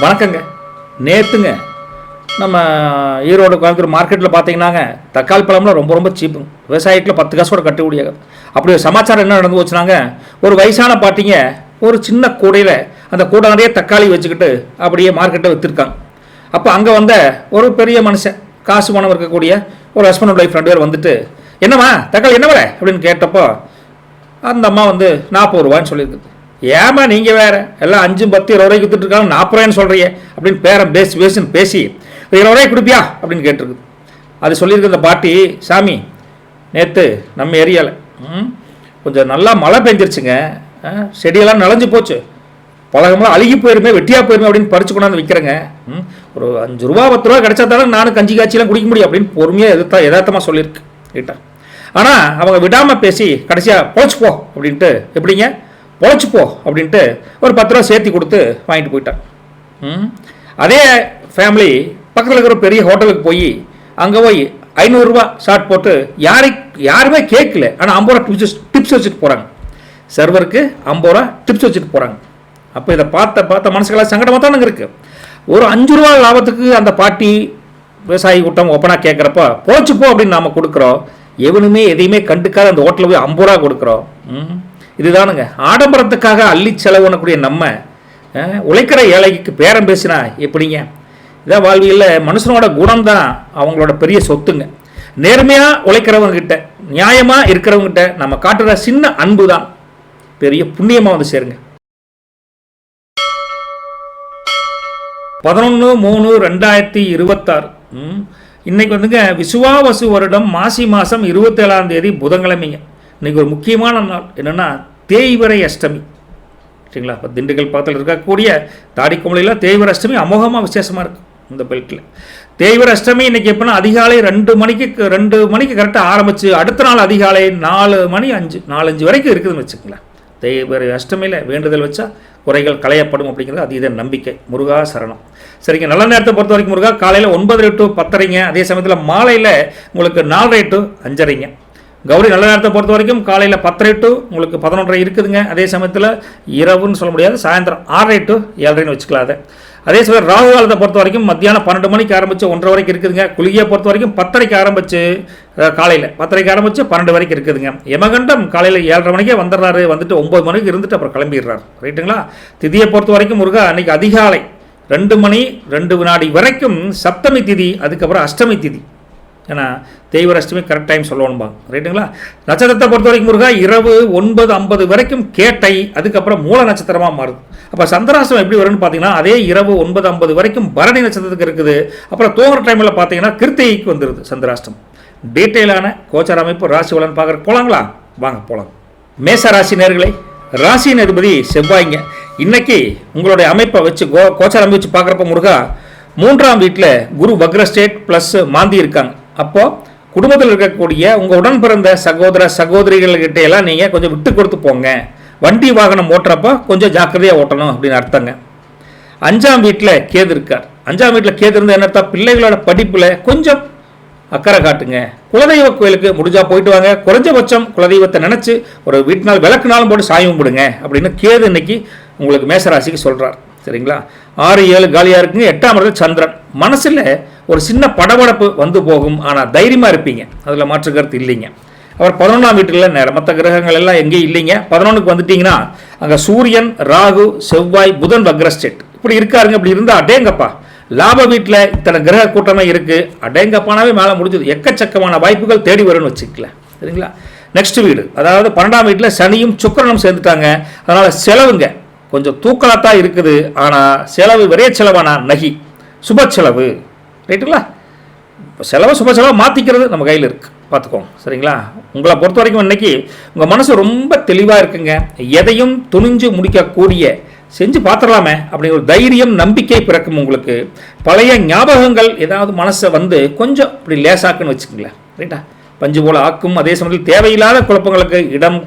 வணக்கங்க. நேற்றுங்க நம்ம ஈரோடு கோயம்புத்தூர் மார்க்கெட்டில் பார்த்தீங்கன்னாங்க தக்காளி பழம்லாம் ரொம்ப ரொம்ப சீப்புங்க. விவசாயத்தில் 10 காசோட கட்ட முடியாது. அப்படி ஒரு சமாச்சாரம் என்ன நடந்து போச்சுனாங்க, ஒரு வயசான பாட்டிங்க ஒரு சின்ன கூடையில் அந்த கூடை நிறைய தக்காளி வச்சுக்கிட்டு அப்படியே மார்க்கெட்டை விற்றுருக்காங்க. அப்போ அங்கே வந்த ஒரு பெரிய மனுஷன், காசு பணம் இருக்கக்கூடிய ஒரு ஹஸ்பண்ட் அண்ட் ஒய்ஃப் 2 பேர் வந்துட்டு, என்னம்மா தக்காளி என்ன விலை அப்படின்னு கேட்டப்போ அந்த அம்மா வந்து 40 ரூபான்னு சொல்லியிருக்குது. ஏமா நீங்கள் வேறு எல்லாம் 5, 10, 20 ரூபாய்க்கு விற்றுட்டுருக்காங்க, 40 ரூபாய்ன்னு சொல்கிறீங்க அப்படின்னு பேரம் பேசுன்னு பேசி 20 ரூபாய்க்கு கொடுப்பியா அப்படின்னு கேட்டிருக்குது. அது சொல்லியிருக்கு இந்த பாட்டி, சாமி நேற்று நம்ம ஏரியாவில் கொஞ்சம் நல்லா மழை பெஞ்சிருச்சுங்க, செடியெல்லாம் நனைஞ்சு போச்சு, பழகமெல்லாம் அழுகி போயிருமே, வெட்டியாக போயிருமே அப்படின்னு பறிச்சு கொண்டாந்து விற்கிறேங்க, ஒரு 5 ரூபா 10 ரூபா கிடைச்சா தானே நானும் கஞ்சி காய்ச்சிலாம் குடிக்க முடியும் அப்படின்னு பொறுமையாக யதார்த்தமாக சொல்லியிருக்கு கிட்ட. ஆனால் அவங்க விடாமல் பேசி கடைசியாக பொழைச்சி போ அப்படின்ட்டு, எப்படிங்க பொழைச்சி போ அப்படின்ட்டு ஒரு 10 ரூபா சேர்த்தி கொடுத்து வாங்கிட்டு போயிட்டாங்க. அதே ஃபேமிலி பக்கத்தில் இருக்கிற ஒரு பெரிய ஹோட்டலுக்கு போய் அங்கே போய் 500 ரூபா ஷார்ட் போட்டு யாருமே கேட்கல, ஆனால் 50 ரூபா டிப்ஸ் வச்சுட்டு போகிறாங்க. சர்வருக்கு 50 ரூபா டிப்ஸ் வச்சுட்டு போகிறாங்க. அப்போ இதை பார்த்த மனசுக்கெல்லாம் சங்கடமாக தானுங்க இருக்குது. ஒரு 5 ரூபா லாபத்துக்கு அந்த பாட்டி விவசாயி கூட்டம் ஒப்பனாக கேட்குறப்ப பொழைச்சி போ அப்படின்னு நாம் கொடுக்குறோம். எவனுமே எதையுமே கண்டுக்காத அந்த ஹோட்டலில் போய் 50 ரூபா கொடுக்குறோம். இதுதானுங்க ஆடம்பரத்துக்காக அள்ளி செலவு பண்ணக்கூடிய நம்ம உழைக்கிற ஏழைக்கு பேரம் பேசினா எப்படிங்க? இதான் வாழ்வியலில் மனுஷனோட குணம் தான் அவங்களோட பெரிய சொத்துங்க. நேர்மையாக உழைக்கிறவங்ககிட்ட, நியாயமாக இருக்கிறவங்ககிட்ட நம்ம காட்டுற சின்ன அன்பு தான் பெரிய புண்ணியமாக வந்து சேருங்க. 11/3/2026 இன்னைக்கு வந்துங்க விசுவாவசு வருடம் மாசி மாதம் 27ஆம் தேதி புதன்கிழமைங்க. இன்றைக்கி ஒரு முக்கியமான நாள் என்னென்னா தேய்பிறை அஷ்டமி. சரிங்களா? இப்போ திண்டுக்கல் பக்கத்தில் இருக்கக்கூடிய தாடிக்குமலையில் தேய்பிறை அஷ்டமி அமோகமாக விசேஷமாக இருக்கும். இந்த பெல்ட்டில் தேய்பிறை அஷ்டமி இன்றைக்கி எப்போனா அதிகாலை 2 மணிக்கு கரெக்டாக ஆரம்பித்து அடுத்த நாள் அதிகாலை 4 வரைக்கும் இருக்குதுன்னு வச்சுக்கங்களேன். தேய்பிறை அஷ்டமியில் வேண்டுதல் வச்சா குறைகள் களையப்படும் அப்படிங்கிறது அதீத நம்பிக்கை. முருகா சரணம். சரிங்க. நல்ல நேரத்தை பொறுத்த வரைக்கும் முருகா காலையில் 9 to 10. அதே சமயத்தில் மாலையில் உங்களுக்கு 4 to 5. கௌரி நல்ல நேரத்தை பொறுத்த வரைக்கும் காலையில் 10 to உங்களுக்கு 11 இருக்குதுங்க. அதே சமயத்தில் இரவுன்னு சொல்ல முடியாது, சாயந்தரம் 6 to 7 வச்சுக்கலாம். அதே சமயம் ராகு காலத்தை பொறுத்த வரைக்கும் மத்தியானம் 12 மணிக்கு ஆரம்பித்து 1:30 வரைக்கும் இருக்குதுங்க. குளிகையை பொறுத்த வரைக்கும் 10:30 ஆரம்பித்து காலையில் 10:30 ஆரம்பித்து 12 வரைக்கும் இருக்குதுங்க. யமகண்டம் காலையில் 7:30 மணிக்கே வந்துடுறாரு, வந்துட்டு 9 மணிக்கு இருந்துட்டு அப்புறம் கிளம்பிடுறாரு. ரைட்டுங்களா? திதியை பொறுத்த வரைக்கும் முருகா அன்றைக்கி அதிகாலை 2 மணி 2 வினாடி வரைக்கும் சப்தமி திதி, அதுக்கப்புறம் அஷ்டமி திதி. ஏன்னா தேய்பிறை அஷ்டமி கரெக்ட் டைம் சொல்லணும்பாங்க. ரைட்டுங்களா? நட்சத்திரத்தை பொறுத்த வரைக்கும் முருகா இரவு 9:50 வரைக்கும் கேட்டை, அதுக்கப்புறம் மூல நட்சத்திரமாக மாறுது. அப்போ சந்திராஷ்டமம் எப்படி வரும்னு பார்த்தீங்கன்னா அதே இரவு 9:50 வரைக்கும் பரணி நட்சத்திரத்துக்கு இருக்குது. அப்புறம் தூங்குற டைமில் பார்த்தீங்கன்னா கிருத்திகைக்கு வந்துடுது சந்திராஷ்டம். டீட்டெயிலான கோச்சார அமைப்பு ராசி பலன் பார்க்குறக்கு போகலாங்களா? வாங்க போகலாம். மேச ராசி நேயர்களே, ராசியின் அதிபதி செவ்வாய்ங்க. இன்னைக்கு உங்களுடைய அமைப்பை வச்சு கோச்சார அமைப்பு வச்சு பார்க்குறப்ப முருகா 3ஆம் வீட்டில் குரு வக்ரஸ்டேட் ப்ளஸ் மாந்தி இருக்காங்க. அப்போது குடும்பத்தில் இருக்கக்கூடிய உங்கள் உடன் பிறந்த சகோதர சகோதரிகள்கிட்ட எல்லாம் நீங்கள் கொஞ்சம் விட்டு கொடுத்து போங்க. வண்டி வாகனம் ஓட்டுறப்போ கொஞ்சம் ஜாக்கிரதையாக ஓட்டணும் அப்படின்னு அர்த்தங்க. 5ஆம் வீட்டில் கேது இருக்கார். 5ஆம் வீட்டில் கேது இருந்தால் என்ன அர்த்தம்? பிள்ளைகளோட படிப்பில் கொஞ்சம் அக்கறை காட்டுங்க. குலதெய்வ கோயிலுக்கு முடிஞ்சா போயிட்டு வாங்க. குறைஞ்சபட்சம் குலதெய்வத்தை நினச்சி ஒரு வீட்டுநாள் விளக்குனாலும் போட்டு சாயம் கும்பிடுங்க அப்படின்னு கேது இன்னைக்கு உங்களுக்கு மேசராசிக்கு சொல்கிறார். சரிங்களா? 6, 7 காலியாக இருக்குங்க. 8ஆம் இடத்துல சந்திரன். மனசில் ஒரு சின்ன படபடப்பு வந்து போகும், ஆனால் தைரியமாக இருப்பீங்க, அதில் மாற்று கருத்து இல்லைங்க. அவர் 11ஆம் வீட்டில் நேரம் மற்ற கிரகங்கள் எல்லாம் எங்கேயும் இல்லைங்க. 11க்கு வந்துட்டிங்கன்னா அங்கே சூரியன், ராகு, செவ்வாய், புதன் வக்ரஸ்டேட் இப்படி இருக்காருங்க. இப்படி இருந்தால் அடேங்கப்பா லாப வீட்டில் இத்தனை கிரக கூட்டமே இருக்குது, அடேங்கப்பானாவே மேலே முடிஞ்சது. எக்கச்சக்கமான வாய்ப்புகள் தேடி வரும்னு வச்சுக்கல. சரிங்களா? நெக்ஸ்ட் வீடு, அதாவது 12ஆம் வீட்டில் சனியும் சுக்கிரனும் சேர்ந்துட்டாங்க. அதனால் செலவுங்க கொஞ்சம் தூக்கலாத்தான் இருக்குது, ஆனால் செலவு விரைய செலவானா நகி சுப செலவு. ரைட்டுங்களா? இப்போ செலவு சுப செலவு மாற்றிக்கிறது நம்ம கையில் இருக்குது, பார்த்துக்கோங்க. சரிங்களா? உங்களை பொறுத்த வரைக்கும் இன்றைக்கி உங்கள் மனசு ரொம்ப தெளிவாக இருக்குங்க. எதையும் துணிஞ்சு முடிக்கக்கூடிய செஞ்சு பார்த்துடலாமே அப்படிங்கிற ஒரு தைரியம் நம்பிக்கை பிறக்கும் உங்களுக்கு. பழைய ஞாபகங்கள் ஏதாவது மனசை வந்து கொஞ்சம் இப்படி லேசாக்குன்னு வச்சுக்கோங்களேன். ரைட்டா? பஞ்சு போல் ஆக்கும். அதே சமயத்தில் தேவையில்லாத குழப்பங்களுக்கு இடம்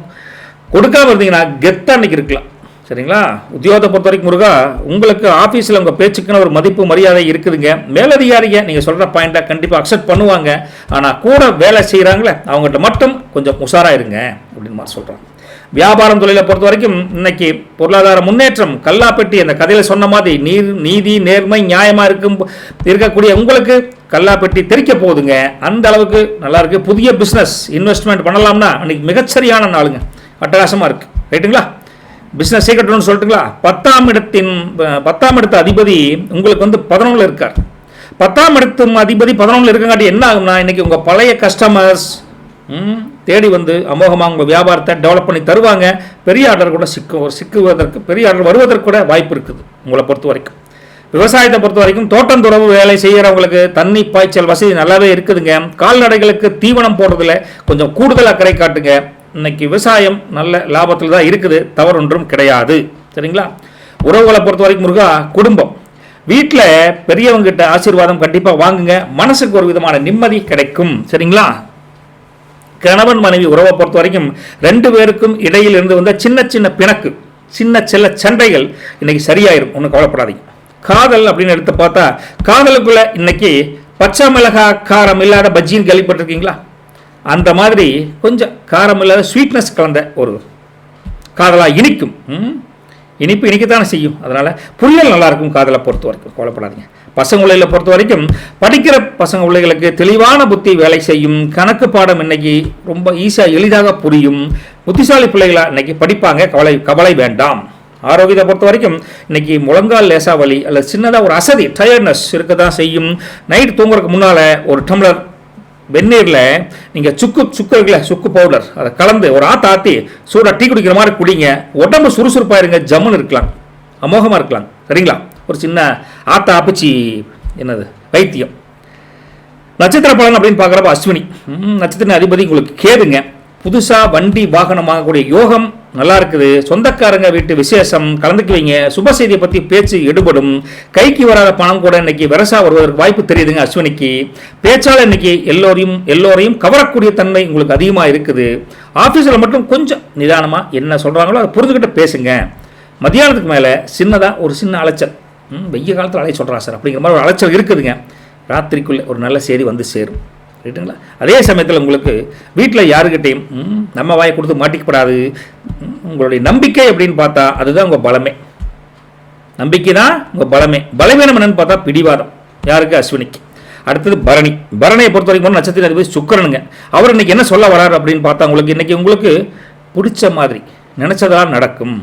கொடுக்காம இருந்தீங்கன்னா கெத்தாக அன்றைக்கி இருக்கலாம். சரிங்களா? உத்தியோகத்தை பொறுத்த வரைக்கும் முருகா உங்களுக்கு ஆஃபீஸில் உங்கள் பேச்சுக்குன்னு ஒரு மதிப்பு மரியாதை இருக்குதுங்க. மேலதிகாரிங்க நீங்கள் சொல்கிற பாயிண்ட்டை கண்டிப்பாக அக்செப்ட் பண்ணுவாங்க. ஆனால் கூட வேலை செய்கிறாங்களே அவங்ககிட்ட மட்டும் கொஞ்சம் உஷாராக இருங்க அப்படின்னு மாதிரி சொல்கிறாங்க. வியாபாரம் தொழிலை பொறுத்த வரைக்கும் இன்னைக்கு பொருளாதார முன்னேற்றம், கல்லாப்பெட்டி அந்த கதையில் சொன்ன மாதிரி நீதி நேர்மை நியாயமாக இருக்கக்கூடிய உங்களுக்கு கல்லாப்பெட்டி தெரிக்க போகுதுங்க. அந்த அளவுக்கு நல்லா இருக்கு. புதிய பிஸ்னஸ் இன்வெஸ்ட்மெண்ட் பண்ணலாம்னா அன்னைக்கு மிகச்சரியான நாளுங்க, அட்டகாசமாக இருக்கு. ரைட்டுங்களா? பிஸ்னஸ் சீக்கிரம்னு சொல்லிட்டுங்களா? 10ஆம் இடத்து அதிபதி உங்களுக்கு 11 இருக்கார். 10ஆம் இடத்து அதிபதி 11 இருக்கங்காட்டி என்ன ஆகும்னா, இன்னைக்கு உங்கள் பழைய கஸ்டமர்ஸ் தேடி அமோகமாக உங்கள் வியாபாரத்தை டெவலப் பண்ணி தருவாங்க. பெரிய ஆர்டர் கூட சிக்குவதற்கு பெரிய ஆர்டர் வருவதற்கு கூட வாய்ப்பு இருக்குது. உங்களை பொறுத்த வரைக்கும் விவசாயத்தை பொறுத்த வரைக்கும் தோட்டம் துறவு வேலை செய்கிறவங்களுக்கு தண்ணி பாய்ச்சல் வசதி நல்லாவே இருக்குதுங்க. கால்நடைகளுக்கு தீவனம் போடுறதுல கொஞ்சம் கூடுதல் அக்கறை காட்டுங்க. இன்னைக்கு விவசாயம் நல்ல லாபத்தில் தான் இருக்குது, தவறு ஒன்றும் கிடையாது. சரிங்களா? உறவுகளை பொறுத்த வரைக்கும் முருகா, குடும்பம் வீட்டில் பெரியவங்கிட்ட ஆசீர்வாதம் கண்டிப்பாக வாங்குங்க. மனசுக்கு ஒரு விதமான நிம்மதி கிடைக்கும். சரிங்களா? கணவன் மனைவி உறவை பொறுத்த வரைக்கும் 2 பேருக்கும் இடையில் இருந்து வந்த சின்ன சின்ன பிணக்கு, சின்ன சில சண்டைகள் இன்னைக்கு சரியாயிரும். ஒன்றும் கவலைப்படாதீங்க. காதல் அப்படின்னு எடுத்து பார்த்தா, காதலுக்குள்ள இன்னைக்கு பச்சை மிளகாய் காரம் இல்லாத பஜ்ஜின்னு கேள்விப்பட்டிருக்கீங்களா? அந்த மாதிரி கொஞ்சம் காரம் இல்லாத ஸ்வீட்னஸ் கலந்த ஒரு காதலாக இனிக்கும். இனிப்பு இனிக்கத்தானே செய்யும். அதனால் புரியல் நல்லாயிருக்கும் காதலை பொறுத்த வரைக்கும். கவலைப்படாதீங்க. பசங்க பிள்ளைகளை பொறுத்த வரைக்கும் படிக்கிற பசங்க பிள்ளைகளுக்கு தெளிவான புத்தி வேலை செய்யும். கணக்கு பாடம் இன்னைக்கு ரொம்ப ஈஸியாக எளிதாக புரியும். புத்திசாலி பிள்ளைகளாக இன்னைக்கு படிப்பாங்க. கவலை வேண்டாம். ஆரோக்கியத்தை பொறுத்த வரைக்கும் இன்னைக்கு முழங்கால் லேசா வலி அல்லது சின்னதாக ஒரு அசதி டயர்ட்னஸ் இருக்க தான் செய்யும். நைட் தூங்குறதுக்கு முன்னால் ஒரு டம்ளர் வெந்நீரில் நீங்கள் சுக்கு பவுடர் அதை கலந்து ஒரு ஆற்றி சூடாக டீ குடிக்கிற மாதிரி குடிங்க. உடம்பு சுறுசுறுப்பாக இருங்க, ஜம்முன்னு இருக்கலாம், அமோகமாக இருக்கலாம். சரிங்களா? ஒரு சின்ன ஆப்பிச்சி என்னது வைத்தியம். நட்சத்திர பலன் அப்படின்னு பார்க்குறப்ப அஸ்வினி நட்சத்திர அதிபதி உங்களுக்கு கேதுங்க. புதுசாக வண்டி வாகனம் வாங்கக்கூடிய யோகம் நல்லா இருக்குது. சொந்தக்காரங்க வீட்டு விசேஷம் கலந்துக்குவீங்க. சுப செய்தியை பற்றி பேச்சு எடுபடும். கைக்கு வராத பணம் கூட இன்னைக்கு வெரசா வருவதற்கு வாய்ப்பு தெரியுதுங்க அஸ்வினிக்கு. பேச்சால் இன்னைக்கு எல்லோரையும் கவரக்கூடிய தன்மை உங்களுக்கு அதிகமாக இருக்குது. ஆஃபீஸில் மட்டும் கொஞ்சம் நிதானமாக என்ன சொல்கிறாங்களோ அதை புரிஞ்சுக்கிட்டு பேசுங்க. மத்தியானத்துக்கு மேலே சின்னதாக ஒரு சின்ன அலைச்சல், வெய்ய காலத்தில் அலைய சொல்கிறா சார் அப்படிங்கிற மாதிரி ஒரு அலைச்சல் இருக்குதுங்க. ராத்திரிக்குள்ளே ஒரு நல்ல செய்தி வந்து சேரும். ரைட்டுங்களா? அதே சமயத்தில் உங்களுக்கு வீட்டில் யாருக்கிட்டையும் நம்ம வாயை கொடுத்து மாட்டிக்கப்படாது. உங்களுடைய நம்பிக்கை அப்படின்னு பார்த்தா அதுதான் உங்கள் பலமே. நம்பிக்கை தான் உங்கள் பலமே. பலவீனம் என்னன்னு பார்த்தா பிடிவாதம். யாருக்கு? அஸ்வினிக்கு. அடுத்தது பரணியை பொறுத்த வரைக்கும் நட்சத்திர அதிபதி சுக்கிரனுங்க. அவர் இன்னைக்கு என்ன சொல்ல வராரு அப்படின்னு பார்த்தா, உங்களுக்கு பிடிச்ச மாதிரி நினச்சதெல்லாம் நடக்கும்.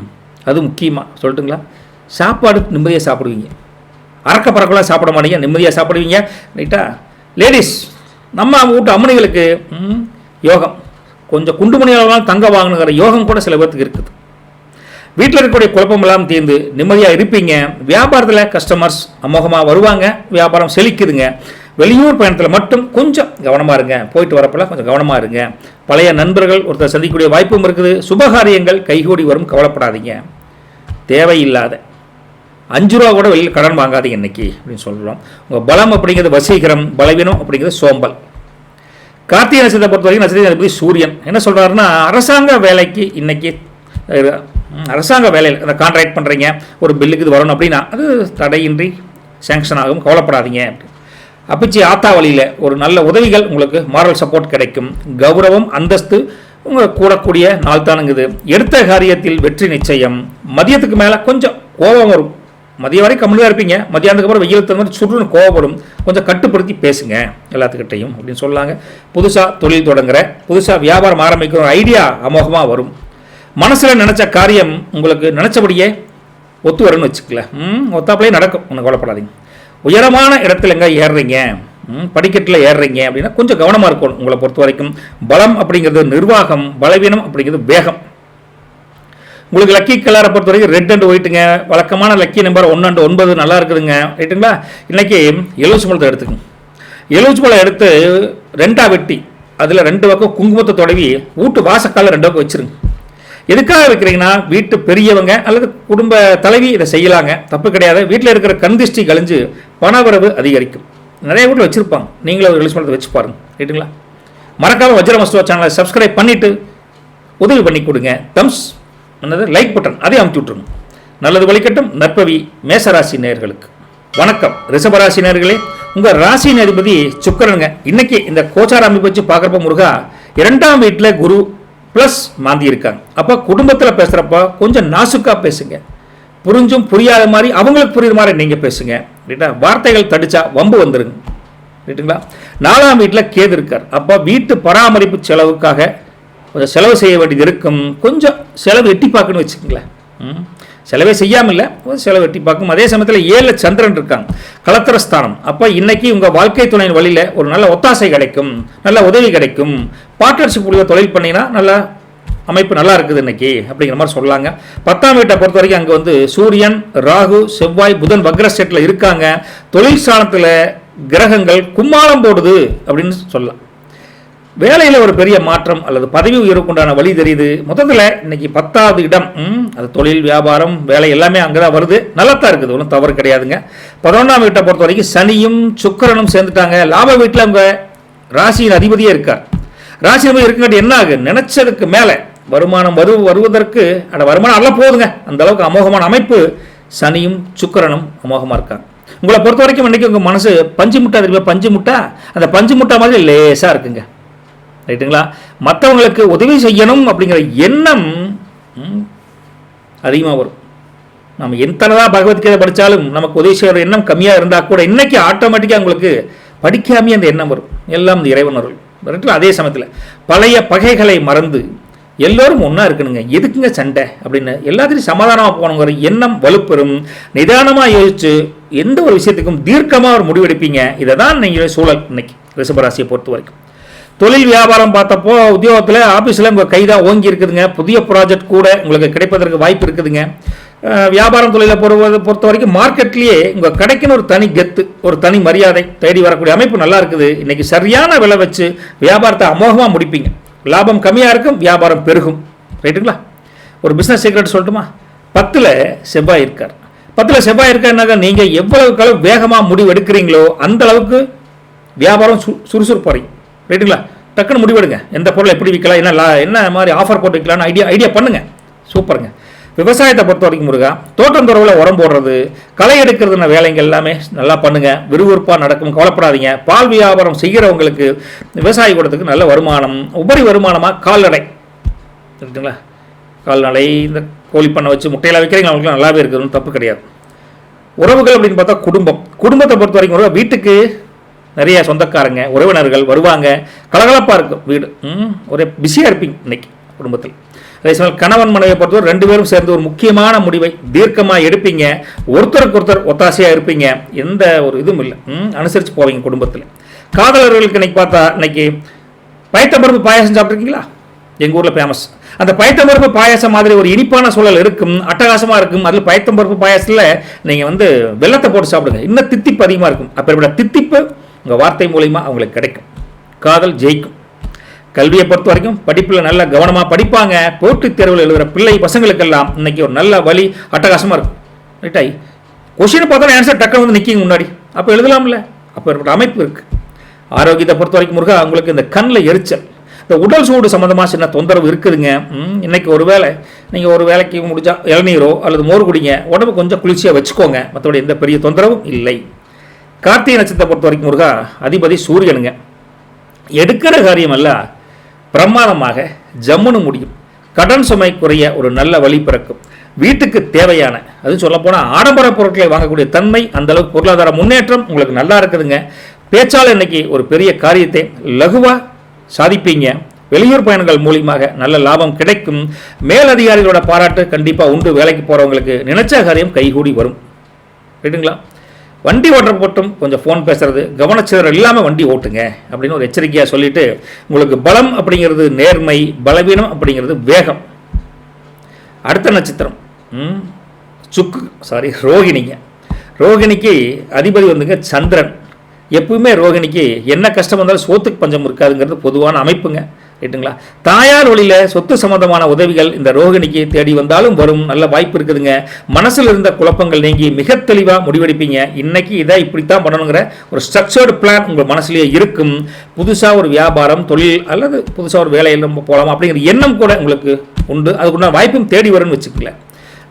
அது முக்கியமாக சொல்லட்டுங்களா? சாப்பாடு நிம்மதியாக சாப்பிடுவீங்க. அறக்க பறக்கலாம் சாப்பிட மாட்டீங்க, நிம்மதியாக சாப்பிடுவீங்க. ரைட்டா? லேடிஸ் நம்ம வீட்டு அம்மனிகளுக்கு யோகம் கொஞ்சம் குண்டுமணியால் தங்க வாங்கணுங்கிற யோகம் கூட சில பேருக்கு இருக்குது. வீட்டில் இருக்கக்கூடிய குழப்பமெல்லாம் தீர்ந்து நிம்மதியாக இருப்பீங்க. வியாபாரத்தில் கஸ்டமர்ஸ் அமோகமாக வருவாங்க. வியாபாரம் செழிக்குதுங்க. வெளியூர் பயணத்தில் மட்டும் கொஞ்சம் கவனமாக இருங்க. போயிட்டு வரப்பெல்லாம் கொஞ்சம் கவனமாக இருங்க. பழைய நண்பர்கள் ஒருத்தர் சந்திக்கக்கூடிய வாய்ப்பும் இருக்குது. சுபகாரியங்கள் கைகூடி வரும். கவலைப்படாதீங்க. தேவையில்லாத 5 ரூபா கூட வெளியில் கடன் வாங்காதீங்க இன்னைக்கு அப்படின்னு சொல்கிறோம். உங்கள் பலம் அப்படிங்கிறது வசீகரம், பலவீனம் அப்படிங்கிறது சோம்பல். கார்த்திகை நட்சத்திரத்தை பொறுத்த வரைக்கும் நட்சத்திர சூரியன் என்ன சொல்கிறாருன்னா, அரசாங்க வேலைக்கு இன்னைக்கு அரசாங்க வேலையில் அந்த கான்ட்ராக்ட் பண்ணுறீங்க, ஒரு பில்லுக்கு இது வரணும் அப்படின்னா அது தடையின்றி சேங்ஷன் ஆகும். கவலைப்படாதீங்க. அப்பிச்சி ஆத்தா வழியில் ஒரு நல்ல உதவிகள் உங்களுக்கு மாரல் சப்போர்ட் கிடைக்கும். கௌரவம் அந்தஸ்து உங்கள் கூடக்கூடிய நாள் தானுங்குது. எடுத்த காரியத்தில் வெற்றி நிச்சயம். மதியத்துக்கு மேலே கொஞ்சம் கோபம் வரும். மதியம் வரைக்கும் கம்மியாக இருப்பீங்க. மதியானத்துக்கு அப்புறம் வெயில் தகுந்த சுருன்னு கோவப்படும். கொஞ்சம் கட்டுப்படுத்தி பேசுங்க எல்லாத்துக்கிட்டையும் அப்படின்னு சொல்லாங்க. புதுசாக தொழில் தொடங்குற, புதுசாக வியாபாரம் ஆரம்பிக்கிற ஒரு ஐடியா அமோகமாக வரும். மனசில் நினச்ச காரியம் உங்களுக்கு நினச்சபடியே ஒத்து வரும்னு வச்சுக்கல. ஒத்தாப்பிலே நடக்கும். ஒன்றும் கவலைப்படாதீங்க. உயரமான இடத்துல எங்கே ஏறுறீங்க, படிக்கட்டில் ஏறுறீங்க அப்படின்னா கொஞ்சம் கவனமாக இருக்கணும். உங்களை பொறுத்த வரைக்கும் பலம் அப்படிங்கிறது நிர்வாகம், பலவீனம் அப்படிங்கிறது வேகம். உங்களுக்கு லக்கி கலரை பொறுத்த வரைக்கும் ரெட் அண்ட் ஒயிட்டுங்க. வழக்கமான லக்கி நம்பர் 1 and 9 நல்லா இருக்குதுங்க. ரைட்டுங்களா? இன்றைக்கி எலுமிச்சை பழத்தை எடுத்துக்கோங்க. எலுமிச்சை பழம் எடுத்து 2ஆக வெட்டி அதில் 2 பக்கம் குங்குமத்தை தொடவி வீட்டு வாசக்கால 2 பக்கம் வச்சுருங்க. எதுக்காக வைக்கிறீங்கன்னா, வீட்டு பெரியவங்க அல்லது குடும்ப தலைவி இதை செய்யலாங்க, தப்பு கிடையாது. வீட்டில் இருக்கிற கண்திஷ்டி கழிஞ்சு பணவரவு அதிகரிக்கும். நிறைய வீட்டில் வச்சுருப்பாங்க. நீங்களும் ஒரு எலுமிச்சை பழத்தை வச்சு பாருங்க. ரைட்டுங்களா? மறக்காமல் வஜ்ரமஸ்துவா சேனலை சப்ஸ்கிரைப் பண்ணிவிட்டு உதவி பண்ணி கொடுங்க. தம்ஸ் என்னது லைக் பட்டன் அதே அமுத்தி விட்டுருங்க. நல்லது வழிகட்டும். நற்பவி மேசராசி நேயர்களுக்கு வணக்கம். ரிஷபராசி நேயர்களே, உங்கள் ராசியின் அதிபதி சுக்கிரனுங்க. இன்னைக்கு இந்த கோச்சார அமைப்பு வச்சு பார்க்குறப்ப முருகா 2ஆம் வீட்டில் குரு ப்ளஸ் மாந்தி இருக்காங்க. அப்போ குடும்பத்தில் பேசுகிறப்ப கொஞ்சம் நாசுக்காக பேசுங்க. புரிஞ்சும் புரியாத மாதிரி அவங்களுக்கு புரியுற மாதிரி நீங்கள் பேசுங்க. ரைட்டா? வார்த்தைகள் தடிச்சா வம்பு வந்துருங்க. ரைட்டுங்களா? 4ஆம் வீட்டில் கேது இருக்கார். அப்போ வீட்டு பராமரிப்பு செலவுக்காக கொஞ்சம் செலவு செய்ய வேண்டியது இருக்கும். கொஞ்சம் செலவு எட்டி பார்க்கணும்னு வச்சுக்கோங்களேன். செலவே செய்யாமல் இல்லை, செலவு எட்டி பார்க்கும். அதே சமயத்தில் 7 சந்திரன் இருக்காங்க, கலத்திரஸ்தானம். அப்போ இன்னைக்கு உங்கள் வாழ்க்கை துணையின் வழியில் ஒரு நல்ல ஒத்தாசை கிடைக்கும், நல்ல உதவி கிடைக்கும். பார்ட்னர்ஷிப் உள்ள தொழில் பண்ணிங்கன்னா நல்லா அமைப்பு நல்லா இருக்குது இன்னைக்கு அப்படிங்கிற மாதிரி சொல்லலாங்க. 10ஆம் வீட்டை பொறுத்த வரைக்கும் அங்கே வந்து சூரியன், ராகு, செவ்வாய், புதன் வக்ர ஸ்டேட்டில் இருக்காங்க. தொழில் ஸ்தானத்தில் கிரகங்கள் கும்மாளம் போடுது அப்படின்னு சொல்லலாம். வேலையில் ஒரு பெரிய மாற்றம் அல்லது பதவி உயர்வுக்குண்டான வழி தெரியுது. மொத்தத்தில் இன்னைக்கு 10வது இடம், அது தொழில், வியாபாரம், வேலை எல்லாமே அங்கே தான் வருது. நல்லா தான் இருக்குது, ஒன்றும் தவறு கிடையாதுங்க. 11ஆம் வீட்டை பொறுத்த வரைக்கும் சனியும் சுக்கிரனும் சேர்ந்துட்டாங்க. லாப வீட்டில் அவங்க ராசியின் அதிபதியே இருக்கார். ராசி அதிபதி இருக்குங்காட்டி என்ன ஆகு, நினைச்சதுக்கு மேலே வருமானம் வருவதற்கு அந்த வருமானம் நல்லா போகுதுங்க. அந்த அளவுக்கு அமோகமான அமைப்பு சனியும் சுக்கிரனும் அமோகமாக இருக்காங்க. உங்களை பொறுத்த வரைக்கும் இன்றைக்கி உங்கள் மனசு பஞ்சு முட்டை தெரியுமா? பஞ்சு முட்டை, அந்த பஞ்சு முட்டை மாதிரி லேசாக இருக்குங்க. ரைட்டுங்களா? மற்றவங்களுக்கு உதவி செய்யணும் அப்படிங்கிற எண்ணம் அதிகமாக வரும். நம்ம எத்தனைதான் பகவத்கீதை படித்தாலும் நமக்கு உதவி செய்கிற எண்ணம் கம்மியாக இருந்தால் கூட இன்னைக்கு ஆட்டோமேட்டிக்காக உங்களுக்கு படிக்காமே அந்த எண்ணம் வரும். எல்லாம் இந்த இறைவன் அருள். ரைட்டுங்களா? அதே சமயத்தில் பழைய பகைகளை மறந்து எல்லோரும் ஒன்றா இருக்கணுங்க. எதுக்குங்க சண்டை அப்படின்னு எல்லாத்திலையும் சமாதானமாக போகணுங்கிற எண்ணம் வலுப்பெறும். நிதானமாக யோசிச்சு எந்த ஒரு விஷயத்துக்கும் தீர்க்கமாக ஒரு முடிவெடுப்பீங்க. இதை தான் நீங்கள் சூழல் இன்னைக்கு ரிஷபராசியை பொறுத்த வரைக்கும். தொழில் வியாபாரம் பார்த்தப்போ உத்தியோகத்தில் ஆஃபீஸில் உங்கள் கைதான் ஓங்கி இருக்குதுங்க. புதிய ப்ராஜெக்ட் கூட உங்களுக்கு கிடைப்பதற்கு வாய்ப்பு இருக்குதுங்க. வியாபாரம் தொழிலை பொறுத்த வரைக்கும் மார்க்கெட்லேயே உங்கள் கடைக்குன்னு ஒரு தனி கெத்து, ஒரு தனி மரியாதை தேடி வரக்கூடிய அமைப்பு நல்லா இருக்குது. இன்றைக்கி சரியான விலை வச்சு வியாபாரத்தை அமோகமாக முடிப்பீங்க. லாபம் கம்மியாக இருக்கும், வியாபாரம் பெருகும். ரைட்டுங்களா? ஒரு பிஸ்னஸ் சீக்ரெட் சொல்லட்டுமா? 10ல் செவ்வாய் இருக்கார். 10ல் செவ்வாய் இருக்காருனாக்கா நீங்கள் எவ்வளவுக்கு அளவு வேகமாக முடிவு எடுக்கிறீங்களோ அந்த அளவுக்கு வியாபாரம் சுறுசுறுப்பறையும். ரைட்டுங்களா? டக்குன்னு முடிவெடுங்க. எந்த பொருளை எப்படி விற்கலாம், என்ன மாதிரி ஆஃபர் போட்டு விற்கலான்னு ஐடியா பண்ணுங்கள். சூப்பருங்க. விவசாயத்தை பொறுத்த வரைக்கும் முருகா, தோட்டம் துறவில் உரம் போடுறது, களை எடுக்கிறதுன வேலைங்க எல்லாமே நல்லா பண்ணுங்கள். விறுவிறுப்பாக நடக்கும், கவலைப்படாதீங்க. பால் வியாபாரம் செய்கிறவங்களுக்கு விவசாய கூடத்துக்கு நல்ல வருமானம், உபரி வருமானமாக கால்நடை. ரைட்டுங்களா? கால்நடை, இந்த கோழி பண்ணை வச்சு முட்டையெல்லாம் வைக்கிறீங்க, அவங்களுக்கு நல்லாவே இருக்குதுன்னு தப்பு கிடையாது. உறவுகள் அப்படின்னு பார்த்தா குடும்பத்தை பொறுத்த வரைக்கும் வீட்டுக்கு நிறைய சொந்தக்காரங்க, உறவினர்கள் வருவாங்க. கலகலப்பாக இருக்கும் வீடு. ஒரே பிஸியாக இருப்பீங்க இன்னைக்கு குடும்பத்தில். அதே சமயம் கணவன் மனைவியை பொறுத்தவரை 2 பேரும் சேர்ந்து ஒரு முக்கியமான முடிவை தீர்க்கமாக எடுப்பீங்க. ஒருத்தருக்கு ஒருத்தர் ஒத்தாசையாக இருப்பீங்க. எந்த ஒரு இதுவும் இல்லை, அனுசரித்து போவீங்க குடும்பத்தில். காதலர்களுக்கு இன்னைக்கு பார்த்தா இன்னைக்கு பயத்தம்பருப்பு பாயாசம் சாப்பிட்ருக்கீங்களா? எங்கள் ஊரில் ஃபேமஸ். அந்த பயத்தம்பருப்பு பாயாசம் மாதிரி ஒரு இனிப்பான சூழல் இருக்கும், அட்டகாசமாக இருக்கும். அதில் பயத்தம்பருப்பு பாயாசத்தில் நீங்கள் வெள்ளத்தை போட்டு சாப்பிடுங்க, இன்னும் தித்திப்பு அதிகமாக இருக்கும். அப்போ தித்திப்பு உங்கள் வார்த்தை மூலிமா அவங்களுக்கு கிடைக்கும். காதல் ஜெயிக்கும். கல்வியை பொறுத்த வரைக்கும் படிப்பில் நல்ல கவனமாக படிப்பாங்க. போட்டித் தேர்வில் எழுதுகிற பிள்ளை பசங்களுக்கெல்லாம் இன்னைக்கு ஒரு நல்ல வழி அட்டகாசமாக இருக்கும். ரைட்டாய்? கொஸ்டினை பார்த்தா ஆன்சர் டக்குன்னு நிற்கிங்க முன்னாடி, அப்போ எழுதலாம்ல. அப்போ ஏற்பட்ட அமைப்பு இருக்குது. ஆரோக்கியத்தை பொறுத்த வரைக்கும் முருகா, உங்களுக்கு இந்த கண்ணில் எரிச்சல், இந்த உடல் சூடு சம்மந்தமாக சின்ன தொந்தரவு இருக்குதுங்க. இன்னைக்கு ஒரு வேளை நீங்கள் ஒரு வேலைக்கு முடிஞ்சா இளநீரோ அல்லது மோர் குடிங்க, உடம்பு கொஞ்சம் குளிர்ச்சியாக வச்சுக்கோங்க. மற்றபடி எந்த பெரிய தொந்தரவும் இல்லை. கார்த்திகை நட்சத்திரத்தை பொறுத்த வரைக்கும் முருகா, அதிபதி சூரியனுங்க. எடுக்கிற காரியம் அல்ல பிரமாதமாக ஜம்முன்னு முடியும். கடன் சுமை குறைய ஒரு நல்ல வழி பிறக்கும். வீட்டுக்கு தேவையான, அதுவும் சொல்லப்போனால் ஆடம்பர பொருட்களை வாங்கக்கூடிய தன்மை, அந்தளவுக்கு பொருளாதார முன்னேற்றம் உங்களுக்கு நல்லா இருக்குதுங்க. பேச்சால் இன்னைக்கு ஒரு பெரிய காரியத்தை லகுவாக சாதிப்பீங்க. வெளியூர் பயணங்கள் மூலியமாக நல்ல லாபம் கிடைக்கும். மேலதிகாரிகளோட பாராட்டு கண்டிப்பாக உண்டு. வேலைக்கு போகிறவங்களுக்கு நினைச்ச காரியம் கைகூடி வரும். ரைட்டுங்களா? வண்டி ஓட்டுற போட்டும் கொஞ்சம் ஃபோன் பேசுறது, கவனச்சிதறல் இல்லாமல் வண்டி ஓட்டுங்க அப்படின்னு ஒரு எச்சரிக்கையாக சொல்லிட்டு, உங்களுக்கு பலம் அப்படிங்கிறது நேர்மை, பலவீனம் அப்படிங்கிறது வேகம். அடுத்த நட்சத்திரம் ரோகிணிங்க. ரோகிணிக்கு அதிபதி சந்திரன். எப்பவுமே ரோகிணிக்கு என்ன கஷ்டம் வந்தாலும் சோத்துக்கு பஞ்சம் இருக்காதுங்கிறது பொதுவான அமைப்புங்க. ரைட்டுங்களா? தாயார் வழியில் சொத்து சம்பந்தமான உதவிகள் இந்த ரோகிணிக்கு தேடி வந்தாலும் வரும். நல்ல வாய்ப்பு இருக்குதுங்க. மனசில் இருந்த குழப்பங்கள் நீங்கி மிக தெளிவாக முடிவெடுப்பீங்க. இன்னைக்கு இதை இப்படித்தான் பண்ணணுங்கிற ஒரு ஸ்ட்ரக்சர்டு பிளான் உங்கள் மனசுலேயே இருக்கும். புதுசாக ஒரு வியாபாரம், தொழில் அல்லது புதுசாக ஒரு வேலையில் நம்ம போகலாம் அப்படிங்கிற எண்ணம் கூட உங்களுக்கு உண்டு. அதுக்குண்டான வாய்ப்பும் தேடி வரும்னு வச்சுக்கல.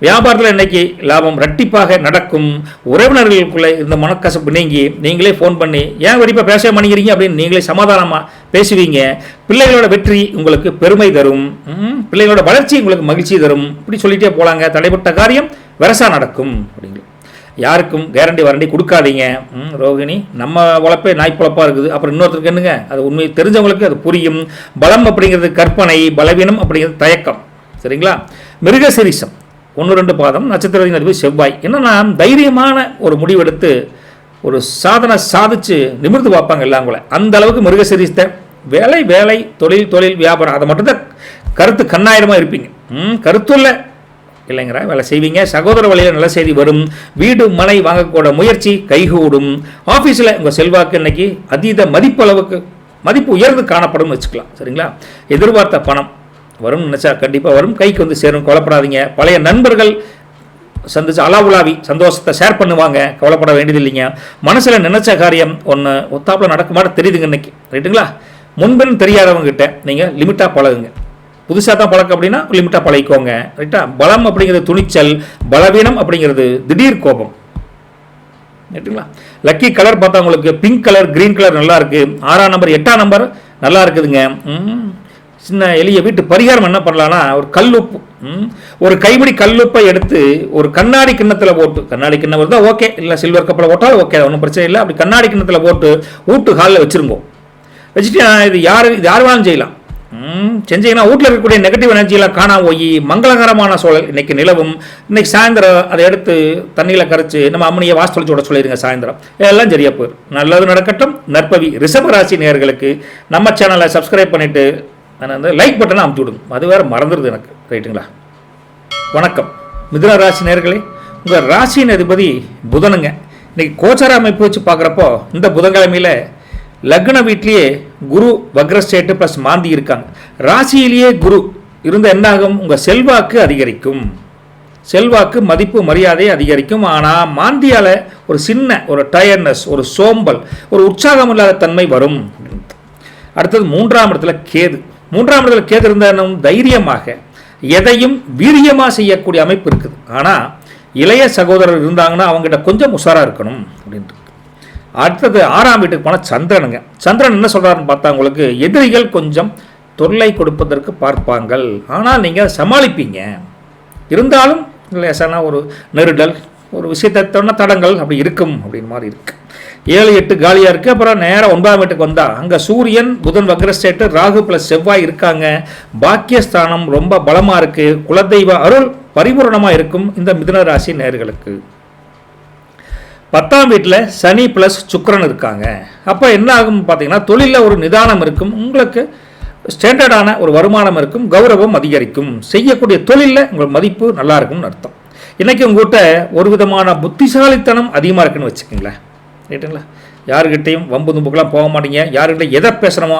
வியாபாரத்தில் இன்னைக்கு லாபம் இரட்டிப்பாக நடக்கும். உறவினர்களுக்குள்ளே இந்த மனக்கசப்பு நீங்கி நீங்களே ஃபோன் பண்ணி ஏன் வெடிப்பாக பேச மாட்டேங்கிறீங்க அப்படின்னு நீங்களே சமாதானமாக பேசுவீங்க. பிள்ளைகளோட வெற்றி உங்களுக்கு பெருமை தரும், பிள்ளைகளோட வளர்ச்சி உங்களுக்கு மகிழ்ச்சி தரும். இப்படி சொல்லிகிட்டே போகலாங்க. தடைப்பட்ட காரியம் வெரசா நடக்கும் அப்படிங்கிற. யாருக்கும் கேரண்டி வாரண்டி கொடுக்காதீங்க. ரோகிணி, நம்ம உழைப்பே நாய் பொழப்பாக இருக்குது, அப்புறம் இன்னொருத்தருக்கு என்னங்க, அது உண்மை தெரிஞ்சவங்களுக்கு அது புரியும். பலம் அப்படிங்கிறது கற்பனை, பலவீனம் அப்படிங்கிறது தயக்கம். சரிங்களா? மிருகசீரிஷம் 1-2 பாதம், நட்சத்திரத்தின் அதிபதி செவ்வாய். என்னன்னா தைரியமான ஒரு முடிவெடுத்து ஒரு சாதனை சாதிச்சு நிமிர்ந்து பார்ப்பாங்க எல்லாம் கூட. அந்த அளவுக்கு மிருகசீரிஷத்தை வேலை வேலை தொழில் தொழில் வியாபாரம் அதை மட்டும்தான் கருத்து கண்ணாயிரமாக இருப்பீங்க. கருத்துள்ள இல்லைங்கிற வேலை செய்வீங்க. சகோதர வழியில் நல்ல செய்தி வரும். வீடு மனை வாங்கக்கூட முயற்சி கைகூடும். ஆஃபீஸில் உங்கள் செல்வாக்கு இன்னைக்கு அதீத மதிப்பு அளவுக்கு மதிப்பு உயர்ந்து காணப்படும் வச்சுக்கலாம். சரிங்களா? எதிர்பார்த்த பணம் வரும் நினச்சா கண்டிப்பாக வரும், கைக்கு வந்து சேரும். கவலைப்படாதீங்க. பழைய நண்பர்கள் சந்திச்சு அலாவுலாவி சந்தோஷத்தை ஷேர் பண்ணுவாங்க, கவலைப்பட வேண்டியது இல்லைங்க. மனசில் நினச்ச காரியம் ஒன்று ஒத்தாப்பில் நடக்குமாறு தெரியுதுங்க இன்னைக்கு. ரைட்டுங்களா? முன்பின் தெரியாதவங்ககிட்ட நீங்கள் லிமிட்டாக பழகுங்க. புதுசாக தான் பழக்கம் அப்படின்னா லிமிட்டாக பழகிக்கோங்க. ரைட்டா? பலம் அப்படிங்கிறது துணிச்சல், பலவீனம் அப்படிங்கிறது திடீர் கோபம். ரைட்டுங்களா? லக்கி கலர் பார்த்தா உங்களுக்கு பிங்க் கலர், கிரீன் கலர் நல்லா இருக்கு. 6ஆம் நம்பர் 8ஆம் நம்பர் நல்லா இருக்குதுங்க. சின்ன எளிய வீட்டு பரிகாரம் என்ன பண்ணலான்னா, ஒரு கல்லுப்பு, ஒரு கைப்பிடி கல்லுப்பை எடுத்து ஒரு கண்ணாடி கிண்ணத்தில் போட்டு, கண்ணாடி கிண்ணம் இருந்தால் ஓகே, இல்லை சில்வர் கப்பில் போட்டாலும் ஓகே, ஒன்றும் பிரச்சனை இல்லை. அப்படி கண்ணாடி கிண்ணத்தில் போட்டு வீட்டு ஹாலில் வச்சுருங்க. வச்சுட்டு இது யார் வேணாலும் செய்யலாம். செஞ்சீங்கன்னா வீட்டில் இருக்கக்கூடிய நெகட்டிவ் எனர்ஜியெல்லாம் காணாம போய் மங்களகரமான சூழல் இன்னைக்கு நிலவும். இன்னைக்கு சாயந்தரம் அதை எடுத்து தண்ணியில் கரைச்சி நம்ம அம்மனியை வாசல் தொலைச்சு விட சொல்லிடுங்க. சாயந்தரம் எல்லாம் சரியா போயிடும். நல்லது நடக்கட்டும். நற்பவி. ரிஷபராசி நேயர்களுக்கு நம்ம சேனலை சப்ஸ்கிரைப் பண்ணிட்டு அந்த லைக் பட்டனை அமுச்சு விடுங்க. அது வேறு மறந்துடுது எனக்கு. ரைட்டுங்களா? வணக்கம் மிதுன ராசி நேயர்களே. உங்கள் ராசியின் அதிபதி புதனுங்க. இன்னைக்கு கோச்சார அமைப்பு வச்சு பார்க்குறப்போ இந்த புதன்கிழமையில் லக்ன வீட்லேயே குரு வக்ரஸ்டேட்டு ப்ளஸ் மாந்தி இருக்காங்க. ராசியிலேயே குரு இருந்த என்னாகும், உங்கள் செல்வாக்கு அதிகரிக்கும். செல்வாக்கு மதிப்பு மரியாதை அதிகரிக்கும். ஆனால் மாந்தியால் ஒரு சின்ன ஒரு டயர்ட்னஸ், ஒரு சோம்பல், ஒரு உற்சாகம் இல்லாத தன்மை வரும். அடுத்தது 3ஆம் இடத்துல கேது. 3ஆம் இடத்துல கேது இருந்தாலும் தைரியமாக எதையும் வீரியமாக செய்யக்கூடிய அமைப்பு இருக்குது. ஆனால் இளைய சகோதரர் இருந்தாங்கன்னா அவங்ககிட்ட கொஞ்சம் உஷாராக இருக்கணும் அப்படின்ட்டு. அடுத்தது 6ஆம் வீட்டுக்கு போனால் சந்திரனுங்க. சந்திரன் என்ன சொல்கிறாருன்னு பார்த்தா, உங்களுக்கு எதிரிகள் கொஞ்சம் தொல்லை கொடுப்பதற்கு பார்ப்பாங்கள், ஆனால் நீங்கள் சமாளிப்பீங்க. இருந்தாலும் லேசான ஒரு நெருடல், ஒரு விஷயத்தை தடங்கள் அப்படி இருக்கும் அப்படின்னு மாதிரி இருக்குது. 7, 8 காலியாக இருக்குது. அப்புறம் நேராக 9ஆம் வீட்டுக்கு வந்தால் அங்கே சூரியன் புதன் வக்ரஸ்டேட்டு ராகு ப்ளஸ் செவ்வாய் இருக்காங்க. பாக்கியஸ்தானம் ரொம்ப பலமாக இருக்குது. குலதெய்வ அருள் பரிபூர்ணமாக இருக்கும் இந்த மிதுன ராசி நேயர்களுக்கு. 10ஆம் வீட்டில் சனி ப்ளஸ் சுக்கிரன் இருக்காங்க. அப்போ என்ன ஆகும் பார்த்தீங்கன்னா, தொழிலில் ஒரு நிதானம் இருக்கும். உங்களுக்கு ஸ்டாண்டர்டான ஒரு வருமானம் இருக்கும். கௌரவம் அதிகரிக்கும். செய்யக்கூடிய தொழிலில் உங்கள் மதிப்பு நல்லா இருக்கும்னு அர்த்தம். இன்றைக்கி உங்கள்கிட்ட ஒரு விதமான புத்திசாலித்தனம் அதிகமாக இருக்குன்னு வச்சுக்கோங்களேன். ரைட்டுங்களா? யாருக்கிட்டையும் வம்பு தும்புக்கெல்லாம் போக மாட்டீங்க. யாருக்கிட்ட எதை பேசுகிறோமோ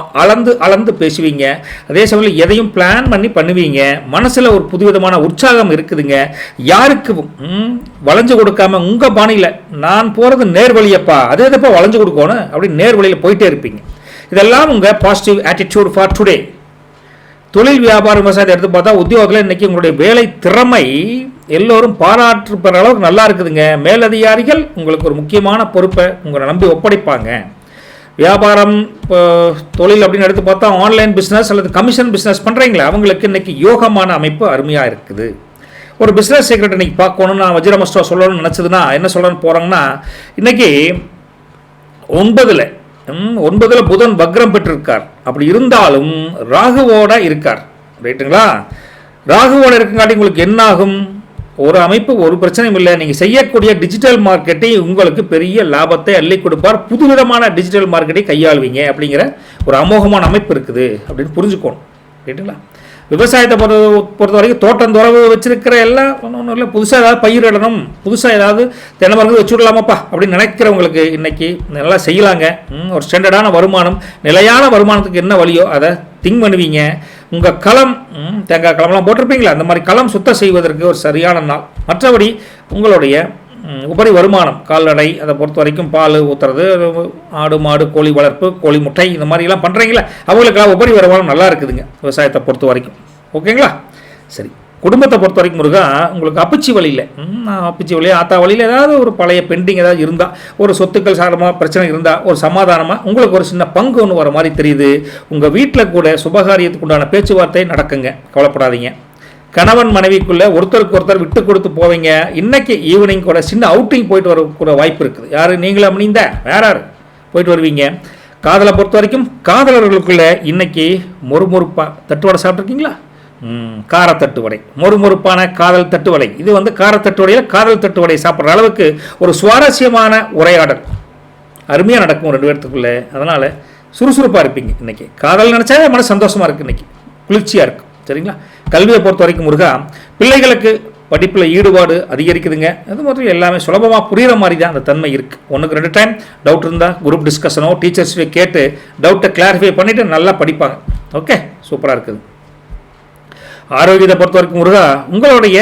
அளந்து பேசுவீங்க. அதே சமயம் எதையும் பிளான் பண்ணி பண்ணுவீங்க. மனசில் ஒரு புதுவிதமான உற்சாகம் இருக்குதுங்க. யாருக்கும் வளைஞ்சு கொடுக்காம உங்கள் பாணியில் நான் போகிறது நேர்வழியப்பா, அதே எதப்பா வளைஞ்சு கொடுக்கணும் அப்படின்னு நேர்வழியில் போயிட்டே இருப்பீங்க. இதெல்லாம் உங்கள் பாசிட்டிவ் ஆட்டிடியூட் ஃபார் டுடே. தொழில் வியாபாரம் விவசாயத்தை எடுத்து பார்த்தா உத்தியோகத்தில் இன்றைக்கி உங்களுடைய வேலை திறமை எல்லோரும் பாராட்டுற அளவுக்கு நல்லா இருக்குதுங்க. மேலதிகாரிகள் உங்களுக்கு ஒரு முக்கியமான பொறுப்பை உங்களை நம்பி ஒப்படைப்பாங்க. வியாபாரம் தொழில் அப்படின்னு எடுத்து பார்த்தா ஆன்லைன் பிஸ்னஸ் அல்லது கமிஷன் பிஸ்னஸ் பண்ணுறீங்களா, அவங்களுக்கு இன்றைக்கி யோகமான அமைப்பு அருமையாக இருக்குது. ஒரு பிஸ்னஸ் சீக்ரெட் இன்றைக்கி பார்க்கணுன்னு நான் வஜ்ரமஸ்டா சொல்லணும்னு நினச்சதுன்னா என்ன சொல்லணும்னு போகிறாங்கன்னா, இன்றைக்கி 9ல் புதன் வக்ரம் பெற்றிருக்கார். அப்படி இருந்தாலும் ராகுவோட இருக்கார். ரைட்டுங்களா? ராகுவோட இருக்குங்காட்டி உங்களுக்கு என்ன ஆகும், ஒரு அமைப்பு ஒரு பிரச்சனையும் இல்லை. நீங்கள் செய்யக்கூடிய டிஜிட்டல் மார்க்கெட்டிங் உங்களுக்கு பெரிய லாபத்தை அள்ளி கொடுப்பார். புதுவிதமான டிஜிட்டல் மார்க்கெட்டை கையாளுவீங்க அப்படிங்கிற ஒரு அமோகமான அமைப்பு இருக்குது அப்படின்னு புரிஞ்சுக்கணும். ரைட்டுங்களா? விவசாயத்தை பொறுத்த வரைக்கும் தோட்டம் துறவு வச்சிருக்கிற எல்லாம் ஒன்றும் இல்லை. புதுசாக ஏதாவது பயிரிடணும், புதுசாக ஏதாவது தென்னை மரங்கள் வச்சு விடலாமாப்பா அப்படின்னு நினைக்கிறவங்களுக்கு இன்றைக்கி நல்லா செய்யலாங்க. ஒரு ஸ்டாண்டர்டான வருமானம், நிலையான வருமானத்துக்கு என்ன வழியோ அதை திங்க் பண்ணுவீங்க. உங்கள் களம், தேங்காய் களம்லாம் போட்டிருப்பீங்களா, அந்த மாதிரி களம் சுத்தம் செய்வதற்கு ஒரு சரியான நாள். மற்றபடி உங்களுடைய உபரி வருமானம், கால்நடை அதை பொறுத்த வரைக்கும் பால் ஊற்றுறது, ஆடு மாடு கோழி வளர்ப்பு, கோழி முட்டை இந்த மாதிரிலாம் பண்ணுறீங்களா, அவங்களுக்கெல்லாம் உபரி வருமானம் நல்லா இருக்குதுங்க விவசாயத்தை பொறுத்த வரைக்கும். ஓகேங்களா? சரி, குடும்பத்தை பொறுத்த வரைக்கும் முருகா உங்களுக்கு அப்பச்சி வழியில் அப்பச்சி வழியில் ஆத்தா வழியில் ஏதாவது ஒரு பழைய பெண்டிங் ஏதாவது இருந்தால், ஒரு சொத்துக்கள் சாரமாக பிரச்சனை இருந்தால், ஒரு சமாதானமாக உங்களுக்கு ஒரு சின்ன பங்கு ஒன்று வர மாதிரி தெரியுது. உங்கள் வீட்டில் கூட சுபகாரியத்துக்கு உண்டான பேச்சுவார்த்தை நடக்குங்க, கவலைப்படாதீங்க. கணவன் மனைவிக்குள்ளே ஒருத்தருக்கு ஒருத்தர் விட்டு கொடுத்து போவீங்க. இன்றைக்கி ஈவினிங் கூட சின்ன அவுட்டிங் போயிட்டு வர கூட வாய்ப்பு இருக்குது. யார் நீங்களே அப்படிந்தா வேற யார் போயிட்டு வருவீங்க. காதலை பொறுத்த வரைக்கும் காதலர்களுக்குள்ள இன்னைக்கு மொறுமொறுப்பாக தட்டுவடை சாப்பிட்ருக்கீங்களா? காரத்தட்டு வடை, மொறுமொறுப்பான காதல் தட்டு வடை. இது காரத்தட்டு வடையில் காதல் தட்டு வடை சாப்பிட்ற அளவுக்கு ஒரு சுவாரஸ்யமான உரையாடல் அருமையாக நடக்கும் ரெண்டு பேர்த்துக்குள்ளே. அதனால் சுறுசுறுப்பாக இருப்பீங்க. இன்றைக்கி காதல் நினச்சாவே மனசு சந்தோஷமாக இருக்குது, இன்றைக்கி குளிர்ச்சியாக இருக்கும். சரிங்களா? கல்வியை பொறுத்த வரைக்கும் முருகா பிள்ளைகளுக்கு படிப்பில் ஈடுபாடு அதிகரிக்குதுங்க. அது மாதிரி எல்லாமே சுலபமாக புரிகிற மாதிரி தான் அந்த தன்மை இருக்குது. ஒன்றுக்கு 2 டைம் டவுட் இருந்தால் குரூப் டிஸ்கஷனோ டீச்சர்ஸ்வே கேட்டு டவுட்டை கிளாரிஃபை பண்ணிவிட்டு நல்லா படிப்பாங்க. ஓகே, சூப்பராக இருக்குது. ஆரோக்கியத்தை பொறுத்த வரைக்கும் முருகா உங்களுடைய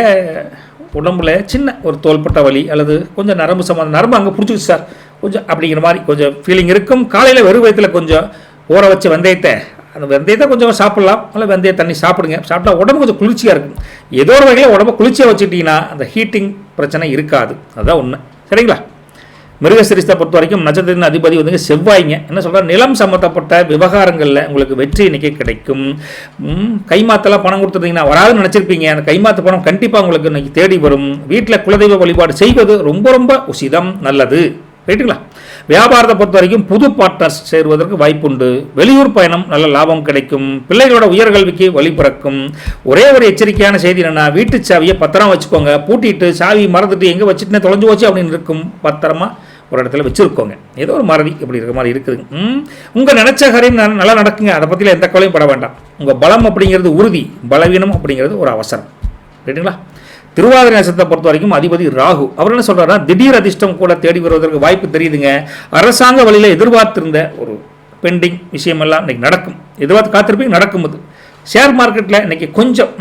உடம்புல சின்ன ஒரு தோள்பட்ட வலி அல்லது கொஞ்சம் நரம்பு சம்மந்த நரம்பு அங்கே பிடிச்சிச்சு சார் கொஞ்சம் அப்படிங்கிற மாதிரி கொஞ்சம் ஃபீலிங் இருக்கும். காலையில் வெறும் வயிற்றில் கொஞ்சம் ஊற வச்ச வெந்தயத்தை, அந்த வெந்தயத்தை கொஞ்சம் சாப்பிட்லாம், அல்ல வெந்தய தண்ணி சாப்பிடுங்க. சாப்பிட்டா உடம்பு கொஞ்சம் குளிர்ச்சியாக இருக்கும். ஏதோ ஒரு வகையில் உடம்பு குளிர்ச்சியாக வச்சுட்டிங்கன்னா அந்த ஹீட்டிங் பிரச்சனை இருக்காது. அதுதான் உண்மை. சரிங்களா? மிருகசிரிசத்தை பொறுத்த வரைக்கும் நட்சத்திரத்தின் அதிபதி செவ்வாய்ங்க. என்ன சொல்கிற, நிலம் சம்மந்தப்பட்ட விவகாரங்களில் உங்களுக்கு வெற்றி இன்றைக்கி கிடைக்கும். கைமாத்தெல்லாம் பணம் கொடுத்துருந்தீங்கன்னா வராதுன்னு நினச்சிருப்பீங்க. அந்த கைமாத்து பணம் கண்டிப்பாக உங்களுக்கு இன்றைக்கி தேடி வரும். வீட்டில் குலதெய்வ வழிபாடு செய்வது ரொம்ப ரொம்ப உசிதம், நல்லது. ரைட்டுங்களா? வியாபாரத்தை பொறுத்த வரைக்கும் புது பார்ட்னர்ஸ் சேருவதற்கு வாய்ப்புண்டு. வெளியூர் பயணம் நல்ல லாபம் கிடைக்கும். பிள்ளைகளோட உயர்கல்விக்கு வழி பிறக்கும். ஒரே ஒரு எச்சரிக்கையான செய்தி என்னென்னா, வீட்டு சாவியை பத்திரமா வச்சுக்கோங்க. பூட்டிட்டு சாவி மறந்துட்டு எங்கே வச்சுட்டுனே தொலைஞ்சு போச்சு அப்படின்னு இருக்கும். பத்திரமா ஒரு இடத்துல வச்சுருக்கோங்க. ஏதோ ஒரு மறதி இப்படி இருக்கிற மாதிரி இருக்குது. உங்கள் நினச்ச காரியம் நல்லா நடக்குங்க. அதை பற்றியில் எந்த கவலையும் பட வேண்டாம். உங்கள் பலம் அப்படிங்கிறது உறுதி, பலவீனம் அப்படிங்கிறது ஒரு அவசரம். ரைட்டுங்களா? திருவாதிரை நட்சத்திரத்தை பொறுத்த வரைக்கும் அதிபதி ராகு. அவர் என்ன சொல்கிறாருன்னா, திடீர் அதிர்ஷ்டம் கூட தேடி வருவதற்கு வாய்ப்பு தெரியுதுங்க. அரசாங்க வழியில் எதிர்பார்த்திருந்த ஒரு பெண்டிங் விஷயமெல்லாம் இன்றைக்கி நடக்கும். எதிர்பார்த்து காத்திருப்பீங்க, நடக்கும். அது ஷேர் மார்க்கெட்டில் இன்றைக்கி கொஞ்சம்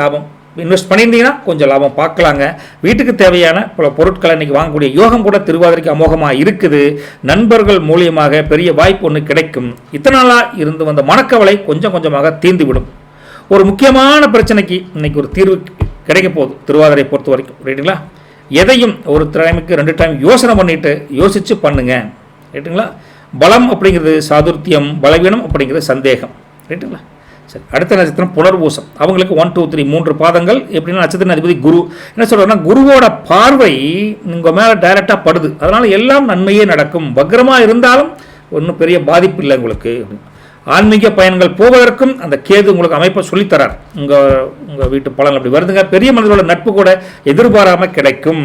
லாபம் இன்வெஸ்ட் பண்ணியிருந்தீங்கன்னா கொஞ்சம் லாபம் பார்க்கலாங்க. வீட்டுக்கு தேவையான பல பொருட்களை இன்றைக்கி வாங்கக்கூடிய யோகம் கூட திருவாதிரைக்கு அமோகமாக இருக்குது. நண்பர்கள் மூலியமாக பெரிய வாய்ப்பு ஒன்று கிடைக்கும். இத்தனை நாளாக இருந்து வந்த மனக்கவலை கொஞ்சம் கொஞ்சமாக தீர்ந்துவிடும். ஒரு முக்கியமான பிரச்சனைக்கு இன்றைக்கி ஒரு தீர்வு கிடைக்க போகுது திருவாதிரை பொறுத்த வரைக்கும். ரைட்டுங்களா? எதையும் ஒரு டைமுக்கு 2 டைம் யோசனை பண்ணிவிட்டு யோசித்து பண்ணுங்க. ரைட்டுங்களா? பலம் அப்படிங்கிறது சாதுர்த்தியம், பலவீனம் அப்படிங்கிறது சந்தேகம். ரைட்டுங்களா? சரி, அடுத்த நட்சத்திரம் புனர்பூசம். அவங்களுக்கு 1 2 3 3 பாதங்கள். எப்படின்னா நட்சத்திர அதிபதி குரு. என்ன சொல்கிறேன்னா, குருவோட பார்வை உங்கள் மேலே டைரெக்டாக படுது. அதனால் எல்லாம் நன்மையே நடக்கும். வக்ரமாக இருந்தாலும் ஒன்றும் பெரிய பாதிப்பு இல்லை உங்களுக்கு. ஆன்மீக பயன்கள் போவதற்கும் அந்த கேது உங்களுக்கு அமைப்பை சொல்லித்தரார். உங்கள் வீட்டு பலன் அப்படி வருதுங்க. பெரிய மனிதர்களோட நட்பு கூட எதிர்பாராமல் கிடைக்கும்.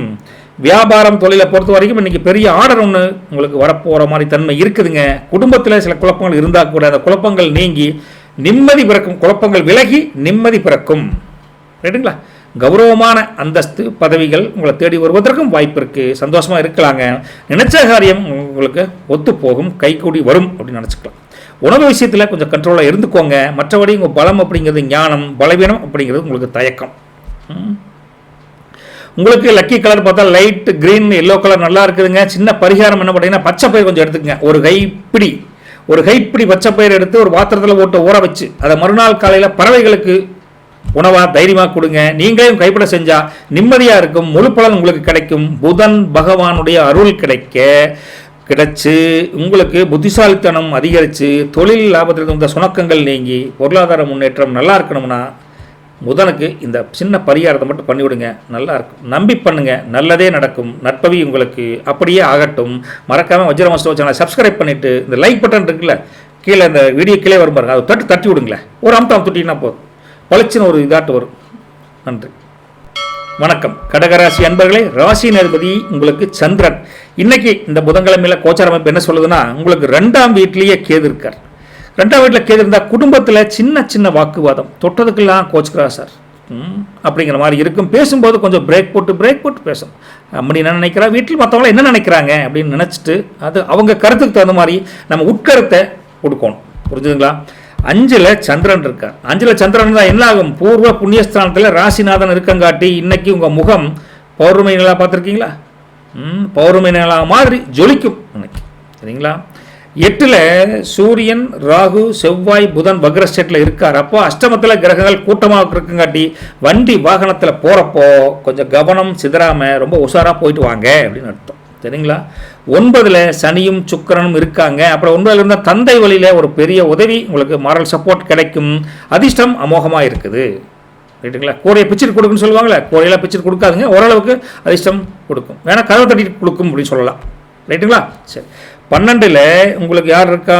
வியாபாரம் தொழிலை பொறுத்த வரைக்கும் இன்றைக்கி பெரிய ஆர்டர் ஒன்று உங்களுக்கு வரப்போகிற மாதிரி தன்மை இருக்குதுங்க. குடும்பத்தில் சில குழப்பங்கள் இருந்தால் கூட அந்த குழப்பங்கள் நீங்கி நிம்மதி பிறக்கும். குழப்பங்கள் விலகி நிம்மதி பிறக்கும். ரைட்டுங்களா? கௌரவமான அந்தஸ்து பதவிகள் உங்களை தேடி வருவதற்கும் வாய்ப்பு இருக்குது. சந்தோஷமாக இருக்கலாங்க. நினைச்ச காரியம் உங்களுக்கு ஒத்து போகும், கைகூடி வரும் அப்படின்னு நினச்சிக்கலாம். உணவு விஷயத்தில் கொஞ்சம் கண்ட்ரோலாக இருந்துக்கோங்க. மற்றபடி உங்கள் பலம் அப்படிங்கிறது ஞானம், பலவீனம் அப்படிங்கிறது உங்களுக்கு தயக்கம். உங்களுக்கு லக்கி கலர் பார்த்தா லைட் க்ரீன், எல்லோ கலர் நல்லா இருக்குதுங்க. சின்ன பரிகாரம் என்ன பார்த்தீங்கன்னா, பச்சை பயிர் கொஞ்சம் எடுத்துக்கங்க. ஒரு கைப்பிடி பச்சை பயிர் எடுத்து ஒரு பாத்திரத்தில் போட்டு ஊற வச்சு அதை மறுநாள் காலையில் பறவைகளுக்கு உணவாக தைரியமாக கொடுங்க. நீங்களே கைப்பட செஞ்சால் நிம்மதியாக இருக்கும். முழு பலன் உங்களுக்கு கிடைக்கும். புதன் பகவானுடைய அருள் கிடைச்சு உங்களுக்கு புத்திசாலித்தனம் அதிகரித்து தொழில் லாபத்தில் இருந்த சுணக்கங்கள் நீங்கி பொருளாதார முன்னேற்றம் நல்லா இருக்கணும்னா புதனுக்கு இந்த சின்ன பரிகாரத்தை மட்டும் பண்ணிவிடுங்க. நல்லா இருக்கும். நம்பி பண்ணுங்க, நல்லதே நடக்கும். நற்பவி உங்களுக்கு அப்படியே ஆகட்டும். மறக்காமல் வஜ்ரமஸ்டோ சேனலை சப்ஸ்கிரைப் பண்ணிவிட்டு இந்த லைக் பட்டன் இருக்குல்ல கீழே, இந்த வீடியோ கீழே வரும் பாருங்க, அதை தட்டி விடுங்களேன். ஒரு அம்சம் தொட்டிங்கன்னா போதும், பளிச்சுன்னு ஒரு இதாட்டு வரும். நன்றி, வணக்கம். கடகராசி அன்பர்களே, ராசி அதிபதி உங்களுக்கு சந்திரன். இன்னைக்கு இந்த புதன்கிழமையில் கோச்சார அமைப்பு என்ன சொல்லுதுன்னா, உங்களுக்கு 2ஆம் வீட்டிலேயே கேது இருக்கார். 2ஆம் வீட்டில் கேது இருந்தால் குடும்பத்தில் சின்ன சின்ன வாக்குவாதம், தொட்டதுக்கெல்லாம் கோச்சுக்கிறா சார் அப்படிங்கிற மாதிரி இருக்கும். பேசும்போது கொஞ்சம் பிரேக் போட்டு பேசும். அப்படி என்ன நினைக்கிறா, வீட்டில் மற்றவங்களாம் என்ன நினைக்கிறாங்க அப்படின்னு நினச்சிட்டு அது அவங்க கருத்துக்கு தகுந்த மாதிரி நம்ம உட்கருத்தை கொடுக்கணும். புரிஞ்சுதுங்களா? 5ல் சந்திரன் இருக்கார். 5ல் சந்திரன் தான் என்ன ஆகும், பூர்வ புண்ணியஸ்தானத்தில் ராசிநாதன் இருக்கங்காட்டி இன்னைக்கு உங்கள் முகம் பௌர்ணமி நிலா பார்த்துருக்கீங்களா? பௌர்ணமி நிலா மாதிரி ஜொலிக்கும் இன்னைக்கு. சரிங்களா? 8ல் சூரியன், ராகு, செவ்வாய், புதன் வக்ர ஸ்டேட்டில் இருக்கார். அப்போ அஷ்டமத்தில் கிரகங்கள் கூட்டமாக இருக்குங்காட்டி வண்டி வாகனத்தில் போகிறப்போ கொஞ்சம் கவனம் சிதறாமல் ரொம்ப உஷாராக போயிட்டு வாங்க அப்படின்னு அர்த்தம். சரிங்களா? 9ல் சனியும் சுக்கிரனும் இருக்காங்க. அப்புறம் 9ல் இருந்தால் தந்தை வழியில் ஒரு பெரிய உதவி, உங்களுக்கு மாரல் சப்போர்ட் கிடைக்கும். அதிர்ஷ்டம் அமோகமாக இருக்குது. ரைட்டுங்களா? கூரையை பிச்சுட்டு கொடுக்குன்னு சொல்லுவாங்களே, கூரையெல்லாம் பிச்சுட்டு கொடுக்காதுங்க, ஓரளவுக்கு அதிர்ஷ்டம் கொடுக்கும். வேணா கதவை தட்டிட்டு கொடுக்கும் அப்படின்னு சொல்லலாம். ரைட்டுங்களா? சரி. 12ல் உங்களுக்கு யார் இருக்கா?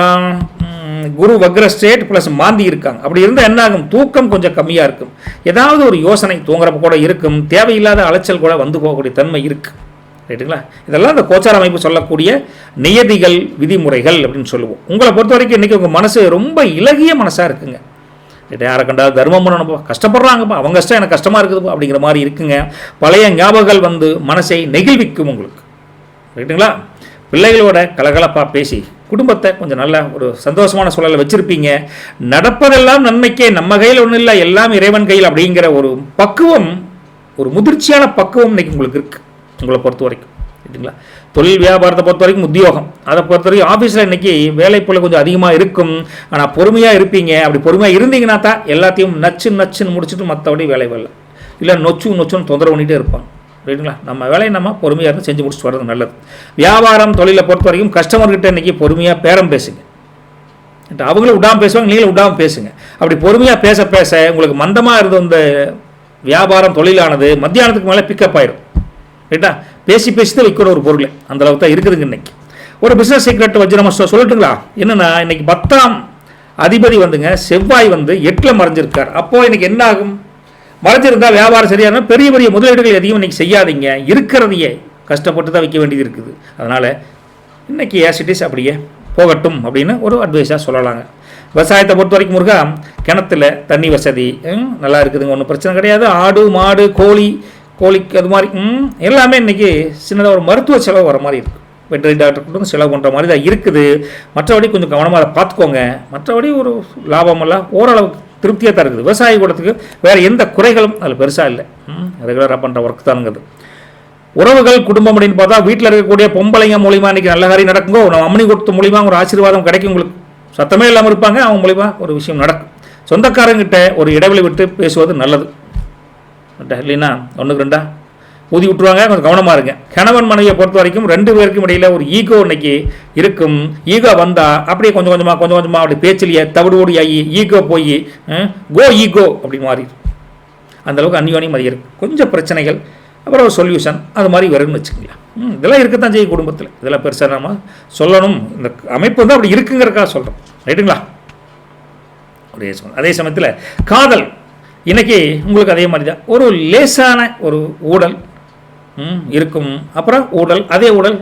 குரு வக்ர ஸ்டேட் ப்ளஸ் மாந்தி இருக்காங்க. அப்படி இருந்தால் என்ன ஆகும்? தூக்கம் கொஞ்சம் கம்மியாக இருக்கும். ஏதாவது ஒரு யோசனை தூங்குறப்ப கூட இருக்கும். தேவையில்லாத அலைச்சல் கூட வந்து போகக்கூடிய தன்மை இருக்குது. ரைட்டுங்களா? இதெல்லாம் இந்த கோச்சார அமைப்பு சொல்லக்கூடிய நியதிகள், விதிமுறைகள் அப்படின்னு சொல்லுவோம். உங்களை பொறுத்த வரைக்கும் இன்றைக்கி உங்கள் மனசு ரொம்ப இலகிய மனசாக இருக்குங்க. யாரை கண்டா தர்மம் பண்ணணும்ப்பா, கஷ்டப்படுறாங்கப்பா, அவங்க கஷ்டம் எனக்கு கஷ்டமாக இருக்குதுப்பா அப்படிங்கிற மாதிரி இருக்குங்க. பழைய ஞாபகங்கள் வந்து மனசை நெகிழ்விக்கும் உங்களுக்கு. ரைட்டுங்களா? பிள்ளைகளோட கலகலப்பாக பேசி குடும்பத்தை கொஞ்சம் நல்ல ஒரு சந்தோஷமான சூழலை வச்சுருப்பீங்க. நடப்பதெல்லாம் நன்மைக்கே, நம்ம கையில் ஒன்றும் இல்லை, எல்லாம் இறைவன் கையில் அப்படிங்கிற ஒரு பக்குவம், ஒரு முதிர்ச்சியான பக்குவம் இன்றைக்கி உங்களுக்கு இருக்குது உங்களை பொறுத்த வரைக்கும். ரைட்டுங்களா? தொழில் வியாபாரத்தை பொறுத்த வரைக்கும், உத்தியோகம் அதை பொறுத்த வரைக்கும் ஆஃபீஸில் இன்றைக்கி வேலைப்பொருள் கொஞ்சம் அதிகமாக இருக்கும். ஆனால் பொறுமையாக இருப்பீங்க. அப்படி பொறுமையாக இருந்தீங்கன்னா தான் எல்லாத்தையும் நச்சுன்னு முடிச்சுட்டு மற்றபடி வேலை வரல, இல்லை நொச்சுன்னு தொந்தரவு பண்ணிகிட்டே இருப்பாங்க. ரைட்டுங்களா? நம்ம வேலையை நம்ம பொறுமையாக இருந்து செஞ்சு முடிச்சுட்டு வர்றது நல்லது. வியாபாரம் தொழிலை பொறுத்த வரைக்கும் கஸ்டமர்கிட்ட இன்றைக்கி பொறுமையாக பேரம் பேசுங்க. அவங்களும் விடாமல் பேசுவாங்க, நீங்களும் விடாமல் பேசுங்க. அப்படி பொறுமையாக பேச உங்களுக்கு மந்தமாக இருந்த இந்த வியாபாரம் தொழிலானது மத்தியானத்துக்கு மேலே பிக்கப் ஆயிடும். ரைட்டா? பேசி தான் விற்கணும் ஒரு பொருள், அந்த அளவுக்கு தான் இருக்குதுங்க. இன்றைக்கி ஒரு பிஸ்னஸ் சீக்ரெட் வச்சு நம்ம சொல்லட்டுங்களா? என்னென்னா, இன்றைக்கி 10ஆம் அதிபதி வந்துங்க செவ்வாய் வந்து 8ல் மறைஞ்சிருக்கார். அப்போது இன்றைக்கி என்ன ஆகும்? மறைஞ்சிருந்தால் வியாபாரம் சரியான பெரிய முதலீடுகள் எதையும் இன்றைக்கி செய்யாதீங்க. இருக்கிறதையே கஷ்டப்பட்டு தான் வைக்க வேண்டியது இருக்குது. அதனால் இன்றைக்கி ஆசிட்டிஸ் அப்படியே போகட்டும் அப்படின்னு ஒரு அட்வைஸாக சொல்லலாங்க. விவசாயத்தை பொறுத்த வரைக்கும் முருகா, கிணத்துல தண்ணி வசதி நல்லா இருக்குதுங்க, ஒன்றும் பிரச்சனை கிடையாது. ஆடு, மாடு, கோழிக்கு அது மாதிரி எல்லாமே இன்றைக்கி சின்னதாக ஒரு மருத்துவ செலவு வர மாதிரி இருக்குது. வெட்டரி டாக்டர் கூட செலவு பண்ணுற மாதிரி தான் இருக்குது. மற்றபடி கொஞ்சம் கவனமாக அதை பார்த்துக்கோங்க. மற்றபடி ஒரு லாபமெல்லாம் ஓரளவுக்கு திருப்தியாக தான் இருக்குது. விவசாய கூடத்துக்கு வேறு எந்த குறைகளும் அதில் பெருசாக இல்லை. ரெகுலராக பண்ணுற ஒர்க் தானுங்கிறது. உறவுகள், குடும்பம் அப்படின்னு பார்த்தா வீட்டில் இருக்கக்கூடிய பொம்பளைங்க மூலிமா இன்றைக்கி நல்ல காரியம் நடக்குங்கோ. நம்ம அம்மனி கொடுத்த மூலிமா ஒரு ஆசீர்வாதம் கிடைக்கும். உங்களுக்கு சத்தமே இல்லாமல் இருப்பாங்க, அவங்க மூலிமா ஒரு விஷயம் நடக்கும். சொந்தக்காரங்கிட்ட ஒரு இடைவெளி விட்டு பேசுவது நல்லது. இல்லைன்னா 1க்கு 2 ஊதி விட்டுருவாங்க, கொஞ்சம் கவனமாக இருங்க. கணவன் மனைவியை பொறுத்த வரைக்கும் 2 பேருக்கும் இடையில் ஒரு ஈகோ இன்னைக்கு இருக்கும். ஈகோ வந்தால் அப்படியே கொஞ்சம் கொஞ்சமாக அப்படி பேச்சிலேயே தவிடு ஆகி ஈகோ போய் ஈகோ அப்படி மாறி அந்தளவுக்கு அந்யோன்யம் அதிகம் இருக்குது. கொஞ்சம் பிரச்சனைகள், அப்புறம் ஒரு சொல்யூஷன் அது மாதிரி வரும்னு வச்சுக்கலாம். இதெல்லாம் இருக்கத்தான் செய்யும் குடும்பத்தில். இதெல்லாம் பெருசாக நம்ம சொல்லணும். இந்த அமைப்பு வந்து அப்படி இருக்குங்கிறக்காக சொல்கிறோம். ரைட்டுங்களா? அதே சமயத்தில் காதல் இன்றைக்கி உங்களுக்கு அதே மாதிரி தான் ஒரு லேசான ஒரு ஊடல் இருக்கும். அப்புறம் அதே ஊடல்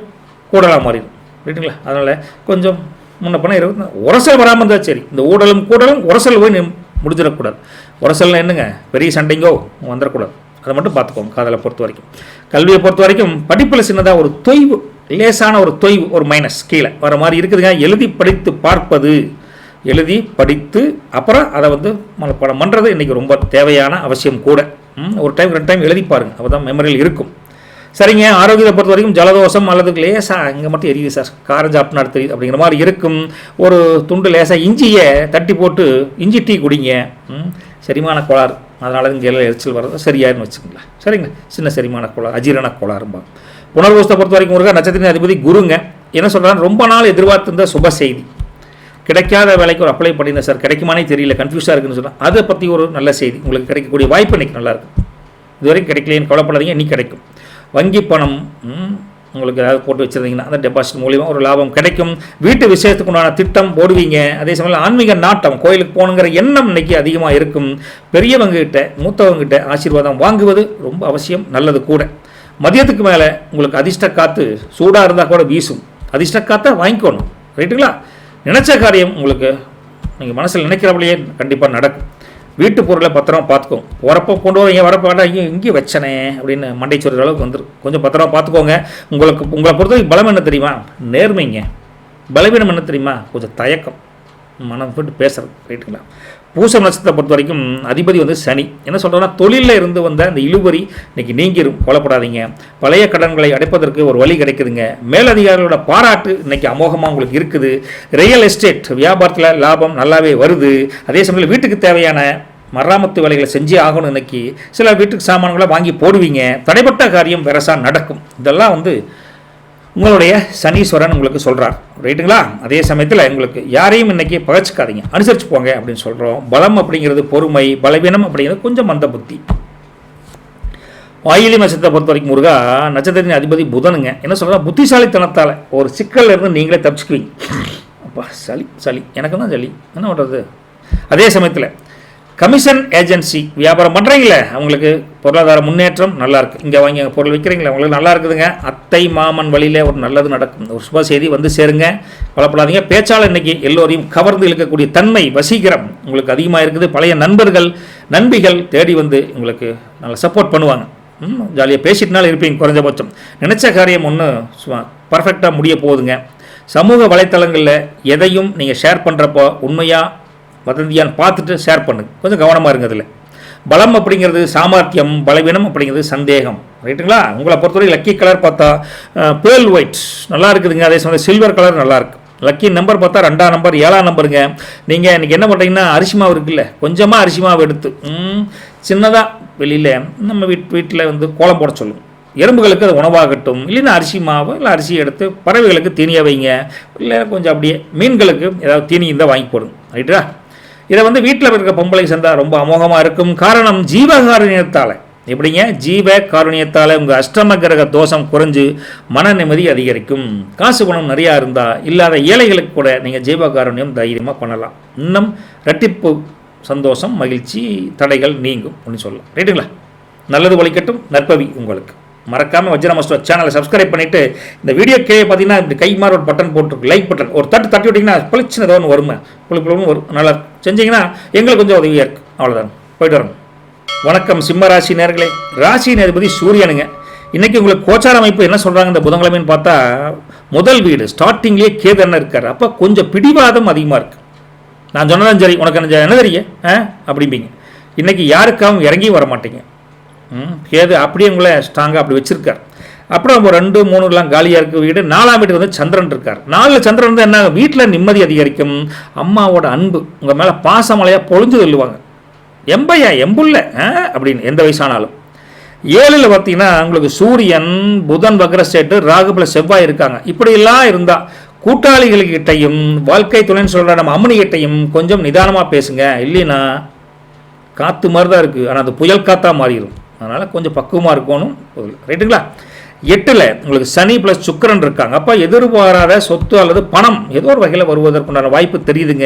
கூடலாக மாறிடும். ரைட்டுங்களா? அதனால் கொஞ்சம் முன்ன பண்ண உரசல் வராமல் இருந்தால் சரி. இந்த ஊடலும் உரசல் போய் முடிஞ்சிடக்கூடாது. உரசல்னா என்னங்க, பெரிய சண்டைங்கோ வந்துடக்கூடாது. அதை மட்டும் பார்த்துக்கோங்க. காதலை பொறுத்த வரைக்கும். கல்வியை பொறுத்த வரைக்கும் படிப்பில் சின்னதாக ஒரு தொய்வு, லேசான ஒரு தொய்வு, ஒரு மைனஸ் கீழே வர மாதிரி இருக்குதுங்க. எழுதி படித்து பார்ப்பது, எழுதி படித்து அப்புறம் அதை வந்து மனப்பாடம் பண்ணுறது இன்றைக்கி ரொம்ப தேவையான அவசியம் கூட. ஒரு டைம் 2 டைம் எழுதி பாருங்கள், அப்போ தான் மெமரியில் இருக்கும். சரிங்க. ஆரோக்கியத்தை பொறுத்த வரைக்கும் ஜலதோஷம் அல்லது லேசாக இங்கே மட்டும் எரியுது சார், காரஞ்சாப்பு நடத்துது அப்படிங்கிற மாதிரி இருக்கும். ஒரு துண்டு லேசாக இஞ்சியை தட்டி போட்டு இஞ்சி டீ குடிங்க. செரிமான கோளாறு, அதனால இங்கே எல்லாம் எரிச்சல் வர்றது சரியாயிருன்னு வச்சுக்கோங்களேன். சரிங்க. சின்ன செரிமான கோளாறு, அஜீரண கோளாறும்பா. புனர்வசத்தை பொறுத்த வரைக்கும் முருகா நட்சத்திர அதிபதி குருங்க. என்ன சொல்கிறாங்க, ரொம்ப நாள் எதிர்பார்த்திருந்த சுப செய்தி, கிடைக்காத வேலைக்கு ஒரு அப்ளை பண்ணியிருந்தேன் சார், கிடைக்குமானே தெரியல, கன்ஃபியூஸாக இருக்குன்னு சொன்னால் அதை பற்றி ஒரு நல்ல செய்தி உங்களுக்கு கிடைக்கக்கூடிய வாய்ப்பு இன்றைக்கி நல்லாயிருக்கும். இதுவரைக்கும் கிடைக்கலன்னு கவலைப்படாதீங்க, இன்றைக்கி கிடைக்கும். வங்கி பணம் உங்களுக்கு ஏதாவது போட்டு வச்சுருந்தீங்கன்னா அந்த டெபாசிட் மூலிமா ஒரு லாபம் கிடைக்கும். வீட்டு விஷயத்துக்கு உண்டான திட்டம் போடுவீங்க. அதே சமயம் ஆன்மீக நாட்டம், கோயிலுக்கு போகணுங்கிற எண்ணம் இன்றைக்கி அதிகமாக இருக்கும். பெரியவங்ககிட்ட மூத்தவங்ககிட்ட ஆசீர்வாதம் வாங்குவது ரொம்ப அவசியம், நல்லது கூட. மதியத்துக்கு மேலே உங்களுக்கு அதிர்ஷ்ட காற்று சூடாக இருந்தால் கூட வீசும். அதிர்ஷ்ட காற்றை வாங்கிக்கணும். ரைட்டுங்களா? நினச்ச காரியம் உங்களுக்கு நீங்கள் மனசில் நினைக்கிறபடியே கண்டிப்பாக நடக்கும். வீட்டு பொருளை பத்திரமா பார்த்துக்கோங்க. போகிறப்போ கொண்டு வரீங்க, வரப்போ வேண்டாம் இங்கே வச்சனே அப்படின்னு மண்டை சொல்கிற அளவுக்கு வந்துடும். கொஞ்சம் பத்திரமா பார்த்துக்கோங்க. உங்களை பொறுத்தவரைக்கும் பலம் என்ன தெரியுமா? நேர்மைங்க. பலவீனம் என்ன தெரியுமா? கொஞ்சம் தயக்கம், மனம் போட்டு பேசுகிறது. ரைட்டுங்களா? பூசம் நட்சத்திரத்தை பொறுத்த வரைக்கும் அதிபதி வந்து சனி. என்ன சொல்கிறோன்னா, தொழிலில் இருந்து வந்த அந்த இழுபறி இன்றைக்கி நீங்கிரும், கொல்லப்படாதீங்க. பழைய கடன்களை அடைப்பதற்கு ஒரு வழி கிடைக்குதுங்க. மேலதிகாரிகளோட பாராட்டு இன்றைக்கி அமோகமாக உங்களுக்கு இருக்குது. ரியல் எஸ்டேட் வியாபாரத்தில் லாபம் நல்லாவே வருது. அதே சமயத்தில் வீட்டுக்கு தேவையான மராமத்து வேலைகளை செஞ்சே ஆகணும். இன்றைக்கி சில வீட்டுக்கு சாமான்களை வாங்கி போடுவீங்க. தடைப்பட்ட காரியம் வெரசா நடக்கும். இதெல்லாம் வந்து உங்களுடைய சனீஸ்வரன் உங்களுக்கு சொல்கிறார், ரைட்டுங்களா? அதே சமயத்தில் உங்களுக்கு யாரையும் இன்றைக்கி பகச்சிக்காதீங்க, அனுசரித்து போங்க அப்படின்னு சொல்கிறோம். பலம் அப்படிங்கிறது பொறுமை, பலவீனம் அப்படிங்கிறது கொஞ்சம் மந்த புத்தி. ஆயிலி நட்சத்திரத்தை பொறுத்த வரைக்கும் முருகா, நட்சத்திரத்தின் அதிபதி புதனுங்க. என்ன சொல்கிறா, புத்திசாலித்தனத்தால் ஒரு சிக்கலில் இருந்து நீங்களே தப்பிச்சுக்குவீங்க. அப்பா சளி எனக்கு தான் சளி, என்ன பண்ணுறது? அதே சமயத்தில் கமிஷன் ஏஜென்சி வியாபாரம் பண்ணுறீங்களே, அவங்களுக்கு பொருளாதார முன்னேற்றம் நல்லாயிருக்கு. இங்கே வாங்கி அங்கே பொருள் விற்கிறீங்களே, அவங்களுக்கு நல்லா இருக்குதுங்க. அத்தை மாமன் வழியில் ஒரு நல்லது நடக்கும். ஒரு சுப செய்தி வந்து சேருங்க, கவலைப்படாதீங்க. பேச்சாளர் இன்றைக்கி எல்லோரையும் கவர்ந்து இழுக்கக்கூடிய தன்மை, வசீகரம் உங்களுக்கு அதிகமாக இருக்குது. பழைய நண்பர்கள் நண்பிகள் தேடி வந்து உங்களுக்கு நல்லா சப்போர்ட் பண்ணுவாங்க. ஜாலியாக பேசிட்டுனாலும் இருப்பீங்க. குறைஞ்சபட்சம் நினச்ச காரியம் ஒன்று சும்மா பர்ஃபெக்டாக முடிய போகுதுங்க. சமூக வலைத்தளங்களில் எதையும் நீங்கள் ஷேர் பண்ணுறப்போ உண்மையாக வதந்தியான்னு பார்த்துட்டு ஷேர் பண்ணுங்க. கொஞ்சம் கவனமாக இருங்க. அதில் பலம் அப்படிங்கிறது சாமர்த்தியம், பலவீனம் அப்படிங்கிறது சந்தேகம், ரைட்டுங்களா? உங்களை பொறுத்தவரை லக்கி கலர் பார்த்தா பேர்ல் ஒயிட் நல்லா இருக்குதுங்க. அதே சமயம் சில்வர் கலர் நல்லாயிருக்கு. லக்கி நம்பர் பார்த்தா 2ஆம் நம்பர் 7ஆம் நம்பருங்க. நீங்கள் இன்றைக்கி என்ன பண்ணுறீங்கன்னா, அரிசி மாவு இருக்குல்ல, கொஞ்சமாக அரிசி மாவு எடுத்து சின்னதாக வெளியில் நம்ம வீட்டில் வந்து கோலம் போட சொல்லுங்க. எறும்புகளுக்கு அது உணவாகட்டும். இல்லைன்னா அரிசி மாவு இல்லை அரிசி எடுத்து பறவைகளுக்கு தீனியாக வைங்க. இல்லை கொஞ்சம் அப்படியே மீன்களுக்கு ஏதாவது தீனி இருந்தால் வாங்கி போடுங்க, ரைட்டா? இதை வந்து வீட்டில் இருக்க பொம்பளை செஞ்சால் ரொம்ப அமோகமாக இருக்கும். காரணம் ஜீவகாருண்யத்தால். எப்படிங்க? ஜீவ காருண்யத்தால் உங்கள் அஷ்டம கிரக தோஷம் குறைஞ்சு மன நிம்மதி அதிகரிக்கும். காசு பணம் நிறையா இருந்தால் இல்லாத ஏழைகளுக்கு கூட நீங்கள் ஜீவகாருண்யம் தைரியமாக பண்ணலாம். இன்னும் ரெட்டிப்பு சந்தோஷம், மகிழ்ச்சி, தடைகள் நீங்கும் அப்படின்னு சொல்லலாம், ரைட்டுங்களா? நல்லது ஒழிக்கட்டும். நற்பவி உங்களுக்கு. மறக்காமல் வஜ்ரமஸ்டோ சேனலை சப்ஸ்கிரைப் பண்ணிவிட்டு இந்த வீடியோ கீழே பார்த்தீங்கன்னா இந்த கை மாதிரி ஒரு பட்டன் போட்டுருக்கு, லைக் பட்டன். ஒரு தட்டி விட்டிங்கன்னா பளிச்சுன்னு ஏதோ ஒன்று வருமே, புழுப்புன்னு வரும். நல்லா செஞ்சிங்கன்னா எங்களுக்கு கொஞ்சம் உதவியாக இருக்குது. அவ்வளோதான், போய்ட்டு வரோம். வணக்கம் சிம்ம ராசி நேர்களே. ராசியின் அதிபதி சூரியனுங்க. இன்றைக்கி உங்களுக்கு கோச்சார அமைப்பு என்ன சொல்கிறாங்க இந்த புதன்கிழமைன்னு பார்த்தா, முதல் வீடு ஸ்டார்டிங்லேயே கேதன்னு இருக்கார். அப்போ கொஞ்சம் பிடிவாதம் அதிகமாக இருக்குது. நான் சொன்னதான் சரி, உனக்கு என்ன தெரியும் அப்படிம்பீங்க. இன்றைக்கி யாருக்காகவும் இறங்கி வர மாட்டீங்க. கேது அப்படியே உங்களை ஸ்ட்ராங்காக அப்படி வச்சுருக்கார். அப்புறம் 2, 3 காலியாக இருக்க வீடு. 4ஆம் வீட்டுக்கு வந்து சந்திரன் இருக்கார். 4 சந்திரன் வந்து என்ன, வீட்டில் நிம்மதி அதிகரிக்கும். அம்மாவோட அன்பு உங்கள் மேலே பாசமலையாக பொழிஞ்சு சொல்லுவாங்க. எம்பையா எம்புள்ள அப்படின்னு எந்த வயசானாலும். 7ல் பார்த்தீங்கன்னா உங்களுக்கு சூரியன், புதன், வக்ரஸ்டேட்டு, ராகு + செவ்வாய் இருக்காங்க. இப்படியெல்லாம் இருந்தால் கூட்டாளிகள்கிட்டையும் வாழ்க்கை துணைன்னு சொல்கிற நம்ம அம்மனிகிட்டையும் கொஞ்சம் நிதானமாக பேசுங்க. இல்லைன்னா காற்று மாதிரி தான் இருக்குது, ஆனால் அது புயல் காற்றாக மாறிடும். அதனால் கொஞ்சம் பக்குவமாக இருக்கணும், ரைட்டுங்களா? 8ல் உங்களுக்கு சனி + சுக்கிரன் இருக்காங்க. அப்போ எதிர்பாராத சொத்து அல்லது பணம் ஏதோ ஒரு வகையில் வருவதற்குண்டான வாய்ப்பு தெரியுதுங்க.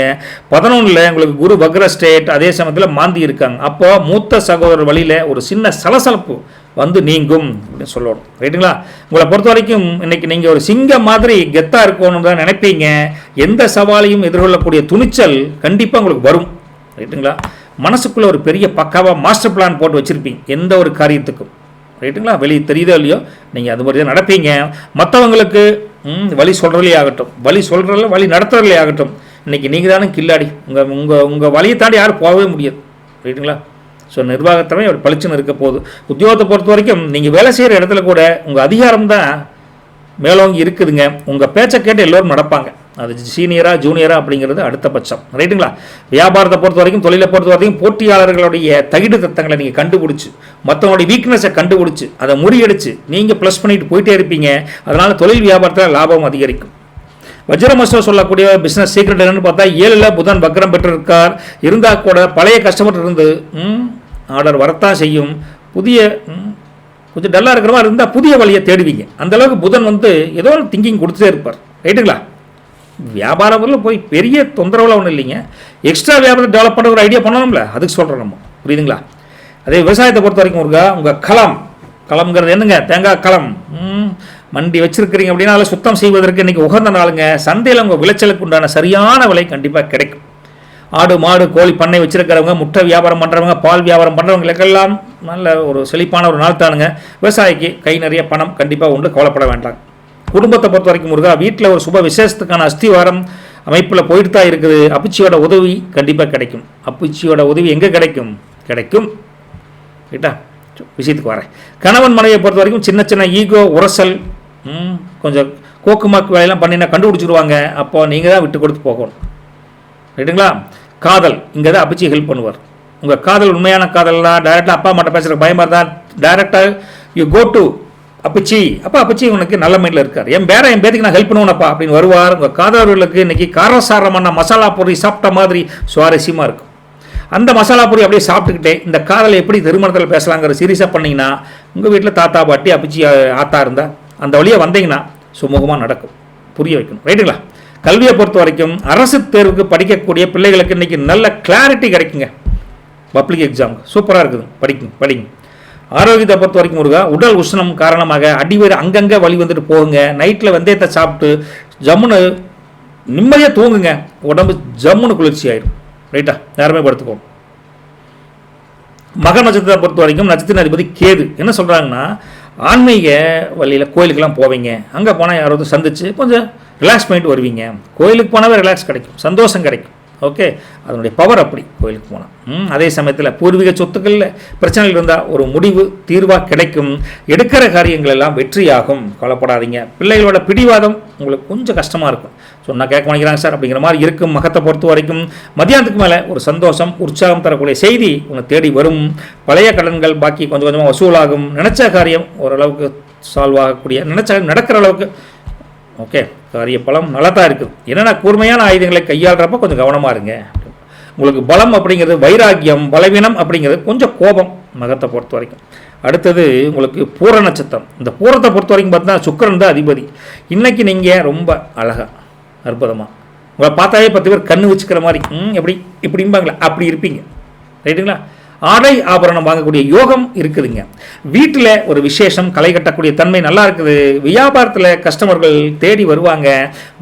11ல் உங்களுக்கு குரு வக்ரஸ்டேட், அதே சமயத்தில் மாந்தி இருக்காங்க. அப்போ மூத்த சகோதரர் வழியில் ஒரு சின்ன சலசலப்பு வந்து நீங்கும் அப்படின்னு சொல்லணும், ரைட்டுங்களா? உங்களை பொறுத்த வரைக்கும் இன்றைக்கி நீங்கள் ஒரு சிங்கம் மாதிரி கெத்தாக இருக்கணும்னு தான் நினைப்பீங்க. எந்த சவாலையும் எதிர்கொள்ளக்கூடிய துணிச்சல் கண்டிப்பாக உங்களுக்கு வரும், ரைட்டுங்களா? மனசுக்குள்ளே ஒரு பெரிய பக்காவாக மாஸ்டர் பிளான் போட்டு வச்சுருப்பீங்க எந்த ஒரு காரியத்துக்கும், ரைட்டுங்களா? வெளியே தெரியுதோ இல்லையோ நீங்கள் அது மாதிரி தான் நடப்பீங்க. மற்றவங்களுக்கு வழி சொல்கிறதுலே ஆகட்டும், வழி சொல்கிறதில்ல வழி நடத்துறதுலே ஆகட்டும், இன்றைக்கி நீங்கள் தானே கில்லாடி. உங்கள் வழியை தாண்டி யாரும் போகவே முடியாது, ரைட்டுங்களா? ஸோ நிர்வாகத்தவே ஒரு பளிச்சுன்னு இருக்க போகுது. உத்தியோகத்தை பொறுத்த வரைக்கும் நீங்கள் வேலை செய்கிற இடத்துல கூட உங்கள் அதிகாரம் தான் மேலோங்கி இருக்குதுங்க. உங்கள் பேச்சை கேட்டு எல்லோரும் நடப்பாங்க. அது சீனியரா ஜூனியரா அப்படிங்கிறது அடுத்த பட்சம், ரைட்டுங்களா? வியாபாரத்தை பொறுத்த வரைக்கும், தொழிலை பொறுத்த வரைக்கும் போட்டியாளர்களுடைய தகிடு தத்தங்களை நீங்கள் கண்டுபிடிச்சி, மற்றவங்களுடைய வீக்னஸை கண்டுபிடிச்சி அதை முறியடிச்சு நீங்கள் ப்ளஸ் பண்ணிட்டு போயிட்டே இருப்பீங்க. அதனால் தொழில் வியாபாரத்தில் லாபம் அதிகரிக்கும். வஜ்ரமஸ்டோ சொல்லக்கூடிய பிஸ்னஸ் சீக்ரெட் என்னன்னு பார்த்தா, 7ல் புதன் வக்ரம் பெற்றிருக்கார். இருந்தால் கூட பழைய கஸ்டமர் இருந்து ஆர்டர் வரத்தான் செய்யும். புதிய கொஞ்சம் டல்லாக இருக்கிற மாதிரி இருந்தால் புதிய வழியை தேடுவீங்க. அந்தளவுக்கு புதன் வந்து ஏதோ ஒரு திங்கிங் கொடுத்துட்டே இருப்பார், ரைட்டுங்களா? வியாபாரத்தில் போய் பெரிய தொந்தரவுலாம் ஒன்றும் இல்லைங்க. எக்ஸ்ட்ரா வியாபாரத்தை டெவலப் பண்ணுற ஒரு ஐடியா பண்ணணும்ல, அதுக்கு சொல்கிறோம் நம்ம, புரியுதுங்களா? அதே விவசாயத்தை பொறுத்த வரைக்கும் உங்கள் களம்ங்கிறது என்னங்க, தேங்காய் களம். மண்டி வச்சுருக்கிறீங்க அப்படின்னா அதில் சுத்தம் செய்வதற்கு இன்றைக்கி உகந்த நாளுங்க. சந்தையில் உங்கள் விளைச்சலுக்கு உண்டான சரியான விலை கண்டிப்பாக கிடைக்கும். ஆடு மாடு கோழி பண்ணை வச்சுருக்கிறவங்க, முட்டை வியாபாரம் பண்ணுறவங்க, பால் வியாபாரம் பண்ணுறவங்களுக்கெல்லாம் நல்ல ஒரு செழிப்பான ஒரு நாள் தானுங்க. விவசாயிக்கு கை நிறைய பணம் கண்டிப்பாக உண்டு, கவலைப்பட வேண்டாம். குடும்பத்தை பொறுத்த வரைக்கும் வீட்டில் ஒரு சுப விசேஷத்துக்கான அஸ்திவாரம் அமைப்பில் போயிட்டு தான் இருக்குது. அப்பிச்சியோட உதவி கண்டிப்பாக கிடைக்கும். அப்பிச்சியோட உதவி எங்கே கிடைக்கும்? கிடைக்கும். ரைட்டா, விஷயத்துக்கு வரேன். கணவன் மனைவியை பொறுத்த வரைக்கும் சின்ன சின்ன ஈகோ, உரசல், கொஞ்சம் கோக்குமாக்கு வேலையெல்லாம் பண்ணினா கண்டுபிடிச்சிருவாங்க. அப்போ நீங்கள் தான் விட்டு கொடுத்து போகணும். ரைட்டுங்களா? காதல், இங்கே தான் அப்பிச்சி ஹெல்ப் பண்ணுவார். உங்கள் காதல் உண்மையான காதல்லாம் டைரெக்டாக அப்பா அம்மாட்ட பேசுகிற பயமாக இருந்தால் டைரெக்டாக யூ கோ டு அப்பிச்சி. அப்போ அப்பிச்சி உனக்கு நல்ல மைண்டில் இருக்கார். என் பேருக்கு நான் ஹெல்ப் பண்ணுவேனப்பா அப்படின்னு வருவார். உங்கள் காதலர்களுக்கு இன்றைக்கி காரசாரமான மசாலா பொரி சாப்பிட்ட மாதிரி சுவாரஸ்யமாக இருக்கும். அந்த மசாலா பொரி அப்படியே சாப்பிட்டுக்கிட்டே இந்த காதலை எப்படி திருமணத்தில் பேசலாங்கிற சீரியஸாக பண்ணிங்கன்னா உங்கள் வீட்டில் தாத்தா பாட்டி அப்பிச்சி ஆத்தா இருந்தால் அந்த வழியாக வந்தீங்கன்னா சுமூகமாக நடக்கும். புரிய வைக்கணும். ரைட்டுங்களா? கல்வியை பொறுத்த வரைக்கும் அரசு தேர்வுக்கு படிக்கக்கூடிய பிள்ளைகளுக்கு இன்றைக்கி நல்ல கிளாரிட்டி கிடைக்குங்க. பப்ளிக் எக்ஸாம் சூப்பராக இருக்குது. படிங்க. ஆரோக்கியத்தை பொறுத்த வரைக்கும் முருகா, உடல் உஷ்ணம் காரணமாக அடிவயிறு அங்கங்கே வலி வந்துட்டு போகுங்க. நைட்டில் வெந்தயத்தை சாப்பிட்டு ஜம்முன்னு நிம்மதியாக தூங்குங்க. உடம்பு ஜம்முன்னு குளிர்ச்சி ஆயிடும். ரைட்டா? யாருமே படுத்துக்கோங்க. மக நட்சத்திரத்தை பொறுத்த வரைக்கும் நட்சத்திர அதிபதி கேது. என்ன சொல்கிறாங்கன்னா, ஆன்மீக வழியில் கோயிலுக்கெல்லாம் போவீங்க. அங்கே போனால் யாராவது சந்திச்சு கொஞ்சம் ரிலாக்ஸ் பண்ணிட்டு வருவீங்க. கோயிலுக்கு போனாவே ரிலாக்ஸ் கிடைக்கும், சந்தோஷம் கிடைக்கும். ஓகே, அதனுடைய பவர் அப்படி கோயிலுக்கு போனால். அதே சமயத்தில் பூர்வீக சொத்துக்களில் பிரச்சனைகள் இருந்தால் ஒரு முடிவு தீர்வாக கிடைக்கும். எடுக்கிற காரியங்கள் எல்லாம் வெற்றியாகும். கவலைப்படாதீங்க. பிள்ளைகளோட பிடிவாதம் உங்களுக்கு கொஞ்சம் கஷ்டமாக இருக்கும். சொன்னால் கேட்க மாட்டேங்கிறாங்க சார் அப்படிங்கிற மாதிரி இருக்கும். மகத்தை பொறுத்த வரைக்கும் மத்தியானத்துக்கு மேலே ஒரு சந்தோஷம், உற்சாகம் தரக்கூடிய செய்தி உங்களை தேடி வரும். பழைய கடன்கள் பாக்கி கொஞ்சம் கொஞ்சமாக வசூலாகும். நினச்ச காரியம் ஓரளவுக்கு சால்வ் ஆகக்கூடிய, நினச்ச நடக்கிற அளவுக்கு ஓகே காரிய பலம் நல்லா தான் இருக்குது. என்னென்னா கூர்மையான ஆயுதங்களை கையாளுறப்ப கொஞ்சம் கவனமாக இருங்க. உங்களுக்கு பலம் அப்படிங்கிறது வைராக்கியம், பலவீனம் அப்படிங்கிறது கொஞ்சம் கோபம் மகத்தை பொறுத்த வரைக்கும். அடுத்தது உங்களுக்கு பூர நட்சத்திரம். இந்த பூரத்தை பொறுத்த வரைக்கும் பார்த்தீங்கன்னா சுக்கிரன் தான் அதிபதி. இன்றைக்கி நீங்கள் ரொம்ப அழகாக அற்புதமாக உங்களை பார்த்தாவே 10 பேர் கண்ணு வச்சுக்கிற மாதிரி இப்படிம்பாங்களா அப்படி இருப்பீங்க. ரைட்டுங்களா? ஆடை ஆபரணம் வாங்கக்கூடிய யோகம் இருக்குதுங்க. வீட்டில் ஒரு விசேஷம், களை கட்டக்கூடிய தன்மை நல்லா இருக்குது. வியாபாரத்தில் கஸ்டமர்கள் தேடி வருவாங்க.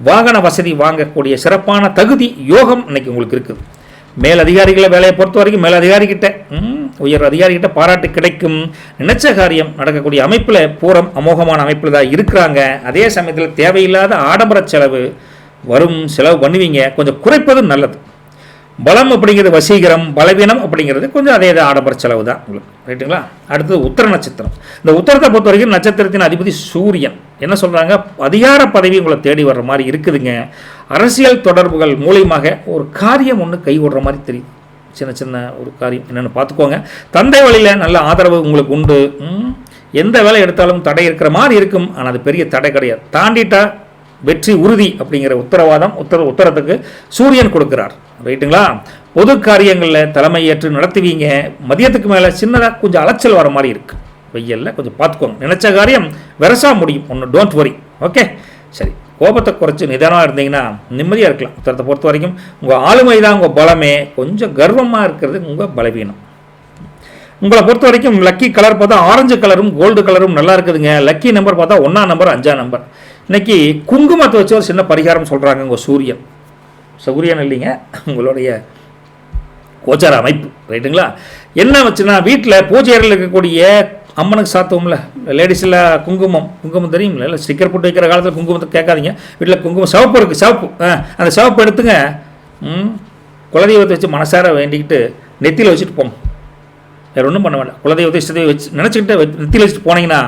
வாகன வசதி வாங்கக்கூடிய சிறப்பான தகுதி யோகம் இன்னைக்கு உங்களுக்கு இருக்குது. மேலதிகாரிகளை வேலையை பொறுத்த வரைக்கும் மேலதிகாரிகிட்ட உயர் அதிகாரிகிட்ட பாராட்டு கிடைக்கும். நினைச்ச காரியம் நடக்கக்கூடிய அமைப்பில் பூரம் அமோகமான அமைப்பில் தான் இருக்கிறாங்க. அதே சமயத்தில் தேவையில்லாத ஆடம்பர செலவு வரும். செலவு பண்ணுவீங்க, கொஞ்சம் குறைப்பது நல்லது. பலம் அப்படிங்கிறது வசீகரம், பலவீனம் அப்படிங்கிறது கொஞ்சம் அதே ஆடம்பர செலவு தான் உங்களுக்கு. ரைட்டுங்களா? அடுத்தது உத்தர நட்சத்திரம். இந்த உத்தரத்தை பொறுத்த வரைக்கும் நட்சத்திரத்தின் அதிபதி சூரியன். என்ன சொல்கிறாங்க, அதிகார பதவி உங்களை தேடி வர்ற மாதிரி இருக்குதுங்க. அரசியல் தொடர்புகள் மூலியமாக ஒரு காரியம் ஒன்று கை விடுற மாதிரி தெரியும். சின்ன சின்ன ஒரு காரியம் என்னென்னு பார்த்துக்கோங்க. தந்தை வழியில் நல்ல ஆதரவு உங்களுக்கு உண்டு. எந்த வேலை எடுத்தாலும் தடை இருக்கிற மாதிரி இருக்கும், ஆனால் அது பெரிய தடை கிடையாது. தாண்டிட்டா வெற்றி உறுதி அப்படிங்கிற உத்தரவாதம் உத்தரத்துக்கு சூரியன் கொடுக்கிறார். ரைட்டுங்களா? பொது காரியங்களில் தலைமை ஏற்று நடத்துவீங்க. மதியத்துக்கு மேலே சின்னதாக கொஞ்சம் அலைச்சல் வர மாதிரி இருக்குது. வெயிலில் கொஞ்சம் பார்த்துக்கோங்க. நினச்ச காரியம் வெரசா முடியும். ஒன்று டோன்ட் வரி. ஓகே, சரி. கோபத்தை குறைச்சி நிதானமாக இருந்தீங்கன்னா நிம்மதியாக இருக்கலாம். உத்தரத்தை பொறுத்த வரைக்கும் உங்கள் ஆளுமை தான் உங்கள் பலமே. கொஞ்சம் கர்வமாக இருக்கிறது உங்கள் பலவீனம். உங்களை பொறுத்த வரைக்கும் லக்கி கலர் பார்த்தா ஆரஞ்சு கலரும் கோல்டு கலரும் நல்லா இருக்குதுங்க. லக்கி நம்பர் பார்த்தா 1ஆம் நம்பர் 5ஆம் நம்பர். இன்னைக்கு குங்குமத்தை வச்சு ஒரு சின்ன பரிகாரம் சொல்கிறாங்க. உங்கள் சூரியன் இல்லைங்க, உங்களுடைய கோச்சார அமைப்பு. ரைட்டுங்களா? என்ன வச்சுன்னா வீட்டில் பூஜை அறையில் இருக்கக்கூடிய அம்மனுக்கு சாத்துவோம்ல லேடிஸில் குங்குமம் தெரியுமில்ல, இல்லை ஸ்டிக்கர் போட்டு வைக்கிற காலத்தில் குங்குமத்தை கேட்காதீங்க. வீட்டில் குங்குமம் சிவப்பு இருக்குது, சிவப்பு அந்த சிவப்பு எடுத்துங்க. குலதெய்வத்தை வச்சு மனசார வேண்டிக்கிட்டு நெத்தியில் வச்சுட்டு போங்க. வேறு ஒன்றும் பண்ண வேண்டாம். குலதெய்வத்தை இஷ்டத்தை வச்சு நினச்சிக்கிட்டு நெத்தியில் வச்சுட்டு போனீங்கன்னா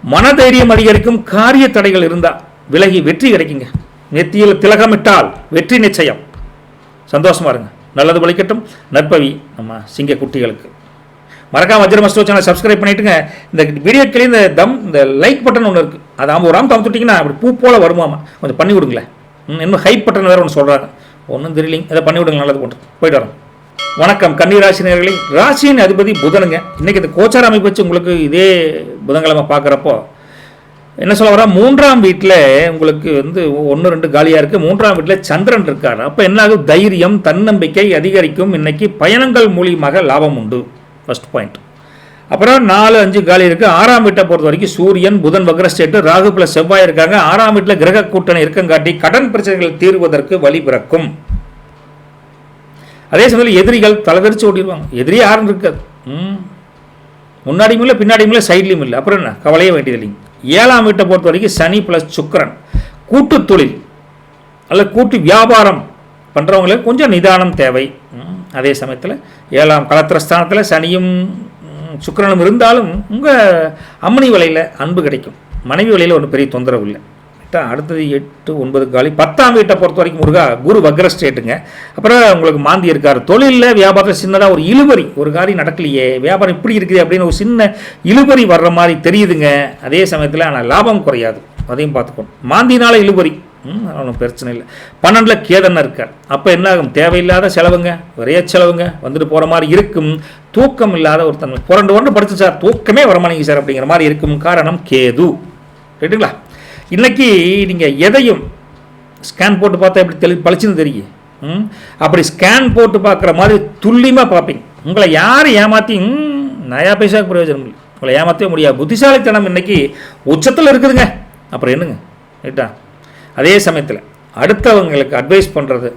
மனதைரியம் அதிகரிக்கும். காரிய தடைகள் இருந்தால் விலகி வெற்றி கிடைக்குங்க. நெத்தியில் திலகமிட்டால் வெற்றி நிச்சயம். சந்தோஷமாக இருங்க. நல்லது பலிக்கட்டும். நற்பவி நம்ம சிங்க குட்டிகளுக்கு. மறக்காம வஜ்ரம் அஸ்ட்ரோ சேனல் சப்ஸ்கிரைப் பண்ணிட்டுங்க. இந்த வீடியோக்கிலே இந்த லைக் பட்டன் ஒன்று இருக்குது, அது 50 ரூபா தந்துட்டிங்கன்னா அப்படி பூ போல வருமாமா. கொஞ்சம் பண்ணி விடுங்களேன். இன்னும் ஹைப் பட்டன் வேறு ஒன்று சொல்கிறாங்க, ஒன்றும் தெரியலிங்க. இதை பண்ணி விடுங்க, நல்லது போட்டு போயிட்டு வரோம். வணக்கம் கன்னி நேயர்களே. ராசியின் அதிபதி புதனுங்க. இன்றைக்கி இந்த கோச்சார அமைப்பு வச்சு உங்களுக்கு இதே புதன்கிழமை பார்க்குறப்போ என்ன சொல்ல வரா, 3ஆம் வீட்டில் உங்களுக்கு 1, 2 காலியாக இருக்குது. 3ஆம் வீட்டில் சந்திரன் இருக்கார். அப்போ என்ன ஆகும், தைரியம் தன்னம்பிக்கை அதிகரிக்கும். இன்றைக்கி பயணங்கள் மூலியமாக லாபம் உண்டு. First point. அப்புறம் 4, 5 காலி இருக்குது. 6ஆம் வீட்டை பொறுத்த வரைக்கும் சூரியன் புதன் வக்ர ஸ்டேட்டு ராகு பிளஸ் செவ்வாய் இருக்காங்க. 6ஆம் வீட்டில் கிரக கூட்டணி இருக்கங்காட்டி கடன் பிரச்சனைகள் தீர்வதற்கு வழி பிறக்கும். அதே சமயத்தில் எதிரிகள் தலைதறிச்சு ஓட்டிடுவாங்க. எதிரி யாரும் இருக்காது. முன்னாடியும் இல்லை பின்னாடியும் இல்லை சைட்லையும் இல்லை. அப்புறம் என்ன, கவலையே வேண்டியது இல்லைங்க. 7ஆம் வீட்டை பொறுத்த வரைக்கும் சனி பிளஸ் சுக்கிரன் கூட்டு தொழில் அல்லது கூட்டு வியாபாரம் பண்ணுறவங்களுக்கு கொஞ்சம் நிதானம் தேவை. அதே சமயத்தில் 7ஆம் கலத்திரஸ்தானத்தில் சனியும் சுக்கிரனும் இருந்தாலும் உங்கள் அம்மனி வலையில் அன்பு கிடைக்கும். மனைவி வலையில் ஒன்றும் பெரிய தொந்தரவு இல்லை. அடுத்தது 8, 9 காலி 10ஆம் வீட்டை பொறுத்த வரைக்கும் முருகா குரு வக்ர ஸ்டேட்டுங்க. அப்புறம் உங்களுக்கு மாந்தி இருக்கார். தொழிலில் வியாபாரத்தில் சின்னதாக ஒரு இழுபறி, ஒரு காரியம் நடக்கலையே, வியாபாரம் இப்படி இருக்குது அப்படின்னு ஒரு சின்ன இழுபறி வர்ற மாதிரி தெரியுதுங்க. அதே சமயத்தில் ஆனால் லாபம் குறையாது, அதையும் பார்த்துக்கணும். மாந்தினால இழுபறி ஒன்றும் பிரச்சனை இல்லை. 12ல் கேதன் இருக்கார். அப்போ என்ன ஆகும்? தேவையில்லாத செலவுங்க, ஒரே செலவுங்க வந்துட்டு போகிற மாதிரி இருக்கும். தூக்கம் இல்லாத ஒரு தன்மை. புரண்டு படிச்சு சார் தூக்கமே வரமாட்டேங்க சார் அப்படிங்கிற மாதிரி இருக்கும். காரணம் கேது. ரைட்டுங்களா? இன்றைக்கி நீங்கள் எதையும் ஸ்கேன் போட்டு பார்த்தா எப்படி பளிச்சுன்னு தெரியும். அப்படி ஸ்கேன் போட்டு பார்க்குற மாதிரி துல்லியமாக பார்ப்பீங்க. உங்களை யார் ஏமாற்றி நயா பைசாக்கு பிரயோஜனம் இல்லை. உங்களை ஏமாற்றவே முடியாது. புத்திசாலித்தனம் இன்றைக்கி உச்சத்தில் இருக்குதுங்க. அப்புறம் என்னங்க? ரைட்டா? அதே சமயத்தில் அடுத்தவங்களுக்கு அட்வைஸ் பண்ணுறது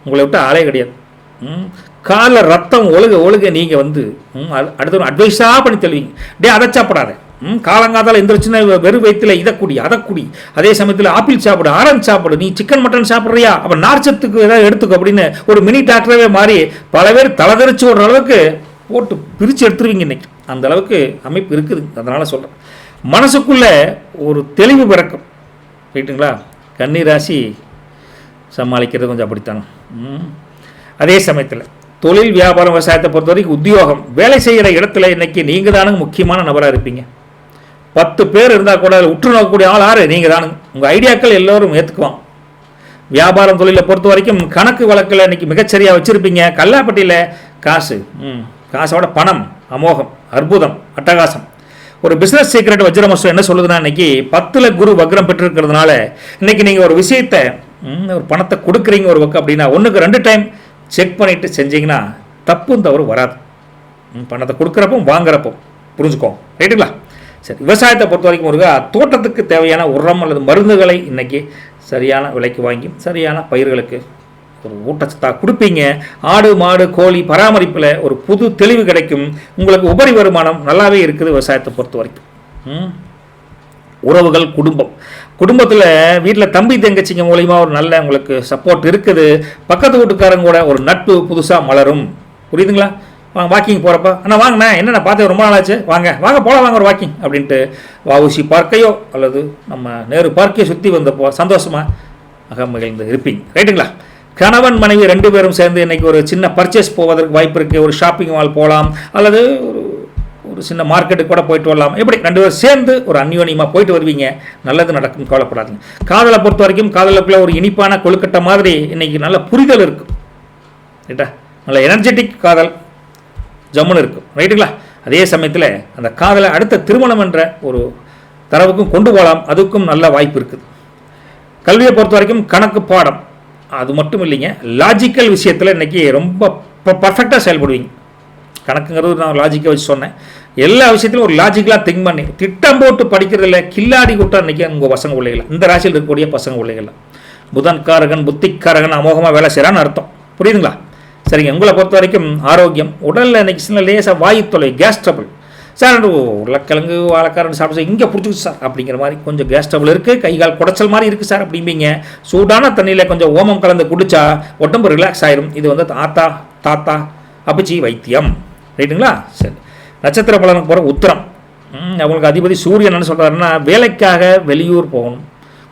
உங்களை விட்டு ஆளே கிடையாது. காலை ரத்தம் ஒழுக நீங்கள் வந்து அடுத்தவங்க அட்வைஸாக பண்ணி தெளிவீங்க. அதை சாப்பிடாத, காலங்காத்தால் எந்திரிச்சுன்னா வெறும் வயிற்றில் இதை குடி அதை குடி. அதே சமயத்தில் ஆப்பிள் சாப்பிடு, ஆரஞ்சு சாப்பிடு, நீ சிக்கன் மட்டன் சாப்பிட்றியா, அப்போ நார்ச்சத்துக்கு ஏதாவது எடுத்துக்கோ அப்படின்னு ஒரு மினி டாக்டராகவே மாறி பல பேர் தலைதறிச்சு ஓடுற அளவுக்கு போட்டு பிரித்து எடுத்துருவீங்க. இன்னைக்கு அந்த அளவுக்கு அமைப்பு இருக்குது. அதனால் சொல்கிறேன், மனசுக்குள்ளே ஒரு தெளிவு பிறக்கும். ரைட்டுங்களா? கன்னி ராசி சமாளிக்கிறது கொஞ்சம் அப்படித்தானே. அதே சமயத்தில் தொழில் வியாபாரம் விவசாயத்தை பொறுத்த வரைக்கும் உத்தியோகம் வேலை செய்கிற இடத்துல இன்றைக்கி நீங்கள் தானுங்க முக்கியமான நபராக இருப்பீங்க. 10 பேர் இருந்தால் கூட அதில் உற்று நோக்கக்கூடிய ஆள் யார்? நீங்கள் தானுங்க. உங்கள் ஐடியாக்கள் எல்லோரும் ஏற்றுக்குவாங்க. வியாபாரம் தொழிலை பொறுத்த வரைக்கும் கணக்கு வழக்கில் இன்றைக்கி மிகச்சரியாக வச்சுருப்பீங்க. கல்லாப்பட்டியில் காசோட பணம் அமோகம், அற்புதம், அட்டகாசம். ஒரு பிஸ்னஸ் சீக்ரெட் வஜ்ரமஸ்து என்ன சொல்லுதுன்னா, இன்றைக்கி 10ல் குரு வக்ரம் பெற்றிருக்கிறதுனால இன்றைக்கி நீங்கள் ஒரு விஷயத்தை ஒரு பணத்தை கொடுக்குறீங்க ஒரு பக்கம் அப்படின்னா 1க்கு 2 டைம் செக் பண்ணிவிட்டு செஞ்சிங்கன்னா தப்பும் தவறு வராது. பணத்தை கொடுக்குறப்போ வாங்குறப்போ புரிஞ்சுக்கோங்க. ரைட்டுங்களா? சரி, விவசாயத்தை பொறுத்த வரைக்கும் முருகா தோட்டத்துக்கு தேவையான உரம் அல்லது மருந்துகளை இன்றைக்கி சரியான விலைக்கு வாங்கி சரியான பயிர்களுக்கு ஒரு ஊட்டச்சத்தாக கொடுப்பீங்க. ஆடு மாடு கோழி பராமரிப்பில் ஒரு புது தெளிவு கிடைக்கும். உங்களுக்கு உபரி வருமானம் நல்லாவே இருக்குது விவசாயத்தை பொறுத்த வரைக்கும். உறவுகள் குடும்பத்தில் வீட்டில் தம்பி தங்கச்சிங்க மூலிமா ஒரு நல்ல உங்களுக்கு சப்போர்ட் இருக்குது. பக்கத்து வீட்டுக்காரங்க கூட ஒரு நட்பு புதுசாக மலரும். புரியுதுங்களா? வாக்கிங் போகிறப்ப ஆனால் வாங்கண்ணா என்னென்ன பார்த்து ரொம்ப நாளாச்சு, வாங்க போகலாம், வாங்க ஒரு வாக்கிங் அப்படின்ட்டு வஉசி பார்க்கையோ அல்லது நம்ம நேரு பார்க்கையோ சுற்றி வந்தப்போ சந்தோஷமாக அகமகிழ்ந்து இருப்பீங்க. ரைட்டுங்களா? கணவன் மனைவி 2 பேரும் சேர்ந்து இன்றைக்கி ஒரு சின்ன பர்ச்சேஸ் போவதற்கு வாய்ப்பு இருக்குது. ஒரு ஷாப்பிங் மால் போகலாம் அல்லது ஒரு சின்ன மார்க்கெட்டுக்கு கூட போயிட்டு வரலாம். எப்படி 2 பேரும் சேர்ந்து ஒரு அந்யோன்யமாக போயிட்டு வருவீங்க. நல்லது நடக்கும், கவலைப்படாதீங்க. காதலை பொறுத்த வரைக்கும் காதலுக்குள்ளே ஒரு இனிப்பான கொழுக்கட்டை மாதிரி இன்றைக்கி நல்ல புரிதல் இருக்கும். ரைட்டா? நல்ல எனர்ஜெட்டிக் காதல் ஜம்முன்னு இருக்கும். ரைட்டுங்களா? அதே சமயத்தில் அந்த காதலை அடுத்த திருமணம் என்ற ஒரு தரவுக்கும் கொண்டு போகலாம். அதுக்கும் நல்ல வாய்ப்பு இருக்குது. கல்வியை பொறுத்த வரைக்கும் கணக்கு பாடம் அது மட்டும் இல்லைங்க, லாஜிக்கல் விஷயத்தில் இன்றைக்கி ரொம்ப பர்ஃபெக்டாக செயல்படுவீங்க. கணக்குங்கிறது நான் லாஜிக்காக வச்சு சொன்னேன். எல்லா விஷயத்திலும் ஒரு லாஜிக்கலாக திங்க் பண்ணி திட்டம் போட்டு படிக்கிறதில்ல கில்லாடி கூட்டம் இன்றைக்கி உங்கள் பசங்க பிள்ளைகள், இந்த ராசியில் இருக்கக்கூடிய பசங்க பிள்ளைகள். புதன்காரகன் புத்திக்காரகன் அமோகமாக வேலை செய்கிறான்னு அர்த்தம். புரியுதுங்களா? சரிங்க. உங்களை பொறுத்த வரைக்கும் ஆரோக்கியம், உடலில் இன்றைக்கி சின்ன லேசாக வாயு தொலை, கேஸ் ட்ரபிள் சார், உருளைக்கிழங்கு வாழைக்காரன் சாப்பிட்டு இங்கே பிடிச்சிச்சு சார் அப்படிங்கிற மாதிரி கொஞ்சம் கேஸ் ட்ரபிள் இருக்குது, கை கால் குடைச்சல் மாதிரி இருக்குது சார் அப்படிம்பீங்க. சூடான தண்ணியில் கொஞ்சம் ஓமம் கலந்து குடித்தா உடம்பு ரிலாக்ஸ் ஆயிரும். இது வந்து தாத்தா அப்பிச்சி வைத்தியம். ரைட்டுங்களா? சரி, நட்சத்திர பலனுக்கு போகிற உத்திரம். அவங்களுக்கு அதிபதி சூரியன் என்ன சொல்கிறாருன்னா, வேலைக்காக வெளியூர் போகணும்,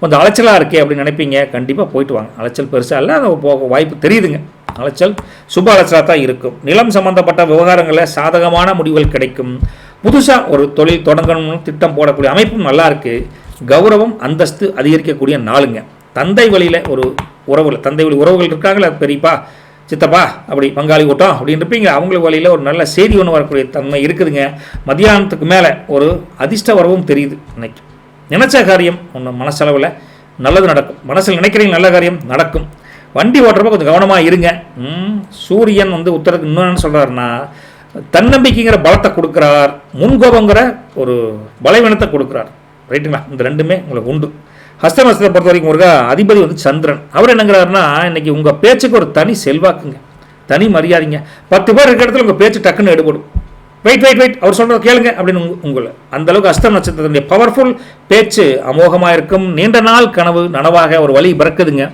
கொஞ்சம் அலைச்சலாக இருக்கே அப்படின்னு நினைப்பீங்க. கண்டிப்பாக போயிட்டு வாங்க. அலைச்சல் பெருசாக இல்லை, அது போக வாய்ப்பு தெரியுதுங்க. அலைச்சல் சுப அலைச்சலாக தான் இருக்கும். நிலம் சம்பந்தப்பட்ட விவகாரங்களில் சாதகமான முடிவுகள் கிடைக்கும். புதுசாக ஒரு தொழில் தொடங்கணும்னு திட்டம் போடக்கூடிய அமைப்பும் நல்லா இருக்குது. கௌரவம் அந்தஸ்து அதிகரிக்கக்கூடிய நாளுங்க. தந்தை வழியில் ஒரு உறவுகள், தந்தை வழி உறவுகள் இருக்காங்களே, பெரியப்பா சித்தப்பா அப்படி பங்காளி கூட்டம் அப்படின்னு இருப்பீங்க. அவங்களுக்கு வழியில் ஒரு நல்ல செய்தி ஒன்று வரக்கூடிய தன்மை இருக்குதுங்க. மத்தியானத்துக்கு மேலே ஒரு அதிர்ஷ்ட வரவும் தெரியுது. இன்னைக்கு நினச்ச காரியம் ஒன்று மனசளவில் நல்லது நடக்கும். மனசில் நினைக்கிறீங்க நல்ல காரியம் நடக்கும். வண்டி ஓட்டுறப்ப கொஞ்சம் கவனமாக இருங்க. சூரியன் வந்து உத்தரத்துக்கு இன்னும் என்ன சொல்கிறாருன்னா, தன்னம்பிக்கைங்கிற பலத்தை கொடுக்குறார், முன்கோபங்கிற ஒரு பலவீனத்தை கொடுக்குறார். ரைட்டுங்களா? இந்த ரெண்டுமே உங்களுக்கு உண்டு. ஹஸ்தமஸ்தத்தை பொறுத்த வரைக்கும் ஒரு அதிபதி வந்து சந்திரன். அவர் என்னங்கிறாருன்னா, இன்றைக்கி உங்கள் பேச்சுக்கு ஒரு தனி செல்வாக்குங்க, தனி மரியாதைங்க. 10 பேர் இருக்கிற இடத்துல உங்கள் பேச்சு டக்குன்னு எடுபடும். வெயிட் அவர் சொல்கிறத கேளுங்க அப்படின்னு உங்களை அந்தளவுக்கு அஸ்தம் நட்சத்திரத்தினுடைய பவர்ஃபுல் பேச்சு அமோகமாக இருக்கும். நீண்ட நாள் கனவு நனவாக ஒரு வழி பிறக்குதுங்க.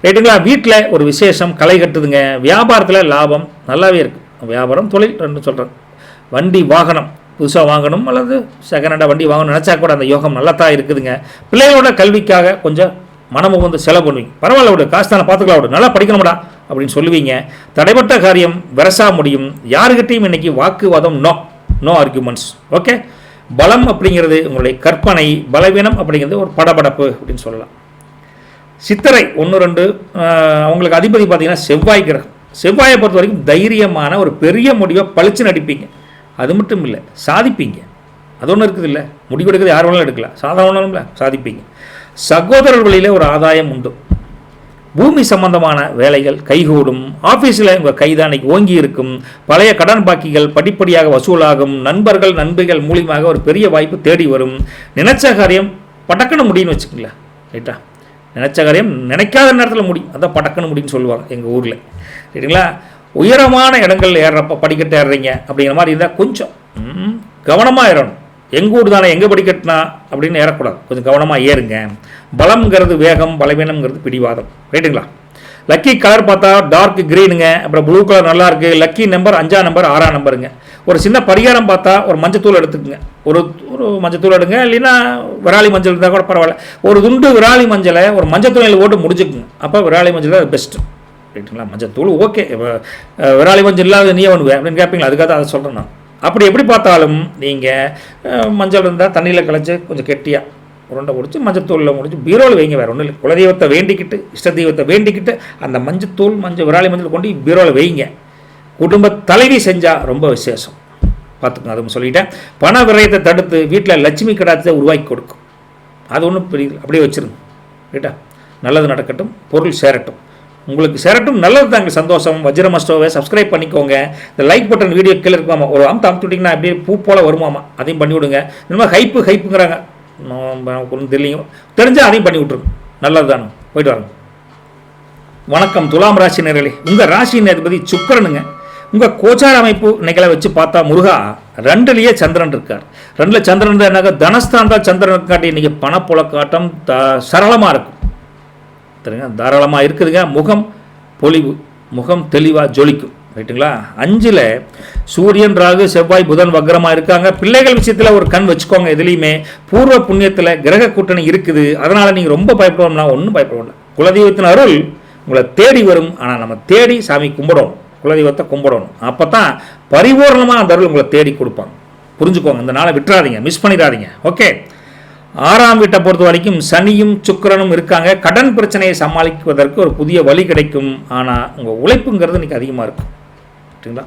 ரைட்டுங்களா? வீட்டில் ஒரு விசேஷம் களை கட்டுதுங்க. வியாபாரத்தில் லாபம் நல்லாவே இருக்குது. வியாபாரம் தொழில் ரெண்டு சொல்கிறேன். வண்டி வாகனம் புதுசாக வாங்கணும் அல்லது செகண்ட் ஹேண்டாக வண்டி வாங்கணும்னு நினச்சா கூட அந்த யோகம் நல்லா தான் இருக்குதுங்க. பிள்ளைகளோட கல்விக்காக கொஞ்சம் மனமும் வந்து செலவு பண்ணுவீங்க. பரவாயில்ல விடு, காசு தானே பார்த்துக்கலாம் விடு, நல்லா படிக்கணும்டா அப்படின்னு சொல்லுவீங்க. தடைப்பட்ட காரியம் வெரசா முடியும். யாருக்கிட்டையும் இன்னைக்கு வாக்குவாதம் நோ ஆர்கியூமெண்ட்ஸ். ஓகே. பலம் அப்படிங்கிறது உங்களுடைய கற்பனை, பலவீனம் அப்படிங்கிறது ஒரு படபடப்பு அப்படின்னு சொல்லலாம். சித்திரை 1-2 அவங்களுக்கு அதிபதி பார்த்தீங்கன்னா செவ்வாய் கிரகம். செவ்வாயை பொறுத்த வரைக்கும் தைரியமான ஒரு பெரிய முடிவை பளிச்சு நடிப்பீங்க. அது மட்டும் இல்லை, சாதிப்பீங்க. அது ஒன்றும் இருக்குது இல்லை, முடிவு எடுக்கிறது யார் வேணாலும் எடுக்கலாம், சாதாரணம் இல்லை, சாதிப்பீங்க. சகோதரர் வழியில் ஒரு ஆதாயம் உண்டு. பூமி சம்பந்தமான வேலைகள் கைகூடும். ஆஃபீஸில் உங்கள் கைதான் இன்னைக்கு ஓங்கி இருக்கும். பழைய கடன் பாக்கிகள் படிப்படியாக வசூலாகும். நண்பிகள் மூலியமாக ஒரு பெரிய வாய்ப்பு தேடி வரும். நினைச்ச காரியம் பட்டக்குன்னு முடியும்னு வச்சுக்கங்களேன். ரைட்டா? நினைச்ச காரியம் நினைக்காத நேரத்தில் முடியும். அதான் பட்டக்குன்னு முடியும்னு சொல்லுவாங்க எங்கள் ஊரில். ரைட்டுங்களா? உயரமான இடங்கள் ஏறுறப்ப படிக்கட்டு ஏறுறீங்க அப்படிங்கிற மாதிரி இருந்தால் கொஞ்சம் கவனமாக ஏறணும். எங்கள் ஊர் தானே எங்கே படிக்கட்டுனா அப்படின்னு ஏறக்கூடாது, கொஞ்சம் கவனமாக ஏறுங்க. பலம்ங்கிறது வேகம், பலவீனம்ங்கிறது பிடிவாதம். ரைட்டுங்களா? லக்கி கலர் பார்த்தா டார்க் க்ரீனுங்க. அப்புறம் ப்ளூ கலர் நல்லா இருக்குது. லக்கி நம்பர் 5ஆம் நம்பர் 6ஆம் நம்பருங்க. ஒரு சின்ன பரிகாரம் பார்த்தா ஒரு மஞ்சத்தூள் எடுத்துக்கோங்க. ஒரு மஞ்சத்தூள் எடுங்க, இல்லைன்னா விராலி மஞ்சள் இருந்தால் கூட பரவாயில்ல. ஒரு துண்டு விராலி மஞ்சளை ஒரு மஞ்சத்தூளில் போட்டு முடிச்சுக்குங்க. அப்போ விராலி மஞ்சள் அது பெஸ்ட்டு. ரைட்டுங்களா? மஞ்சத்தூள் ஓகே, விராலி மஞ்சள் இல்லாத நீ பண்ணுவேன் அப்படின்னு கேட்பீங்களா? அதுக்காக அதை சொல்கிறேன் நான். அப்படி எப்படி பார்த்தாலும் நீங்கள் மஞ்சள் இருந்தால் தண்ணியில் கலைச்சி கொஞ்சம் கெட்டியாக உருண்டை முடிச்சு மஞ்சத்தூளில் முடிச்சு பீரோவில் வைங்க. வேறு ஒன்றும் இல்லை. குலதெய்வத்தை வேண்டிக்கிட்டு, இஷ்ட தெய்வத்தை வேண்டிக்கிட்டு அந்த மஞ்சத்தூள் விராலி மஞ்சள் கொண்டு பீரோவில் வைங்க. குடும்ப தலைவி செஞ்சால் ரொம்ப விசேஷம். பார்த்துக்கோங்க. அதுவும் சொல்லிட்டேன். பண விரயத்தை தடுத்து வீட்டில் லட்சுமி கடாச்சத்தை உருவாக்கி கொடுக்கும். அது ஒன்றும் பெரிய அப்படியே வச்சுருங்க. ரைட்டா? நல்லது நடக்கட்டும், பொருள் சேரட்டும், உங்களுக்கு சேரட்டும். நல்லது தாங்க, சந்தோஷம். வஜ்ரமஸ்டோவை சப்ஸ்கிரைப் பண்ணிக்கோங்க. இந்த லைக் பட்டன் வீடியோ கீழே இருக்குமாமா, ஒரு அமுத்திட்டிங்கன்னா அப்படியே பூ போல் வருமாமா, அதையும் பண்ணி விடுங்க. இந்த மாதிரி ஹைப்புங்கிறாங்க, ஒன்றும் தெரியலையும், தெரிஞ்சால் அதையும் பண்ணி விட்ருங்க. நல்லது தானே. போயிட்டு வரேங்க. வணக்கம் துலாம் ராசி நேயர்களே. உங்கள் ராசியின் அதிபதி சுக்கிரனுங்க. உங்கள் கோச்சார அமைப்பு இன்னைக்கெல்லாம் வச்சு பார்த்தா முருகா 2லேயே சந்திரன் இருக்கார். 2ல் சந்திரன் தான் என்னாக்க தனஸ்தான் தான் சந்திரன் காட்டி இன்றைக்கி பணப்புழக்காட்டம் சரளமாக இருக்கும். சரிங்க, தாராளமாக இருக்குதுங்க. முகம் பொலிவு, முகம் தெளிவாக ஜொலிக்கும். ரைட்டுங்களா? 5ல் சூரியன், ராகு, செவ்வாய், புதன் வக்ரமாக இருக்காங்க. பிள்ளைகள் விஷயத்தில் ஒரு கண் வச்சுக்கோங்க. எதுலேயுமே பூர்வ புண்ணியத்தில் கிரக கூட்டணி இருக்குது. அதனால் நீங்கள் ரொம்ப பயப்படணும்னா ஒன்றும் பயப்படல. குலதெய்வத்தின் அருள் உங்களை தேடி வரும். ஆனால் நம்ம தேடி சாமி கும்பிடணும், குலதெய்வத்தை கும்பிடணும். அப்போ தான் பரிபூர்ணமாக அந்த அருள் உங்களை தேடி கொடுப்பாங்க. புரிஞ்சுக்கோங்க. இந்த நாளை விட்டுறாதீங்க, மிஸ் பண்ணிடாதீங்க. ஓகே. 6ஆம் வீட்டை பொறுத்த வரைக்கும் சனியும் சுக்கிரனும் இருக்காங்க. கடன் பிரச்சனையை சமாளிப்பதற்கு ஒரு புதிய வழி கிடைக்கும். ஆனால் உங்கள் உழைப்புங்கிறது இன்றைக்கி அதிகமாக இருக்கும். சரிங்களா?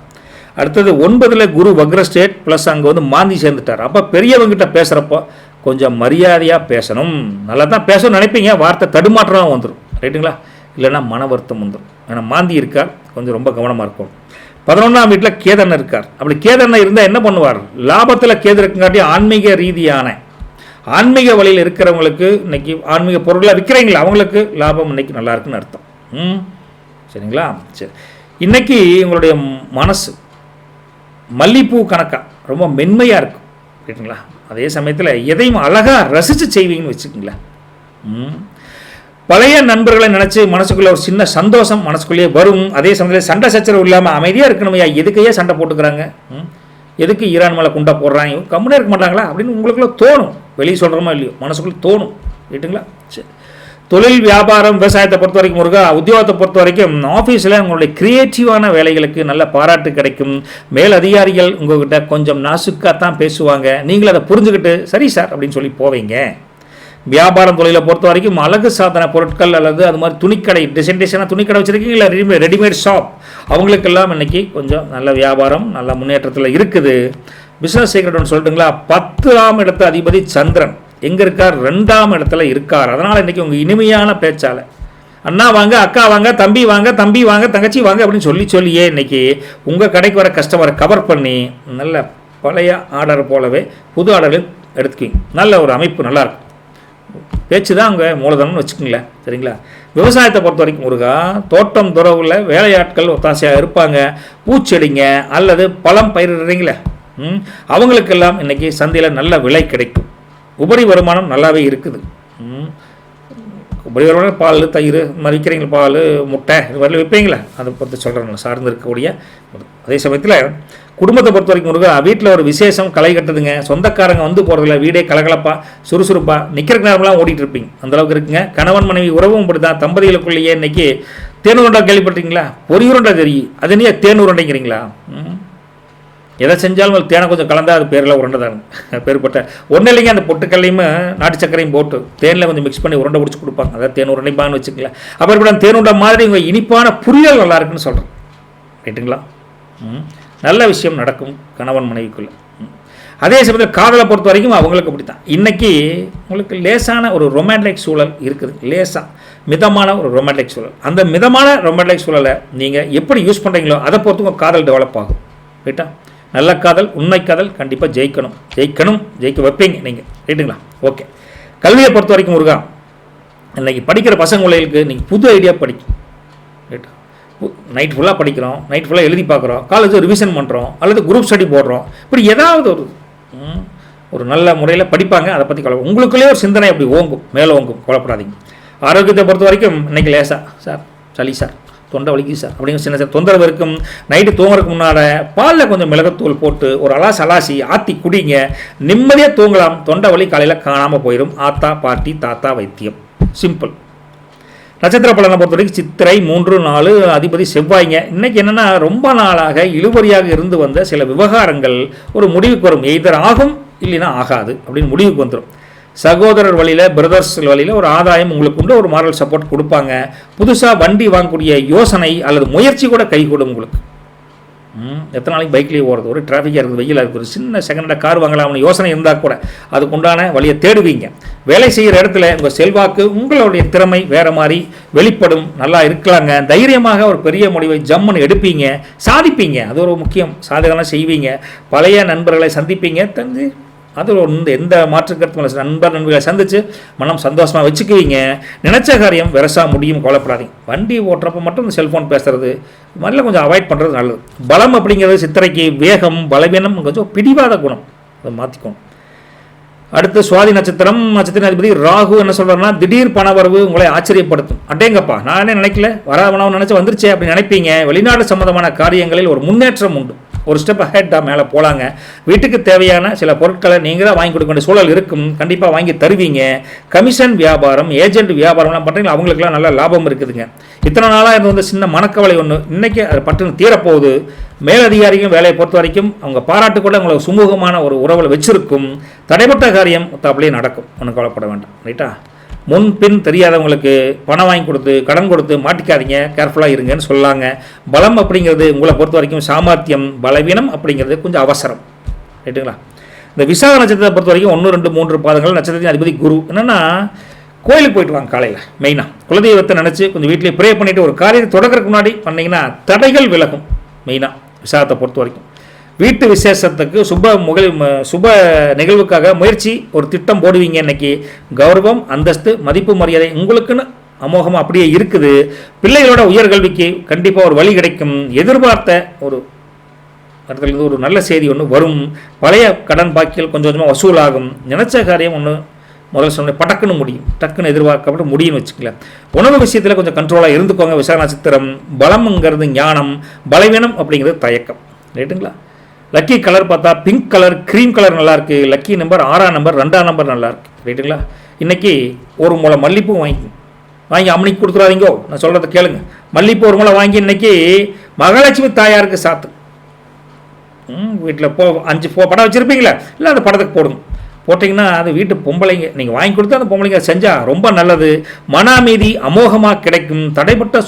அடுத்தது 9ல் குரு வக்ர ஸ்டேட் ப்ளஸ் அங்கே மாந்தி சேர்ந்துட்டார். அப்போ பெரியவங்கிட்ட பேசுகிறப்போ கொஞ்சம் மரியாதையாக பேசணும். நல்லா தான் பேசணும்னு நினைப்பீங்க, வார்த்தை தடுமாற்றம் வந்துடும். ரைட்டுங்களா? இல்லைன்னா மன வருத்தம் வந்துடும். ஏன்னா மாந்தி இருக்கார், கொஞ்சம் ரொம்ப கவனமாக இருக்கும். 11ஆம் வீட்டில் கேதன் இருக்கார். அப்படி கேதன் இருந்தால் என்ன பண்ணுவார்? லாபத்தில் கேது இருக்குங்காட்டி ஆன்மீக ரீதியான ஆன்மீக வழியில் இருக்கிறவங்களுக்கு இன்னைக்கு ஆன்மீக பொருட்களை விற்கிறீங்களா, அவங்களுக்கு லாபம் இன்னைக்கு நல்லா இருக்குன்னு அர்த்தம். சரிங்களா? சரி. இன்னைக்கு உங்களுடைய மனசு மல்லிப்பூ கணக்காக ரொம்ப மென்மையாக இருக்கும். கேட்டுங்களா? அதே சமயத்தில் எதையும் அழகாக ரசித்து செய்வீங்கன்னு வச்சுக்கோங்களேன். பழைய நண்பர்களை நினச்சி மனசுக்குள்ளே ஒரு சின்ன சந்தோஷம் மனசுக்குள்ளேயே வரும். அதே சமயத்தில் சண்டை சச்சரவு இல்லாமல் அமைதியாக இருக்கணுமையா, எதுக்கையே சண்டை போட்டுக்கிறாங்க, எதுக்கு ஈரான் மேலே குண்டா போடுறாங்க, கம்முனே இருக்க மாட்டாங்களா அப்படின்னு உங்களுக்குள்ள தோணும். வெளியே சொல்கிறோமோ இல்லையோ, மனசுக்குள்ளே தோணும். ரைட்டுங்களா? சரி. தொழில், வியாபாரம், விவசாயத்தை பொறுத்த வரைக்கும் முருகா, உத்தியோகத்தை பொறுத்த வரைக்கும் ஆஃபீஸில் உங்களுடைய கிரியேட்டிவான வேலைகளுக்கு நல்ல பாராட்டு கிடைக்கும். மேல் அதிகாரிகள் உங்கள்கிட்ட கொஞ்சம் நாசுக்காக பேசுவாங்க. நீங்களும் அதை புரிஞ்சுக்கிட்டு சரி சார் அப்படின்னு சொல்லி போவீங்க. வியாபாரம் தொழிலை பொறுத்த வரைக்கும் அழகு சாதன பொருட்கள் அல்லது அது மாதிரி துணிக்கடை, டிசைனாக துணிக்கடை வச்சுருக்கீங்களா, ரெடிமேட் ஷாப், அவங்களுக்கெல்லாம் இன்றைக்கி கொஞ்சம் நல்ல வியாபாரம் நல்ல முன்னேற்றத்தில் இருக்குது. பிஸ்னஸ் சீக்ரெட் ஒன்று சொல்லட்டுங்களா? 10ஆம் இடத்து அதிபதி சந்திரன் எங்கே இருக்கார்? 2ஆம் இடத்துல இருக்கார். அதனால் இன்றைக்கி உங்கள் இனிமையான பேச்சால் அண்ணா வாங்க, அக்கா வாங்க, தம்பி வாங்க, தம்பி வாங்க, தங்கச்சி வாங்க அப்படின்னு சொல்லியே இன்றைக்கி உங்கள் கடைக்கு வர கஸ்டமரை கவர் பண்ணி நல்ல பழைய ஆர்டர் போலவே புது ஆர்டரில் எடுத்துக்குவீங்க. நல்ல ஒரு அமைப்பு நல்லாயிருக்கும். பேச்சு தான் அங்கே மூலதனம்னு வச்சுக்கோங்களேன். சரிங்களா? விவசாயத்தை பொறுத்த வரைக்கும் முருகா, தோட்டம் துறவுல வேலையாட்கள் ஒத்தாசையாக இருப்பாங்க. பூச்செடிங்க அல்லது பழம் பயிரிடுறீங்களே, அவங்களுக்கெல்லாம் இன்றைக்கி சந்தையில் நல்ல விலை கிடைக்கும். உபரி வருமானம் நல்லாவே இருக்குது. உபரி வருமானம் பால், தயிர் மாதிரி விற்கிறீங்களா, பால், முட்டை இது மாதிரி விற்பீங்களா, அதை பொறுத்து சொல்கிறேன் சார்ந்து இருக்கக்கூடிய. அதே சமயத்தில் குடும்பத்தை பொறுத்த வரைக்கும் முருகா, வீட்டில் ஒரு விசேஷம் களை கட்டுதுங்க, சொந்தக்காரங்க வந்து போகிறதில்ல, வீடே கலகலப்பாக சுறுசுறுப்பாக நிற்கிற நேரம்லாம் ஓடிட்டு இருப்பீங்க, அந்தளவுக்கு இருக்குங்க. கணவன் மனைவி உறவும் இப்படி தான். தம்பதிகளுக்குள்ளேயே இன்றைக்கி தேனுருண்டை கேள்விப்பட்டீங்களா? பொரியுருண்டை தெரியும், அது நீ தேனுருண்டைங்கிறீங்களா? எதை செஞ்சாலும் தேனை கொஞ்சம் கலந்தால் அது பேரில் உருண்டை தானுங்க, பேர்பட்ட ஒன்றும் இல்லைங்க. அந்த பொட்டுக்கல்லையும் நாட்டு சக்கரையும் போட்டு தேனில் கொஞ்சம் மிக்ஸ் பண்ணி உருண்டை பிடிச்சி கொடுப்பாங்க, அதான் தேன் உருண்டைப்பான்னு வச்சுக்கல. அப்புறம் இப்படி அந்த தேனுண்டை மாதிரி உங்கள் இனிப்பான புரியல் நல்லா இருக்குன்னு சொல்கிறேன், ரைட்டுங்களா? நல்ல விஷயம் நடக்கும் கணவன் மனைவிக்குள்ளே. அதே சமயத்தில் காதலை பொறுத்த வரைக்கும் அவங்களுக்கு அப்படி தான். இன்றைக்கி உங்களுக்கு லேசான ஒரு ரொமான்டிக் சூழல் இருக்குது, லேசாக மிதமான ஒரு ரொமான்டிக் சூழல். அந்த மிதமான ரொமான்டிக் சூழலை நீங்கள் எப்படி யூஸ் பண்ணுறீங்களோ அதை பொறுத்து உங்கள் காதல் டெவலப் ஆகும், ரைட்டா? நல்ல காதல், உண்மை காதல் கண்டிப்பாக ஜெயிக்க வைப்பீங்க நீங்கள், ரைட்டுங்களா? ஓகே. கல்வியை பொறுத்த வரைக்கும் முருகா, இன்றைக்கி படிக்கிற பசங்களுக்கு நீங்கள் புது ஐடியா படிக்கும், ரைட்டா? நைட் ஃபுல்லாக படிக்கிறோம், நைட் ஃபுல்லாக எழுதி பார்க்குறோம், காலேஜ் ரிவிஷன் பண்ணுறோம், அல்லது குரூப் ஸ்டடி போடுறோம், இப்படி ஏதாவது ஒரு நல்ல முறையில் படிப்பாங்க. அதை பற்றி கவலை, உங்களுக்குள்ளே ஒரு சிந்தனை அப்படி ஓங்கும், மேலே ஓங்கும், கவலைப்படாதீங்க. ஆரோக்கியத்தை பொறுத்த வரைக்கும் இன்றைக்கி லேசாக சார் சளி சார் தொண்டை வலிக்குது சார் அப்படிங்கிற சின்ன சார் தொந்தரவு இருக்கும். நைட்டு தூங்குறதுக்கு முன்னால் பாலில் கொஞ்சம் மிளகுத்தூள் போட்டு ஒரு அலாசி ஆற்றி குடிங்க, நிம்மதியாக தூங்கலாம். தொண்டை வலி காலையில் காணாமல் போயிடும். ஆத்தா பாட்டி தாத்தா வைத்தியம், சிம்பிள். நட்சத்திர பலனை பொறுத்த வரைக்கும் சித்திரை 3, 4 அதிபதி செவ்வாய்ங்க. இன்றைக்கி என்னென்னா ரொம்ப நாளாக இழுபறியாக இருந்து வந்த சில விவகாரங்கள் ஒரு முடிவுக்கு வரும். எய்தர் ஆகும் இல்லைன்னா ஆகாது அப்படின்னு முடிவுக்கு வந்துடும். சகோதரர் வழியில், பிரதர்ஸ் வழியில் ஒரு ஆதாயம் உங்களுக்கு உண்டு, ஒரு மாரல் சப்போர்ட் கொடுப்பாங்க. புதுசாக வண்டி வாங்கக்கூடிய யோசனை அல்லது முயற்சி கூட கைகூடும் உங்களுக்கு. எத்தனை நாளைக்கு பைக்லேயே ஓடுறது, ஒரு டிராஃபிக்காக இருக்குது, வெயிலாக இருக்குது, ஒரு சின்ன செகண்டாக கார் வாங்கலாம்னு யோசனை இருந்தால் கூட அதுக்குண்டான வழியை தேடுவீங்க. வேலை செய்கிற இடத்துல உங்கள் செல்வாக்கு, உங்களுடைய திறமை வேறு மாதிரி வெளிப்படும், நல்லா இருக்கலாங்க. தைரியமாக ஒரு பெரிய முடிவை ஜம்முன்னு எடுப்பீங்க, சாதிப்பீங்க. அது ஒரு முக்கியம், சாதகமாக செய்வீங்க. பழைய நண்பர்களை சந்திப்பீங்க, தெரிஞ்சு அது எந்த மாற்று கருத்து நண்பர்களை சந்தித்து மனம் சந்தோஷமாக வச்சுக்குவீங்க. நினச்ச காரியம் வெரசா முடியும், கவலைப்படாதீங்க. வண்டி ஓட்டுறப்ப மட்டும் இந்த செல்ஃபோன் பேசுகிறது மாதிரிலாம் கொஞ்சம் அவாய்ட் பண்ணுறது நல்லது. பலம் அப்படிங்கிறது சித்திரைக்கு வேகம், பலவீனம், கொஞ்சம் பிடிவாத குணம், அதை மாற்றிக்கணும். அடுத்து சுவாதி நட்சத்திரம். நட்சத்திர அதிபதி ராகு என்ன சொல்கிறாருன்னா, திடீர் பணவரவு உங்களை ஆச்சரியப்படுத்தும். அட்டேங்கப்பா நானே நினைக்கல, வரவனவன் நினச்சி வந்துருச்சே அப்படின்னு நினைப்பீங்க. வெளிநாடு சம்மந்தமான காரியங்களில் ஒரு முன்னேற்றம் உண்டு, ஒரு ஸ்டெப் அஹெட்டாக மேலே போகலாங்க. வீட்டுக்கு தேவையான சில பொருட்களை நீங்களாக வாங்கி கொடுக்க வேண்டிய சூழல் இருக்கும், கண்டிப்பாக வாங்கி தருவீங்க. கமிஷன் வியாபாரம், ஏஜென்ட் வியாபாரம்லாம் பண்ணுறீங்களா, அவங்களுக்குலாம் நல்ல லாபம் இருக்குதுங்க. இத்தனை நாளாக இருந்து வந்து சின்ன மனக்கவலை ஒன்று இன்றைக்கி அது பட்டுன்னு தீரப்போகுது. மேலதிகாரியும் வேலையை பொறுத்த வரைக்கும் அவங்க பாராட்டு கூட உங்களுக்கு சுமூகமான ஒரு உறவில் வச்சிருக்கும். தடைப்பட்ட காரியம் அப்படியே நடக்கும், ஒன்றும் கவலைப்பட வேண்டாம், ரைட்டா? முன்பின் தெரியாதவங்களுக்கு பணம் வாங்கி கொடுத்து கடன் கொடுத்து மாட்டிக்காதீங்க, கேர்ஃபுல்லாக இருங்கன்னு சொல்லாங்க. பலம் அப்படிங்கிறது உங்களை பொறுத்த வரைக்கும் சாமர்த்தியம், பலவீனம் அப்படிங்கிறது கொஞ்சம் அவசரம், ரைட்டுங்களா? இந்த விசாக நட்சத்திரத்தை பொறுத்த வரைக்கும் 1, 2, 3 பாதங்கள். நட்சத்திரத்தின் அதிபதி குரு. என்னென்னா கோயிலுக்கு போயிட்டு வாங்க காலையில், மெயினாக குலதெய்வத்தை நினச்சி கொஞ்சம் வீட்டிலே ப்ரே பண்ணிவிட்டு ஒரு காரியத்தை தொடக்கிறதுக்கு முன்னாடி பண்ணிங்கன்னா தடைகள் விலகும். மெயினாக விசாகத்தை பொறுத்த வரைக்கும் வீட்டு விசேஷத்துக்கு சுப நிகழ்வுக்காக முயற்சி, ஒரு திட்டம் போடுவீங்க. இன்றைக்கி கௌரவம், அந்தஸ்து, மதிப்பு, மரியாதை உங்களுக்குன்னு அமோகமாக அப்படியே இருக்குது. பிள்ளைகளோட உயர்கல்விக்கு கண்டிப்பாக ஒரு வழி கிடைக்கும். எதிர்பார்த்த ஒரு இடத்துல ஒரு நல்ல செய்தி ஒன்று வரும். பழைய கடன் பாக்கிகள் கொஞ்சம் கொஞ்சமாக வசூலாகும். நினச்ச காரியம் ஒன்று முதல்ல சொன்ன படக்குன்னு முடியும், டக்குன்னு எதிர்பார்க்கப்பட்டு முடியும்னு வச்சுக்கல. உணவு விஷயத்தில் கொஞ்சம் கண்ட்ரோலாக இருந்துக்கோங்க. விசாக நட்சத்திரம். பலம்ங்கிறது ஞானம், பலவீனம் அப்படிங்கிறது தயக்கம், ரைட்டுங்களா? லக்கி கலர் பார்த்தா பிங்க் கலர், க்ரீம் கலர் நல்லாயிருக்கு. லக்கி நம்பர் 6ஆம் நம்பர், 2ஆம் நம்பர் நல்லாயிருக்கு, ரைட்டுங்களா? இன்றைக்கி ஒரு முளை மல்லிப்பூ வாங்கி அம்மனிக்கு கொடுத்துடாதீங்கோ, நான் சொல்கிறத கேளுங்க. மல்லிப்பூ ஒரு முளை வாங்கி இன்றைக்கி மகாலட்சுமி தாயாருக்கு சாத்து. வீட்டில் 5 படம் வச்சுருப்பீங்களா, இல்லை அந்த படத்துக்கு போடுங்க. போட்டிங்கன்னா அது வீட்டு பொம்பளைங்க நீங்கள் வாங்கி கொடுத்து அந்த பொம்பளைங்க செஞ்சால் ரொம்ப நல்லது. மன அமைதி அமோகமாக கிடைக்கும். தடைப்பட்ட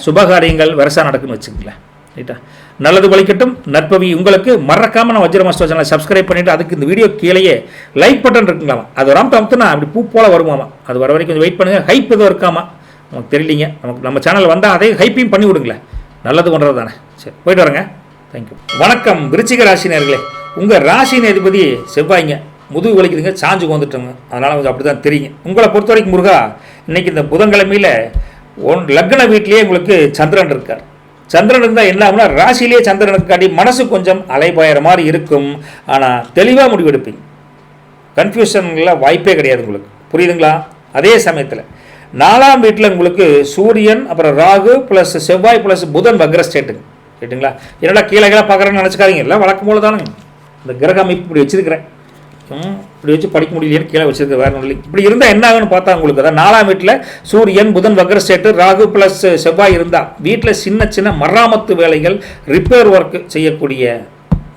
சுபகாரியங்கள் வரசா நடக்குன்னு வச்சுக்கங்களேன், ரைட்டா? நல்லது வலிக்கட்டும். நற்பவி உங்களுக்கு. மறக்காமல் நான் வஜ்ர மாஸ்டர் சேனலை சப்ஸ்கிரைப் பண்ணிவிட்டு அதுக்கு இந்த வீடியோ கீழேயே லைக் பட்டன் இருக்குங்களாமா, அது வராமல் அமுத்துனா அப்படி பூ போல் வருமாமா. அது வர வரைக்கும் கொஞ்சம் வெயிட் பண்ணுங்கள். ஹைப் எதுவும் இருக்காமா நமக்கு தெரியலிங்க. நம்ம சேனல் வந்தால் அதே ஹைப்பையும் பண்ணி விடுங்களேன், நல்லது பண்ணுறது தானே. சரி, போயிட்டு வரேங்க. தேங்க்யூ. வணக்கம் விருச்சிக ராசினியர்களே. உங்கள் ராசியின் அதிபதி செவ்வாய்ங்க. முதுகு வலிக்குதுங்க, சாஞ்சு வந்துட்டோங்க, அதனால் கொஞ்சம் அப்படி தான் தெரியுங்க. உங்களை பொறுத்த வரைக்கும் முருகா, இன்றைக்கி இந்த புதன்கிழமையில் லக்ன வீட்டிலேயே உங்களுக்கு சந்திரன் இருக்கார். சந்திரன் இருந்தால் என்ன ஆகும்னா ராசியிலேயே சந்திரனுக்கு காட்டி மனசு கொஞ்சம் அலைபாயிற மாதிரி இருக்கும். ஆனால் தெளிவாக முடிவெடுப்பீங்க. கன்ஃபியூஷனில் வாய்ப்பே கிடையாது உங்களுக்கு. புரியுதுங்களா? அதே சமயத்தில் 4ஆம் வீட்டில் உங்களுக்கு சூரியன், அப்புறம் ராகு ப்ளஸ் செவ்வாய் ப்ளஸ் புதன் வக்ர ஸ்டேட்டுங்க. கேட்டுங்களா? என்னடா கீழே பார்க்குறேன்னு நினச்சிக்காதீங்க. இல்லை, வழக்கம் போல தானுங்க. இந்த கிரக அமைப்பு இப்படி வச்சுருக்கிறேன், இப்படி வச்சு படிக்க முடியலையேன்னு கீழே வச்சுருக்க வேறு ஒன்று இல்லை. இப்படி இருந்தால் என்ன ஆகுன்னு பார்த்தா உங்களுக்கு அதான் 4ஆம் வீட்டில் சூரியன் புதன் வக்ர ஸ்டேட்டு ராகு ப்ளஸ் செவ்வாய் இருந்தால் வீட்டில் சின்ன சின்ன மராமத்து வேலைகள், ரிப்பேர் ஒர்க்கு செய்யக்கூடிய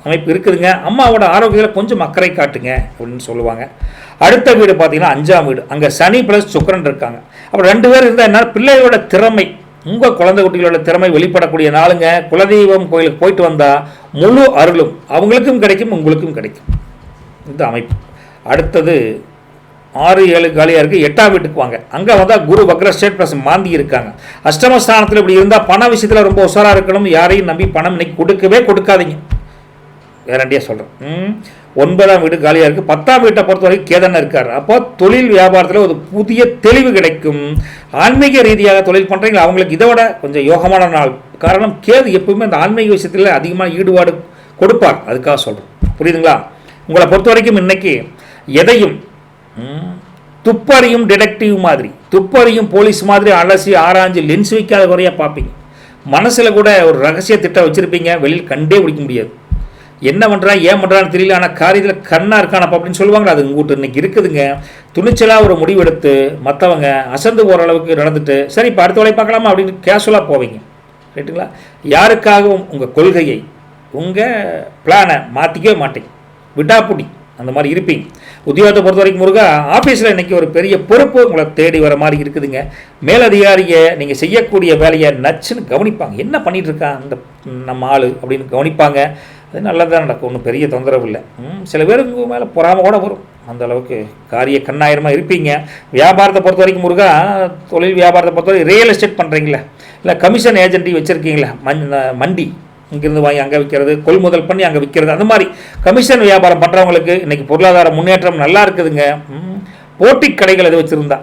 அமைப்பு இருக்குதுங்க. அம்மாவோட ஆரோக்கியத்தில் கொஞ்சம் அக்கறை காட்டுங்க அப்படின்னு சொல்லுவாங்க. அடுத்த வீடு பார்த்தீங்கன்னா 5ஆம் வீடு. அங்கே சனி ப்ளஸ் சுக்கிரன் இருக்காங்க. அப்புறம் 2 பேர் இருந்தால் என்ன, பிள்ளைகளோட திறமை, உங்கள் குழந்தை குட்டிகளோட திறமை வெளிப்படக்கூடிய நாளுங்க. குலதெய்வம் கோயிலுக்கு போயிட்டு வந்தால் முழு அருளும் அவங்களுக்கும் கிடைக்கும், உங்களுக்கும் கிடைக்கும். இந்த அமைப்பு. அடுத்தது 6, 7 காலியாக இருக்குது. 8ஆம் வீட்டுக்கு வாங்க. அங்கே வந்தால் குரு வக்ர ஸ்டேட் ப்ளஸ் மாந்தி இருக்காங்க. அஷ்டமஸ்தானத்தில் இப்படி இருந்தால் பண விஷயத்தில் ரொம்ப உஷாராக இருக்கணும். யாரையும் நம்பி பணம் இன்னைக்கு கொடுக்கவே கொடுக்காதீங்க, கேரண்டியாக சொல்கிறேன். 9ஆம் வீடு காலியாக இருக்குது. 10ஆம் வீட்டை பொறுத்த வரைக்கும் கேதனை இருக்கார். அப்போ தொழில் வியாபாரத்தில் ஒரு புதிய தெளிவு கிடைக்கும். ஆன்மீக ரீதியாக தொழில் பண்ணுறீங்களா, அவங்களுக்கு இதை விட கொஞ்சம் யோகமான நாள். காரணம், கேது எப்பவுமே அந்த ஆன்மீக விஷயத்தில் அதிகமாக ஈடுபாடு கொடுப்பார். அதுக்காக சொல்கிறேன். புரியுதுங்களா? உங்களை பொறுத்த வரைக்கும் இன்னைக்கு எதையும் துப்பறியும் டிடெக்டிவ் மாதிரி, துப்பறியும் போலீஸ் மாதிரி அலசி ஆராய்ஞ்சு லென்ஸ் வைக்காத குறையாக பார்ப்பீங்க. மனசில் கூட ஒரு ரகசிய திட்டம் வச்சுருப்பீங்க, வெளியில் கண்டே பிடிக்க முடியாது. என்ன பண்ணுறான் ஏன் பண்ணுறான்னு தெரியல, ஆனால் காரியத்தில் கண்ணா இருக்கானப்பா அப்படின்னு சொல்லுவாங்க. அது உங்கள்கிட்ட இன்னைக்கு இருக்குதுங்க. துணிச்சலாக ஒரு முடிவெடுத்து மற்றவங்க அசந்து போகிற அளவுக்கு நடந்துட்டு சரி இப்போ அடுத்த வேலை பார்க்கலாமா அப்படின்னு கேஷுவலாக போவீங்க. ரைட்டுங்களா? யாருக்காகவும் உங்கள் கொள்கையை, உங்கள் பிளானை மாற்றிக்கவே மாட்டீங்க. விடாப்புடி அந்த மாதிரி இருப்பீங்க. உத்தியோகத்தை பொறுத்த வரைக்கும் முருகா, ஆஃபீஸில் இன்றைக்கி ஒரு பெரிய பொறுப்பு உங்களை தேடி வர மாதிரி இருக்குதுங்க. மேலதிகாரியை நீங்கள் செய்யக்கூடிய வேலையை நச்சுன்னு கவனிப்பாங்க. என்ன பண்ணிகிட்டு இருக்கான் அந்த நம்ம ஆள் அப்படின்னு கவனிப்பாங்க. அது நல்லதாக நடக்கும், ஒன்றும் பெரிய தொந்தரவு இல்லை. சில பேருக்கு மேலே பொறாம கூட வரும். அந்த அளவுக்கு காரிய கண்ணாயிரமாக இருப்பீங்க. வியாபாரத்தை பொறுத்த வரைக்கும் முருகா, தொழில் வியாபாரத்தை பொறுத்த வரைக்கும் ரியல் எஸ்டேட் பண்ணுறீங்களா, இல்லை கமிஷன் ஏஜென்ட்டி வச்சுருக்கீங்களா, மண்டி இங்கேருந்து வாங்கி அங்கே விற்கிறது, கொள்முதல் பண்ணி அங்கே விற்கிறது, அந்த மாதிரி கமிஷன் வியாபாரம் பண்ணுறவங்களுக்கு இன்றைக்கி பொருளாதார முன்னேற்றம் நல்லா இருக்குதுங்க. போட்டி கடைகள் எது வச்சுருந்தா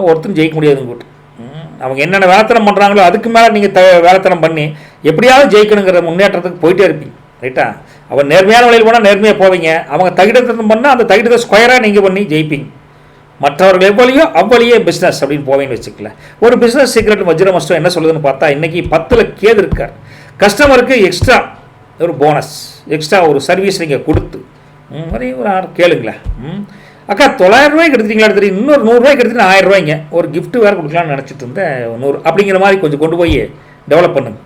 ஒருத்தரும் ஜெயிக்க முடியாதுங்க கூட்டு. அவங்க என்னென்ன வேலைத்தனம் பண்ணுறாங்களோ அதுக்கு மேலே நீங்கள் வேலைத்தனம் பண்ணி எப்படியாவது ஜெயிக்கணுங்கிற முன்னேற்றத்துக்கு போயிட்டே இருப்பீங்க. ரைட்டா? அவன் நேர்மையான வழியில் போனால் நேர்மையாக போவீங்க. அவங்க தகிடத்தனம் பண்ணால் அந்த தகிடத்தை ஸ்கொயராக நீங்கள் பண்ணி ஜெயிப்பீங்க. மற்றவர்கள் எவ்வளியோ அவ்வளியே பிஸ்னஸ் அப்படின்னு போவேன்னு வச்சுக்கல. ஒரு பிஸ்னஸ் சீக்ரெட் வஜ்ரமஸ்டம் என்ன சொல்லுதுன்னு பார்த்தா, இன்றைக்கி 10ல் கேது இருக்கார். கஸ்டமருக்கு எக்ஸ்ட்ரா ஒரு போனஸ், எக்ஸ்ட்ரா ஒரு சர்வீஸ் நீங்கள் கொடுத்து மாதிரி ஒரு கேளுங்களேன். அக்கா 900 ரூபாய்க்கு எடுத்துட்டீங்களா, தெரியும் இன்னொரு 100 ரூபாய்க்கு எடுத்துட்டு 1000 ரூபாய்ங்க ஒரு கிஃப்ட்டு வேறு கொடுக்கலான்னு நினச்சிட்டு இருந்தேன். 100 அப்படிங்கிற மாதிரி கொஞ்சம் கொண்டு போய் டெவலப் பண்ணுங்க.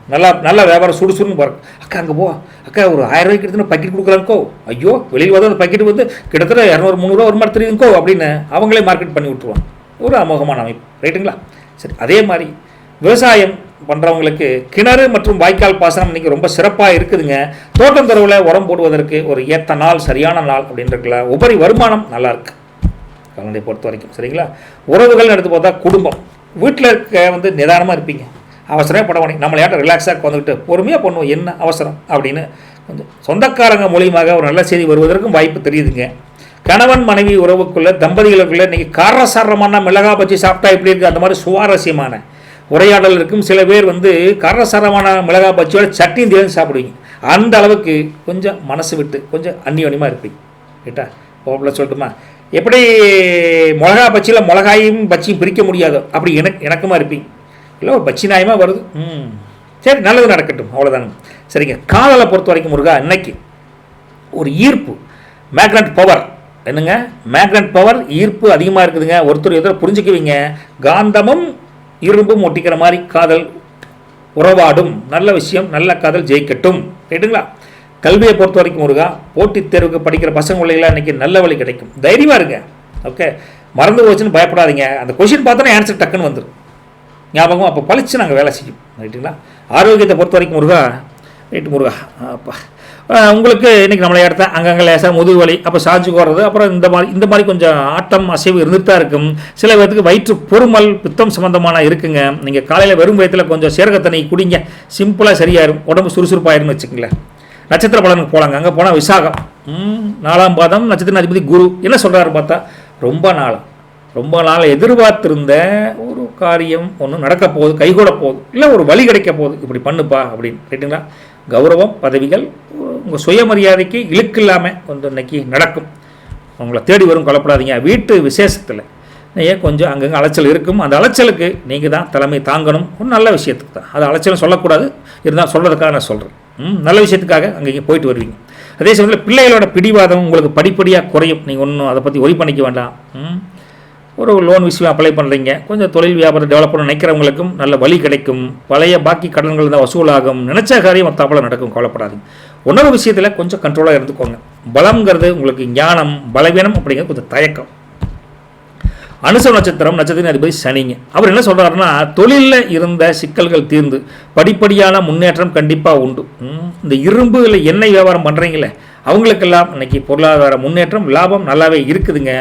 நல்லா வியாபாரம் சுடுசுடுன்னு பாருங்க. அக்கா அங்கே போ, அக்கா ஒரு 1000 ரூபாய்க்கு எடுத்துன்னு பக்கெட் கொடுக்கலாம்க்கோ, ஐயோ வெளியில் வந்து அந்த பக்கெட் வந்து கிட்டத்தட்ட 200-300 ரூபா ஒரு மாதிரி தெரியுதுக்கோ அப்படின்னு அவங்களே மார்க்கெட் பண்ணி விட்டுருவாங்க. ஒரு அமோகமான அமைப்பு. ரைட்டுங்களா? சரி, அதே மாதிரி விவசாயம் பண்ணுறவங்களுக்கு கிணறு மற்றும் வாய்க்கால் பாசனம் இன்றைக்கி ரொம்ப சிறப்பாக இருக்குதுங்க. தோட்டம் துறவில் உரம் போடுவதற்கு ஒரு ஏற்ற நாள், சரியான நாள் அப்படின்றதுல உபரி வருமானம் நல்லாயிருக்கு கலண்டை பொறுத்த வரைக்கும். சரிங்களா? உறவுகள்னு எடுத்து பார்த்தா குடும்பம், வீட்டில் இருக்க வந்து நிதானமாக இருப்பீங்க. அவசரமே பட வேணும், நம்மளை யார்ட்ட ரிலாக்ஸாக வந்துக்கிட்டு பொறுமையாக பண்ணுவோம், என்ன அவசரம் அப்படின்னு கொஞ்சம் சொந்தக்காரங்க மூலியமாக ஒரு நல்ல செய்தி வருவதற்கும் வாய்ப்பு தெரியுதுங்க. கணவன் மனைவி உறவுக்குள்ளே தம்பதிகளுக்குள்ளே இன்றைக்கி காரசாரமான மிளகா பச்சி சாப்பிட்டா எப்படி இருக்குது அந்த மாதிரி சுவாரஸ்யமான உரையாடல் இருக்கும். சில பேர் வந்து காரசாரமான மிளகா பச்சியோட சட்னியும் தேர்ந்து சாப்பிடுவீங்க. அந்த அளவுக்கு கொஞ்சம் மனசு விட்டு கொஞ்சம் அந்நியோன்யமாக இருப்பீங்க. ரைட்டா? ஓப்பில் சொல்லட்டுமா, எப்படி மிளகா பச்சியில் மிளகாயும் பச்சியும் பிரிக்க முடியாதோ அப்படி எனக்குமா இருப்பீங்க. இல்லை ஒரு பச்சி நியாயமாக வருது, சரி நல்லது நடக்கட்டும், அவ்வளோதானுங்க. சரிங்க. காதலை பொறுத்த வரைக்கும் முருகா, இன்னைக்கு ஒரு ஈர்ப்பு, மேக்னட் பவர், என்னங்க மேக்னட் பவர், ஈர்ப்பு அதிகமாக இருக்குதுங்க. ஒருத்தர் எதிர புரிஞ்சுக்குவீங்க. காந்தமும் இரும்பும் ஒட்டிக்கிற மாதிரி காதல் உறவாடும். நல்ல விஷயம், நல்ல காதல் ஜெயிக்கட்டும். ரைட்டுங்களா? கல்வியை பொறுத்த வரைக்கும் முருகா, போட்டித் தேர்வுக்கு படிக்கிற பசங்க பிள்ளைகளாம் இன்றைக்கி நல்ல வழி கிடைக்கும். தைரியமாக இருங்க. ஓகே, மறந்து போச்சுன்னு பயப்படாதீங்க. அந்த கொஷின் பார்த்தோன்னா ஆன்சர் டக்குன்னு வந்துடும் ஞாபகம், அப்போ பழிச்சு நாங்கள் வேலை செய்யும். ரைட்டுங்களா? ஆரோக்கியத்தை பொறுத்த வரைக்கும் முருகா, ரைட்டு முருகா, அப்பா உங்களுக்கு இன்றைக்கி நம்மளை இடத்த அங்கங்கே லேசாக முதுகு வலி, அப்போ சாஞ்சு போடுறது, அப்புறம் இந்த மாதிரி கொஞ்சம் ஆட்டம் அசைவு இருந்துட்டு தான் இருக்கும். சில பேருக்கு வயிற்று பொறுமல் பித்தம் சம்மந்தமான இருக்குங்க. நீங்கள் காலையில் வெறும் வயிற்றில் கொஞ்சம் சீரக தண்ணி குடிங்க, சிம்பிளாக சரியாயிரும், உடம்பு சுறுசுறுப்பாயிருன்னு வச்சுக்கங்களேன். நட்சத்திர பலனுக்கு போகலாங்க. அங்கே போனால் விசாகம் 4ஆம் பாதம், நட்சத்திர அதிபதி குரு. என்ன சொல்கிறாரு பார்த்தா, ரொம்ப நாளாக ரொம்ப நாள் எதிர்பார்த்திருந்த ஒரு காரியம் ஒன்று நடக்க போகுது, கைகூட போகுது, இல்லை ஒரு வழி கிடைக்க போகுது, இப்படி பண்ணுப்பா அப்படின்னு. ரைட்டுங்களா? கௌரவம், பதவிகள், உங்கள் சுயமரியாதைக்கு இழுக்கு இல்லாமல் கொஞ்சம் இன்னைக்கு நடக்கும். உங்களை தேடி வரும், கொல்லப்படாதீங்க. வீட்டு விசேஷத்தில் ஏன் கொஞ்சம் அங்கங்கே அலைச்சல் இருக்கும். அந்த அலைச்சலுக்கு நீங்கள் தான் தலைமை தாங்கணும். ஒரு நல்ல விஷயத்துக்கு தான், அது அலைச்சலும் சொல்லக்கூடாது, இருந்தால் சொல்கிறதுக்காக நான் சொல்கிறேன். நல்ல விஷயத்துக்காக அங்கேயும் போயிட்டு வருவீங்க. அதே சமயத்தில் பிள்ளைகளோட பிடிவாதம் உங்களுக்கு படிப்படியாக குறையும். நீங்கள் ஒன்றும் அதை பற்றி ஒரி பண்ணிக்க வேண்டாம். ஒரு லோன் விஷயம் அப்ளை பண்ணுறீங்க, கொஞ்சம் தொழில் வியாபாரம் டெவலப் பண்ண நினைக்கிறவங்களுக்கும் நல்ல வழி கிடைக்கும். பழைய பாக்கி கடன்கள் தான் வசூலாகும். நினச்ச காரியம் மொத்தாப்பில் நடக்கும், கவலைப்படாதீங்க. இன்னொரு விஷயத்தில் கொஞ்சம் கண்ட்ரோலாக இருந்துக்கோங்க. பலம்ங்கிறது உங்களுக்கு ஞானம், பலவீனம் அப்படிங்கிறது கொஞ்சம் தயக்கம். அனுச நட்சத்திரத்தின் அதிபதி சனிங்க. அவர் என்ன சொல்கிறாருன்னா, தொழிலில் இருந்த சிக்கல்கள் தீர்ந்து படிப்படியான முன்னேற்றம் கண்டிப்பாக உண்டு. இந்த இரும்பு இல்லை எண்ணெய் வியாபாரம் பண்ணுறீங்களே அவங்களுக்கெல்லாம் இன்னைக்கு பொருளாதார முன்னேற்றம், லாபம் நல்லாவே இருக்குதுங்க.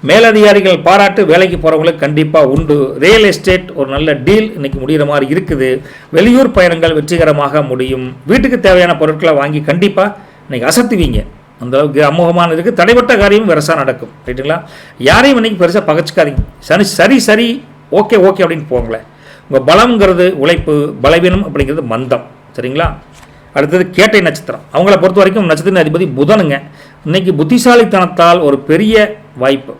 மேலதிகாரிகள் பாராட்டு வேலைக்கு போகிறவங்களுக்கு கண்டிப்பாக உண்டு. ரியல் எஸ்டேட் ஒரு நல்ல டீல் இன்னைக்கு முடிகிற மாதிரி இருக்குது. வெளியூர் பயணங்கள் வெற்றிகரமாக முடியும். வீட்டுக்கு தேவையான பொருட்களை வாங்கி கண்டிப்பாக இன்னைக்கு அசத்துவீங்க. அந்த அளவுக்கு அமோகமான இருக்குது. தடைப்பட்ட காரியமும் பெருசாக நடக்கும். ரைட்டுங்களா? யாரையும் இன்னைக்கு பெருசாக பகச்சிக்காதீங்க. சரி ஓகே அப்படின்னு போங்களேன். உங்கள் பலம்ங்கிறது உழைப்பு, பலவீனம் அப்படிங்கிறது மந்தம். சரிங்களா? அடுத்தது கேட்டை நட்சத்திரம். அவங்கள பொறுத்த வரைக்கும் நட்சத்திர அதிபதி புதனுங்க. இன்னைக்கு புத்திசாலித்தனத்தால் ஒரு பெரிய வாய்ப்பு,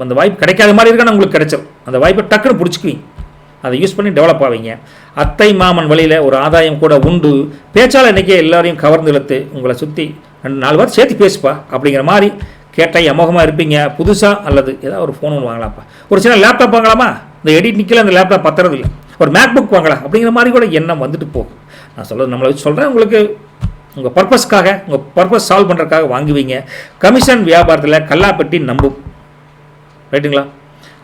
அந்த வாய்ப்பு கிடைக்காத மாதிரி இருக்கான்னு உங்களுக்கு கிடைச்சிடும். அந்த வாய்ப்பை டக்குன்னு பிடிச்சிக்குவீங்க, அதை யூஸ் பண்ணி டெவலப் ஆவீங்க. அத்தை மாமன் வழியில் ஒரு ஆதாயம் கூட உண்டு. பேச்சால் இன்றைக்கே எல்லாரையும் கவர்ந்து இழுத்து உங்களை சுற்றி 4 வாரம் சேர்த்து பேசுப்பா அப்படிங்கிற மாதிரி கேட்டால் அமோகமாக இருப்பீங்க. புதுசாக அல்லது ஏதாவது ஒரு ஃபோன் ஒன்று வாங்கலாம்ப்பா, ஒரு சின்ன லேப்டாப் வாங்கலாமா, இந்த எடிட் நிற்கல அந்த லேப்டாப் பத்துறது இல்லை, ஒரு மேக் புக் வாங்கலாம் அப்படிங்கிற மாதிரி கூட எண்ணம் வந்துட்டு போகும். நான் சொல்கிறது நம்மளை வச்சு சொல்கிறேன். உங்களுக்கு உங்கள் பர்பஸ்க்காக, உங்கள் பர்பஸ் சால்வ் பண்ணுறதுக்காக வாங்குவீங்க. கமிஷன் வியாபாரத்தில் கல்லாப்பெட்டி நம்பும். ரைட்டுங்களா?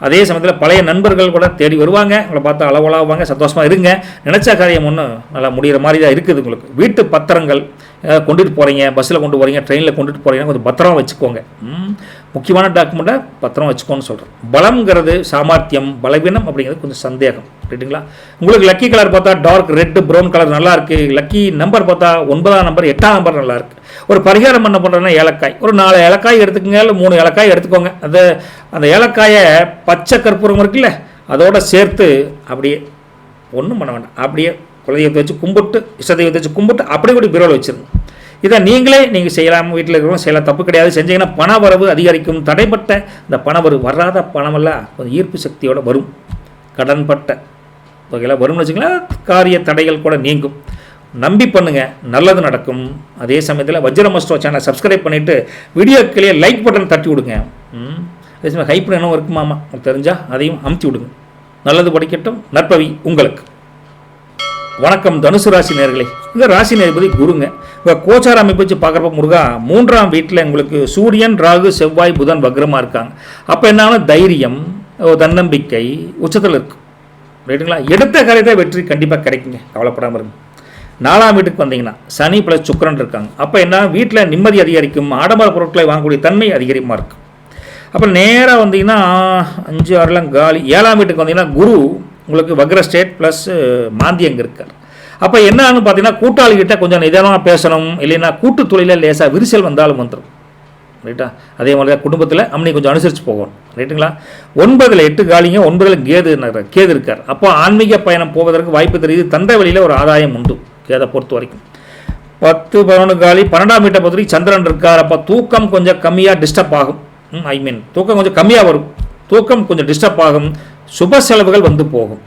அதே சமயத்தில் பழைய நண்பர்கள் கூட தேடி வருவாங்க. உங்களை பார்த்தா அளவலாவாங்க. சந்தோஷமாக இருங்க. நினச்ச காரியம் ஒன்று நல்லா முடிகிற மாதிரி தான் இருக்குது. உங்களுக்கு வீட்டு பத்திரங்கள் ஏதாவது கொண்டுட்டு போகிறீங்க, பஸ்ஸில் கொண்டு போகிறீங்க, ட்ரெயினில் கொண்டுட்டு போகிறீங்கன்னா கொஞ்சம் பத்திரமா வச்சுக்கோங்க. முக்கியமான டாக்குமெண்ட்டை பத்திரம் வச்சுக்கோன்னு சொல்கிறேன். பலம்ங்கிறது சாமர்த்தியம், பலவீனம் அப்படிங்கிறது கொஞ்சம் சந்தேகம். ரைட்டுங்களா? உங்களுக்கு லக்கி கலர் பார்த்தா டார்க் ரெட், ப்ரௌன் கலர் நல்லா இருக்குது. லக்கி நம்பர் பார்த்தா 9ஆம் நம்பர், 8ஆம் நம்பர் நல்லா இருக்குது. ஒரு பரிகாரம் பண்ண பண்ணுறதுனா ஏலக்காய், ஒரு 4 ஏலக்காய் எடுத்துக்கோங்க, இல்லை 3 ஏலக்காய் எடுத்துக்கோங்க. அந்த ஏலக்காயை பச்சை கற்பூரம் இருக்குல்ல அதோட சேர்த்து அப்படியே ஒன்றும் பண்ண வேண்டாம், அப்படியே குலதெய்வத்தை வச்சு கும்பிட்டு, இஷ்ட தெய்வத்தை வச்சு கும்பிட்டு அப்படி கூட பீரோவில் வச்சிருங்க. இதை நீங்கள் செய்யலாம், வீட்டில் இருக்கிறவங்க செய்யலாம், தப்பு கிடையாது. செஞ்சீங்கன்னா பண வரவு அதிகரிக்கும். தடைப்பட்ட இந்த பணவரவு, வராத பணமெல்லாம் கொஞ்சம் ஈர்ப்பு சக்தியோடு வரும். கடன்பட்ட வகையில் வரும்னு வச்சுக்கலாம். காரிய தடைகள் கூட நீங்கும். நம்பி பண்ணுங்க, நல்லது நடக்கும். அதே சமயத்தில் வஜ்ரமஸ்டோ சேனலை சப்ஸ்கிரைப் பண்ணிவிட்டு வீடியோக்கிலேயே லைக் பட்டன் தட்டி விடுங்க. அதே சமயம் ஹைப் என்ன இருக்குமாமா தெரிஞ்சால் அதையும் அமுத்தி விடுங்க. நல்லது படிக்கட்டும். நற்பவி உங்களுக்கு. வணக்கம் தனுசு ராசி நேயர்களே. இந்த ராசி நேர்பதி குருங்க. இப்போ கோச்சார அமைப்பு வச்சு பார்க்குறப்ப முருகா 3ஆம் வீட்டில் உங்களுக்கு சூரியன், ராகு, செவ்வாய், புதன் வக்ரமாக இருக்காங்க. அப்போ என்ன தைரியம், தன்னம்பிக்கை உச்சத்தில் இருக்கும். ரைட்டுங்களா? எடுத்த காரியத்தை வெற்றி கண்டிப்பாக கிடைக்குங்க, கவலைப்படாமல் இருங்க. 4ஆம் வீட்டுக்கு வந்தீங்கன்னா சனி ப்ளஸ் சுக்கிரன் இருக்காங்க. அப்போ என்ன வீட்டில் நிம்மதி அதிகரிக்கும். ஆடம்பர பொருட்களை வாங்கக்கூடிய தன்மை அதிகரிமாக இருக்கும். அப்போ நேராக வந்தீங்கன்னா 5, 6 காலி. 7ஆம் வீட்டுக்கு வந்தீங்கன்னா குரு உங்களுக்கு வக்ர ஸ்டேட் ப்ளஸ் மாந்தி அங்கே இருக்கார். அப்போ என்னன்னு பார்த்தீங்கன்னா கூட்டாளிகிட்ட கொஞ்சம் நிதானமாக பேசணும். இல்லைன்னா கூட்டு தொழிலில் லேசாக விரிசல் வந்தாலும் வந்துடும். ரைட்டா? அதே மாதிரி தான் குடும்பத்தில் அம்மனி கொஞ்சம் அனுசரித்து போகணும். ரைட்டுங்களா? 9ல் 8 காலிங்க, 9ல் கேது இருக்கார். அப்போ ஆன்மீக பயணம் போவதற்கு வாய்ப்பு தெரியுது. தந்தை வழியில் ஒரு ஆதாயம் உண்டு கேதை பொறுத்த வரைக்கும். 10, 11 காலி. 12ஆம் வீட்டை பொறுத்த வரைக்கும் சந்திரன் இருக்கார். அப்போ தூக்கம் கொஞ்சம் கம்மியாக டிஸ்டர்ப் ஆகும். தூக்கம் கொஞ்சம் கம்மியாக வரும். தூக்கம் கொஞ்சம் டிஸ்டர்ப் ஆகும். சுப செலவுகள் வந்து போகும்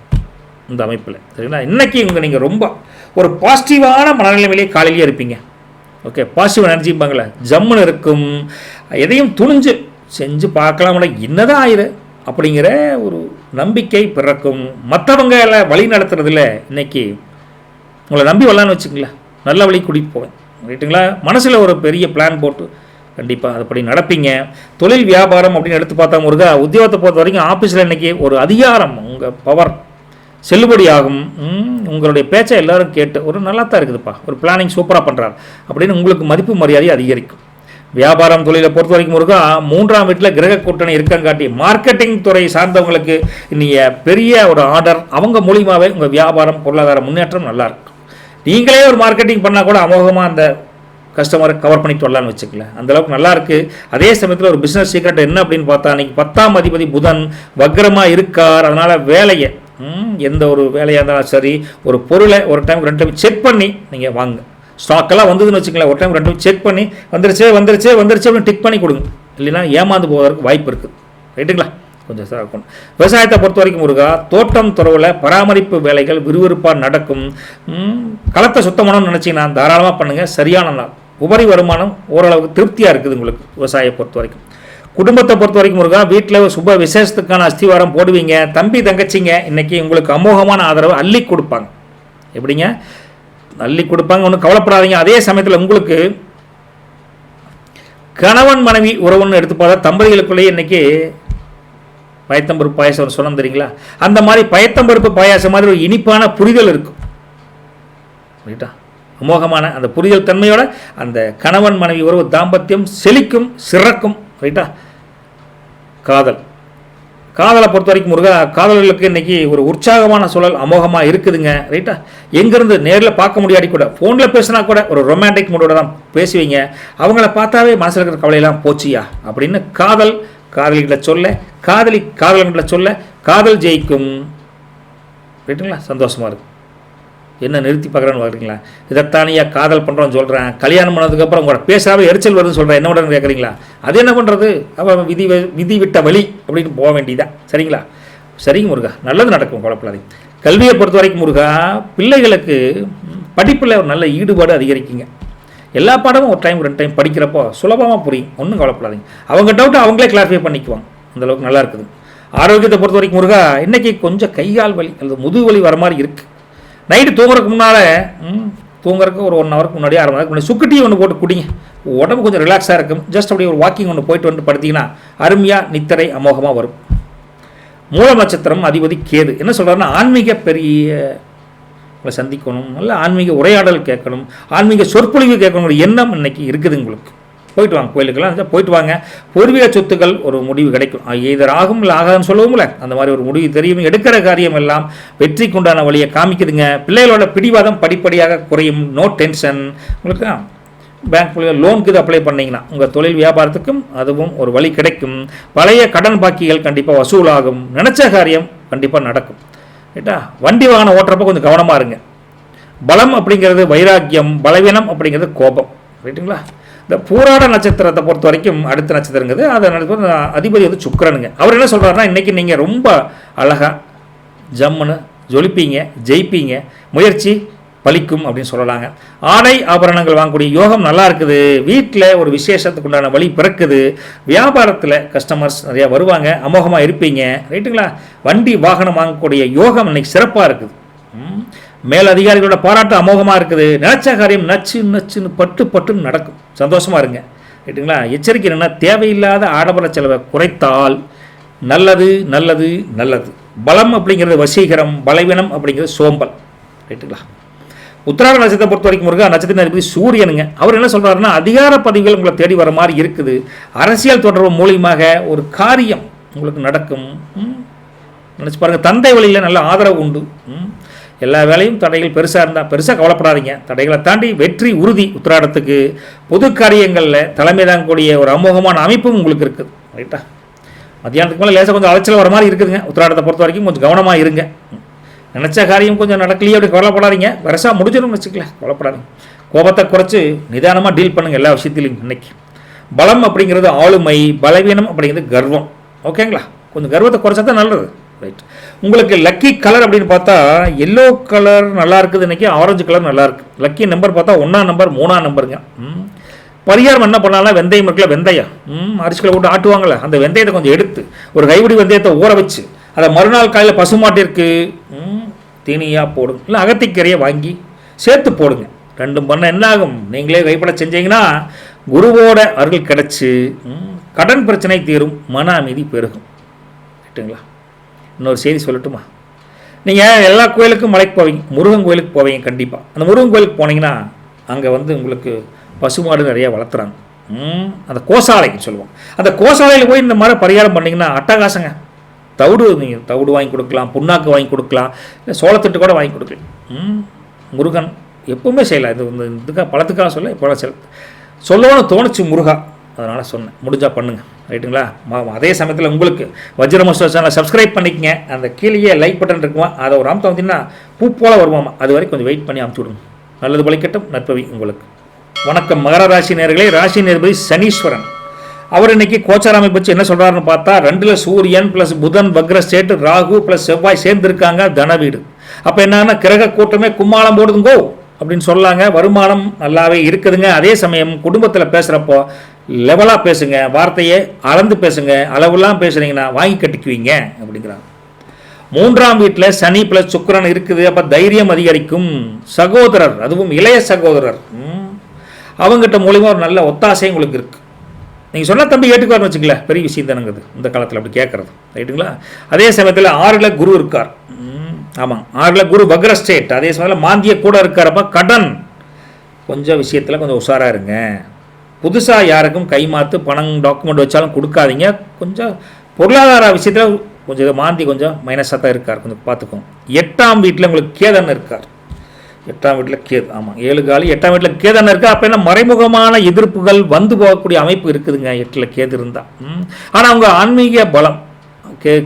இந்த அமைப்பில். சரிங்களா? இன்றைக்கி நீங்கள் ரொம்ப ஒரு பாசிட்டிவான மனநிலைமையிலே காலையிலேயே இருப்பீங்க. ஓகே, பாசிட்டிவ் எனர்ஜிப்பாங்களே ஜம்முன்னு இருக்கும். எதையும் துணிஞ்சு செஞ்சு பார்க்கலாம்ல, என்னதான் ஆயிரு அப்படிங்கிற ஒரு நம்பிக்கை பிறக்கும். மற்றவங்க எல்லாம் வழி நடத்துறதுல இன்னைக்கு உங்களை நம்பி வரலான்னு வச்சுங்களேன், நல்ல வழி கூட்டிகிட்டு போவேன். ரைட்டுங்களா? மனசில் ஒரு பெரிய பிளான் போட்டு கண்டிப்பாக அதுபடி நடப்பீங்க. தொழில் வியாபாரம் அப்படின்னு எடுத்து பார்த்தா முருகா உத்தியோகத்தை பொறுத்த வரைக்கும் ஆஃபீஸில் இன்றைக்கி ஒரு அதிகாரம், உங்கள் பவர் செல்லுபடி ஆகும். உங்களுடைய பேச்சை எல்லோரும் கேட்டு ஒரு நல்லா தான் இருக்குதுப்பா, ஒரு பிளானிங் சூப்பராக பண்ணுறாரு அப்படின்னு உங்களுக்கு மதிப்பு மரியாதை அதிகரிக்கும். வியாபாரம் தொழிலை பொறுத்த வரைக்கும் முருகா 3ஆம் வீட்டில் கிரக கூட்டணி இருக்கங்காட்டி மார்க்கெட்டிங் துறை சார்ந்தவங்களுக்கு இன்னைக்கு பெரிய ஒரு ஆர்டர், அவங்க மூலியமாகவே உங்கள் வியாபாரம் பொருளாதார முன்னேற்றம் நல்லாயிருக்கும். நீங்களே ஒரு மார்க்கெட்டிங் பண்ணால் கூட அமோகமாக அந்த கஸ்டமரை கவர் பண்ணிட்டு வரலான்னு வச்சுக்கல. அந்தளவுக்கு நல்லாயிருக்கு. அதே சமயத்தில் ஒரு பிஸ்னஸ் சீக்ரெட் என்ன அப்படின்னு பார்த்தா, அன்றைக்கி 10ஆம் அதிபதி புதன் வக்ரமாக இருக்கார். அதனால் வேலையை எந்த ஒரு வேலையாக இருந்தாலும் சரி, ஒரு பொருளை ஒரு டைம் 2 டைம் செக் பண்ணி நீங்கள் வாங்க. ஸ்டாக்கெல்லாம் வந்ததுன்னு வச்சுக்கலாம், ஒரு டைம் 2 டைம் செக் பண்ணி வந்துருச்சு அப்படின்னு டிக் பண்ணி கொடுங்க. இல்லைன்னா ஏமாந்து போவதற்கு வாய்ப்பு இருக்குது. ரைட்டுங்களா? கொஞ்சம் சார் இருக்கணும். விவசாயத்தை பொறுத்த வரைக்கும் முருகா, தோட்டம் துறவில் பராமரிப்பு வேலைகள் விறுவிறுப்பாக நடக்கும். களத்தை சுத்தமானு நினச்சிங்கன்னா தாராளமாக பண்ணுங்கள். சரியான நாள். உபரி வருமானம் ஓரளவுக்கு திருப்தியாக இருக்குது உங்களுக்கு விவசாயத்தை பொறுத்த வரைக்கும். குடும்பத்தை பொறுத்த வரைக்கும் முருகா, வீட்டில் சுப விசேஷத்துக்கான அஸ்திவாரம் போடுவீங்க. தம்பி தங்கச்சிங்க இன்றைக்கி உங்களுக்கு அமோகமான ஆதரவு அள்ளி கொடுப்பாங்க. எப்படிங்க அள்ளி கொடுப்பாங்க, ஒன்றும் கவலைப்படாதீங்க. அதே சமயத்தில் உங்களுக்கு கணவன் மனைவி உறவுன்னு எடுத்து பார்த்தா தம்பதிகளுக்குள்ளேயே இன்றைக்கி பயத்தம்பருப்பு பாயாசம் சொன்ன தெரியுங்களா, அந்த மாதிரி பயத்தம்பருப்பு பாயாசம் மாதிரி ஒரு இனிப்பான புரிதல் இருக்கும். ரைட்டா? அமோகமான அந்த புரிதல் தன்மையோட அந்த கணவன் மனைவி உறவு தாம்பத்தியம் செழிக்கும், சிறக்கும். ரைட்டா? காதலை பொறுத்த வரைக்கும் முருகா, காதலர்களுக்கு இன்றைக்கி ஒரு உற்சாகமான சூழல் அமோகமாக இருக்குதுங்க. ரைட்டா? எங்கேருந்து நேரில் பார்க்க முடியாடி கூட ஃபோனில் பேசினா கூட ஒரு ரொமான்டிக் மூடோட தான் பேசுவீங்க. அவங்கள பார்த்தாவே மனசில் இருக்கிற கவலையெல்லாம் போச்சியா அப்படின்னு காதலிகளை சொல்ல, காதலன்களை சொல்ல காதல் ஜெயிக்கும். ரைட்டுங்களா? சந்தோஷமாக இருக்கும். என்ன நிறுத்தி பார்க்குறேன்னு பார்க்குறீங்களா? இதைத்தானியா காதல் பண்ணுறோன்னு சொல்கிறேன், கல்யாணம் பண்ணதுக்கப்புறம் உங்களோட பேசாமல் எரிச்சல் வருதுன்னு சொல்கிறேன், என்ன உடனே கேட்குறீங்களா? அது என்ன பண்ணுறது? அவன் விதி விட்ட வழி அப்படின்னு போக வேண்டியதான். சரிங்களா? சரிங்க முருகா, நல்லது நடக்கும், குழப்பலாதீங்க. கல்வியை பொறுத்த வரைக்கும் முருகா, பிள்ளைகளுக்கு படிப்பில் ஒரு நல்ல ஈடுபாடு அதிகரிக்குங்க. எல்லா பாடமும் ஒரு டைம் 2 டைம் படிக்கிறப்போ சுலபமாக புரியும். ஒன்றும் கவலைப்படாதீங்க. அவங்க டவுட்டை அவங்களே கிளாரிஃபை பண்ணிக்குவாங்க. அந்தளவுக்கு நல்லா இருக்குது. ஆரோக்கியத்தை பொறுத்த வரைக்கும் முருகா, இன்றைக்கி கொஞ்சம் கைகால் வலி அல்லது முதுகு வலி வர மாதிரி இருக்குது. நைட்டு தூங்குறதுக்கு முன்னால் தூங்குறதுக்கு ஒரு 1 ஹவருக்கு முன்னாடி 1/2 மணி நேரத்துக்கு முன்னாடி சுக்கு டீ ஒன்று போட்டு குடிங்க. உடம்பு கொஞ்சம் ரிலாக்ஸாக இருக்கும். ஜஸ்ட் அப்படியே ஒரு வாக்கிங் ஒன்று போயிட்டு வந்து படுத்திங்கன்னா அருமையாக நித்திரை அமோகமாக வரும். மூல நட்சத்திரம் அதிபதி கேது. என்ன சொல்கிறாருன்னா, ஆன்மீக பெரிய உங்களை சந்திக்கணும், நல்ல ஆன்மீக உரையாடல் கேட்கணும், ஆன்மீக சொற்பொழிவு கேட்கணுங்கிற எண்ணம் இன்றைக்கி இருக்குது உங்களுக்கு. போயிட்டு வாங்க, கோயிலுக்கெல்லாம் போயிட்டு வாங்க. பூர்வீக சொத்துக்கள் ஒரு முடிவு கிடைக்கும். இதர் ஆகும் இல்லை ஆகாதுன்னு சொல்லுவோம்ல, அந்த மாதிரி ஒரு முடிவு தெரியும். எடுக்கிற காரியம் எல்லாம் வெற்றிக்கு உண்டான வழியை காமிக்குதுங்க. பிள்ளைகளோட பிடிவாதம் படிப்படியாக குறையும். No tension. உங்களுக்கு பேங்க் லோனுக்கு இது அப்ளை பண்ணிங்கன்னா உங்கள் தொழில் வியாபாரத்துக்கும் அதுவும் ஒரு வழி கிடைக்கும். பழைய கடன் பாக்கிகள் கண்டிப்பாக வசூலாகும். நினச்ச காரியம் கண்டிப்பாக நடக்கும். ரைட்டா? வண்டி வாகனம் ஓட்டுறப்போ கொஞ்சம் கவனமாக இருங்க. பலம் அப்படிங்கிறது வைராக்கியம், பலவீனம் அப்படிங்கிறது கோபம். ரைட்டுங்களா? இந்த பூராட நட்சத்திரத்தை பொறுத்த வரைக்கும் அடுத்த நட்சத்திரங்கிறது அதை அதிபதி வந்து சுக்கிரனுங்க. அவர் என்ன சொல்கிறாருன்னா, இன்றைக்கி நீங்கள் ரொம்ப அழகாக ஜம்முன்னு ஜொலிப்பீங்க, ஜெயிப்பீங்க, முயற்சி பலிக்கும் அப்படின்னு சொல்லலாங்க. ஆடை ஆபரணங்கள் வாங்கக்கூடிய யோகம் நல்லா இருக்குது. வீட்டில் ஒரு விசேஷத்துக்கு உண்டான வழி பிறக்குது. வியாபாரத்தில் கஸ்டமர்ஸ் நிறையா வருவாங்க, அமோகமாக இருப்பீங்க. ரைட்டுங்களா? வண்டி வாகனம் வாங்கக்கூடிய யோகம் இன்னைக்கு சிறப்பாக இருக்குது. மேலதிகாரிகளோட பாராட்டு அமோகமாக இருக்குது. நினச்ச காரியம் நச்சுன்னு பட்டுன்னு நடக்கும். சந்தோஷமாக இருங்க. ரைட்டுங்களா? எச்சரிக்கை என்னென்னா, தேவையில்லாத ஆடம்பர செலவை குறைத்தால் நல்லது நல்லது நல்லது. பலம் அப்படிங்கிறது வசீகரம், பலவீனம் அப்படிங்கிறது சோம்பல். ரைட்டுங்களா? உத்திராட நட்சத்திரத்தை பொறுத்த வரைக்கும் முருகா, நட்சத்திர அதிபதி சூரியனுங்க. அவர் என்ன சொல்கிறாருன்னா, அதிகார பதவிகள் உங்களை தேடி வர மாதிரி இருக்குது. அரசியல் தொடர்பு மூலியமாக ஒரு காரியம் உங்களுக்கு நடக்கும். நினச்சி பாருங்கள். தந்தை வழியில் நல்ல ஆதரவு உண்டு. எல்லா வேலையும் தடைகள் பெருசாக இருந்தால் பெருசாக கவலைப்படாதீங்க. தடைகளை தாண்டி வெற்றி உறுதி. உத்திராடத்துக்கு பொது காரியங்களில் தலைமை தாங்கக்கூடிய ஒரு அமோகமான அமைப்பும் உங்களுக்கு இருக்குது. ரைட்டா? மத்தியானத்துக்கு மேலே லேசாக கொஞ்சம் அலைச்சல் வர மாதிரி இருக்குதுங்க. உத்திராடத்தை பொறுத்த வரைக்கும் கொஞ்சம் கவனமாக இருங்க. நினச்ச காரியம் கொஞ்சம் நடக்கலையே அப்படி கவலைப்படாதீங்க. பெருசாக முடிஞ்சிடும் வச்சுக்கல, கவலைப்படாதீங்க. கோபத்தை குறைச்சி நிதானமாக டீல் பண்ணுங்கள் எல்லா விஷயத்திலையும். இன்னைக்கு பலம் அப்படிங்கிறது ஆளுமை, பலவீனம் அப்படிங்கிறது கர்வம். ஓகேங்களா? கொஞ்சம் கர்வத்தை குறைச்சா தான் நல்லது. ரைட். உங்களுக்கு லக்கி கலர் அப்படின்னு பார்த்தா எல்லோ கலர் நல்லா இருக்குது. இன்றைக்கி ஆரஞ்சு கலர் நல்லா இருக்குது. லக்கி நம்பர் பார்த்தா 1ஆம் நம்பர் 3ஆம் நம்பருங்க. பரிகாரம் என்ன பண்ணாலும் வெந்தயம் இருக்குல்ல, வெந்தயம் அரிசிகளை போட்டு ஆட்டுவாங்கள்ல, அந்த வெந்தயத்தை கொஞ்சம் எடுத்து ஒரு கைப்பிடி வெந்தயத்தை ஊற வச்சு அதை மறுநாள் காலையில் பசுமாட்டிற்கு தீனியாக போடுங்க. இல்லை அகத்திக்கரையை வாங்கி சேர்த்து போடுங்க. 2 பண்ண என்ன ஆகும்? நீங்களே கைப்பட செஞ்சீங்கன்னா குருவோட அருள் கிடச்சி கடன் பிரச்சனை தீரும், மன அமைதி பெருகும். ரைட்டுங்களா? இன்னொரு செய்தி சொல்லட்டுமா? நீங்கள் எல்லா கோயிலுக்கும் மலைக்கு போவீங்க, முருகன் கோயிலுக்கு போவீங்க கண்டிப்பாக. அந்த முருகன் கோயிலுக்கு போனீங்கன்னா அங்கே வந்து உங்களுக்கு பசுமாடு நிறையா வளர்த்துறாங்க. அந்த கோசாலைன்னு சொல்லுவோம். அந்த கோசாலையில் போய் இந்த மாதிரி பரிகாரம் பண்ணிங்கன்னா அட்டகாசங்க. நீங்கள் தவிடு வாங்கி கொடுக்கலாம், புண்ணாக்கு வாங்கி கொடுக்கலாம், இல்லை சோளத்தட்டு கூட வாங்கி கொடுக்கலாம். முருகன் எப்பவுமே செய்யலாம். இதுக்காக பழத்துக்காக சொல்ல இப்போ சொல்லணும்னு தோணுச்சு முருகா, அதனால் சொன்னேன். முடிஞ்சால் பண்ணுங்கள், ரைட்டுங்களா? அதே சமயத்தில் உங்களுக்கு வஜ்ரமஸ்டோ சேனலை சப்ஸ்கிரைப் பண்ணிக்கங்க. அந்த கீழே லைக் பட்டன் இருக்குமா, அதை ஒரு அமுத்தம் வந்தீங்கன்னா பூ போல வருவாமா, அது வரைக்கும் கொஞ்சம் வெயிட் பண்ணி அமுச்சு விடுங்க. நல்லது பலிக்கட்டும், நற்பவி உங்களுக்கு. வணக்கம் மகர ராசி நேயர்களே. ராசி நேர்பதி சனீஸ்வரன். அவர் இன்னைக்கு கோச்சார அமைப்பு வச்சு என்ன சொல்கிறாருன்னு பார்த்தா, 2ல் சூரியன் ப்ளஸ் புதன் வக்ர ஸ்டேட், ராகு ப்ளஸ் செவ்வாய் சேர்ந்துருக்காங்க தன வீடு. அப்போ என்னன்னா கிரக கூட்டமே கும்மாளம் போடுதுங்கோ அப்படின்னு சொல்லாங்க. வருமானம் நல்லாவே இருக்குதுங்க. அதே சமயம் குடும்பத்தில் பேசுகிறப்போ லெவலாக பேசுங்க, வார்த்தையை அளந்து பேசுங்க. அளவுலாம் பேசுனீங்கன்னா வாங்கி கட்டிக்குவீங்க அப்படிங்கிறாங்க. 3ஆம் வீட்டில் சனி ப்ளஸ் சுக்கிரன் இருக்குது. அப்போ தைரியம் அதிகரிக்கும். சகோதரர், அதுவும் இளைய சகோதரர், அவங்ககிட்ட மூலிமா ஒரு நல்ல ஒத்தாசை உங்களுக்கு இருக்குது. நீங்கள் சொன்னால் தம்பி ஏற்றுக்குவார்னு வச்சுக்கல, பெரிய விஷயம் தானுங்குது இந்த காலத்தில் அப்படி கேட்குறது, ரைட்டுங்களா? அதே சமயத்தில் 6ல் குரு இருக்கார். ஆமாம், 6ல் குரு வக்ர ஸ்டேட். அதே சமயத்தில் மாந்திய கூட இருக்காரப்ப கடன் கொஞ்சம் விஷயத்தில் கொஞ்சம் உஷாராக இருங்க. புதுசாக யாருக்கும் கைமாற்று பணம் டாக்குமெண்ட் வச்சாலும் கொடுக்காதீங்க. கொஞ்சம் பொருளாதார விஷயத்தில் கொஞ்சம் இதை மாந்தி கொஞ்சம் மைனஸாக தான் இருக்கார், கொஞ்சம் பார்த்துக்கோங்க. 8ஆம் வீட்டில் உங்களுக்கு கேதன் இருக்கார். 8ஆம் வீட்டில் கேது. ஆமாம், 7 காலி 8ஆம் வீட்டில் கேதன் இருக்குது. அப்போ என்ன மறைமுகமான எதிர்ப்புகள் வந்து போகக்கூடிய அமைப்பு இருக்குதுங்க 8ல் கேது இருந்தால். ஆனால் அவங்க ஆன்மீக பலம்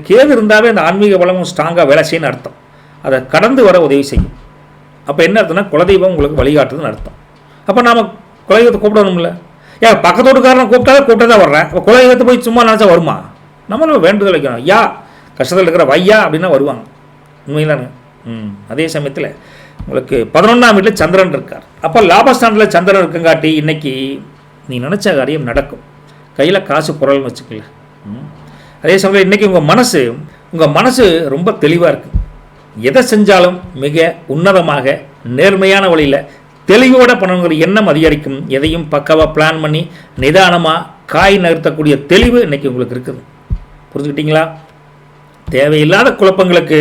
கேது இருந்தாவே அந்த ஆன்மீக பலம் ஸ்ட்ராங்காக வேலை செய்யணும்னு அர்த்தம். அதை கடந்து வர உதவி செய்யும். அப்போ என்ன அர்த்தம்னா குலதெய்வம் உங்களுக்கு வழிகாட்டுதுன்னு அர்த்தம். அப்போ நாம் குலதெய்வத்தை கூப்பிடணும்ல. ஏன் பக்கத்தோட்டுக்காரனை கூப்பிட்டா தான் வர்றேன். அப்போ குலதெய்வத்தை போய் சும்மா நினச்சா வருமா? நம்ம வேண்டுதல் வைக்கணும். ஐயா கஷ்டத்தில் இருக்கிற வையா அப்படின்னா வருவாங்க. உண்மையிலாங்க. அதே சமயத்தில் உங்களுக்கு 11ஆம் வீட்டில் சந்திரன் இருக்கார். அப்போ லாபஸ்தானத்தில் சந்திரன் இருக்குங்காட்டி இன்னைக்கு நீ நினச்ச காரியம் நடக்கும். கையில் காசு பொருள்னு வச்சுக்கல. அதே சமயத்தில் இன்றைக்கி உங்கள் மனசு ரொம்ப தெளிவாக இருக்குது. எதை செஞ்சாலும் மிக உன்னதமாக நேர்மையான வழியில் தெளிவோட பண்ணணுங்கிற எண்ணம் அதிகரிக்கும். எதையும் பக்காவாக பிளான் பண்ணி நிதானமாக காய் நகர்த்தக்கூடிய தெளிவு இன்றைக்கி உங்களுக்கு இருக்குது. புரிஞ்சுக்கிட்டீங்களா? தேவையில்லாத குழப்பங்களுக்கு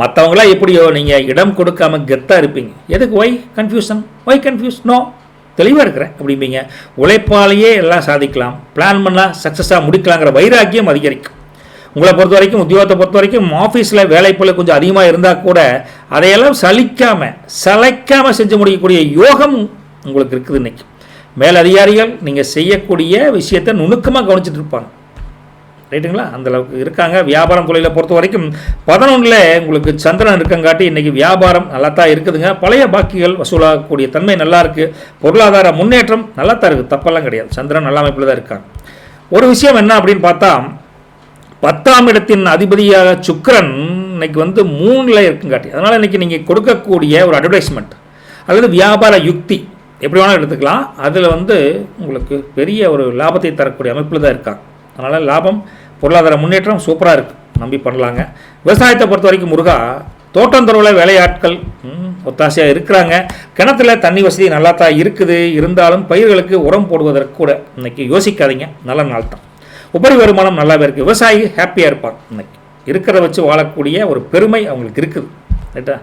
மற்றவங்களாம் எப்படியோ நீங்கள் இடம் கொடுக்காமல் கெத்தாக இருப்பீங்க. எதுக்கு ஒய் கன்ஃபியூஸ் நோ, தெளிவாக இருக்கிறேன் அப்படிம்பீங்க. உழைப்பாலேயே எல்லாம் சாதிக்கலாம், பிளான் பண்ணால் சக்ஸஸாக முடிக்கலாங்கிற வைராக்கியம் அதிகரிக்கும். உங்களை பொறுத்த வரைக்கும், உத்தியோகத்தை பொறுத்த வரைக்கும் ஆஃபீஸில் வேலைப்பளு கொஞ்சம் அதிகமாக இருந்தால் கூட அதையெல்லாம் சளைக்காமல் செஞ்சு முடிக்கக்கூடிய யோகம் உங்களுக்கு இருக்குது. இன்றைக்கி மேலதிகாரிகள் நீங்கள் செய்யக்கூடிய விஷயத்தை நுணுக்கமாக கவனிச்சுட்டு இருப்பாங்க, ரைட்டுங்களா? அந்தளவுக்கு இருக்காங்க. வியாபாரம் தொழிலை பொறுத்த வரைக்கும் 11ல் உங்களுக்கு சந்திரன் இருக்கங்காட்டி இன்றைக்கி வியாபாரம் நல்லா தான் இருக்குதுங்க. பழைய பாக்கிகள் வசூலாகக்கூடிய தன்மை நல்லா இருக்குது. பொருளாதார முன்னேற்றம் நல்லா தான் இருக்குது, தப்பெல்லாம் கிடையாது. சந்திரன் நல்ல அமைப்பில் தான் இருக்காங்க. ஒரு விஷயம் என்ன அப்படின்னு பார்த்தா, 10ஆம் இடத்தின் அதிபதியாக சுக்கிரன் இன்னைக்கு 3ல் இருக்குங்காட்டி, அதனால் இன்றைக்கி நீங்கள் கொடுக்கக்கூடிய ஒரு அட்வர்டைஸ்மெண்ட் அல்லது வியாபார யுக்தி எப்படி வேணாலும் எடுத்துக்கலாம். அதில் உங்களுக்கு பெரிய ஒரு லாபத்தை தரக்கூடிய அமைப்பில் தான் இருக்காங்க. அதனால் லாபம், பொருளாதார முன்னேற்றம் சூப்பராக இருக்குது, நம்பி பண்ணலாங்க. விவசாயத்தை பொறுத்த வரைக்கும் முருகா, தோட்டந்தொருவில் வேலையாட்கள் ஒத்தாசையாக இருக்கிறாங்க. கிணத்துல தண்ணி வசதி நல்லா தான் இருக்குது. இருந்தாலும் பயிர்களுக்கு உரம் போடுவதற்கு கூட இன்றைக்கி யோசிக்காதீங்க, நல்ல நாள் தான். உபரி வருமானம் நல்லாவே இருக்குது. விவசாயி ஹாப்பியாக இருப்பாங்க. இன்னைக்கு இருக்கிறத வச்சு வாழக்கூடிய ஒரு பெருமை அவங்களுக்கு இருக்குது, ரைட்டா?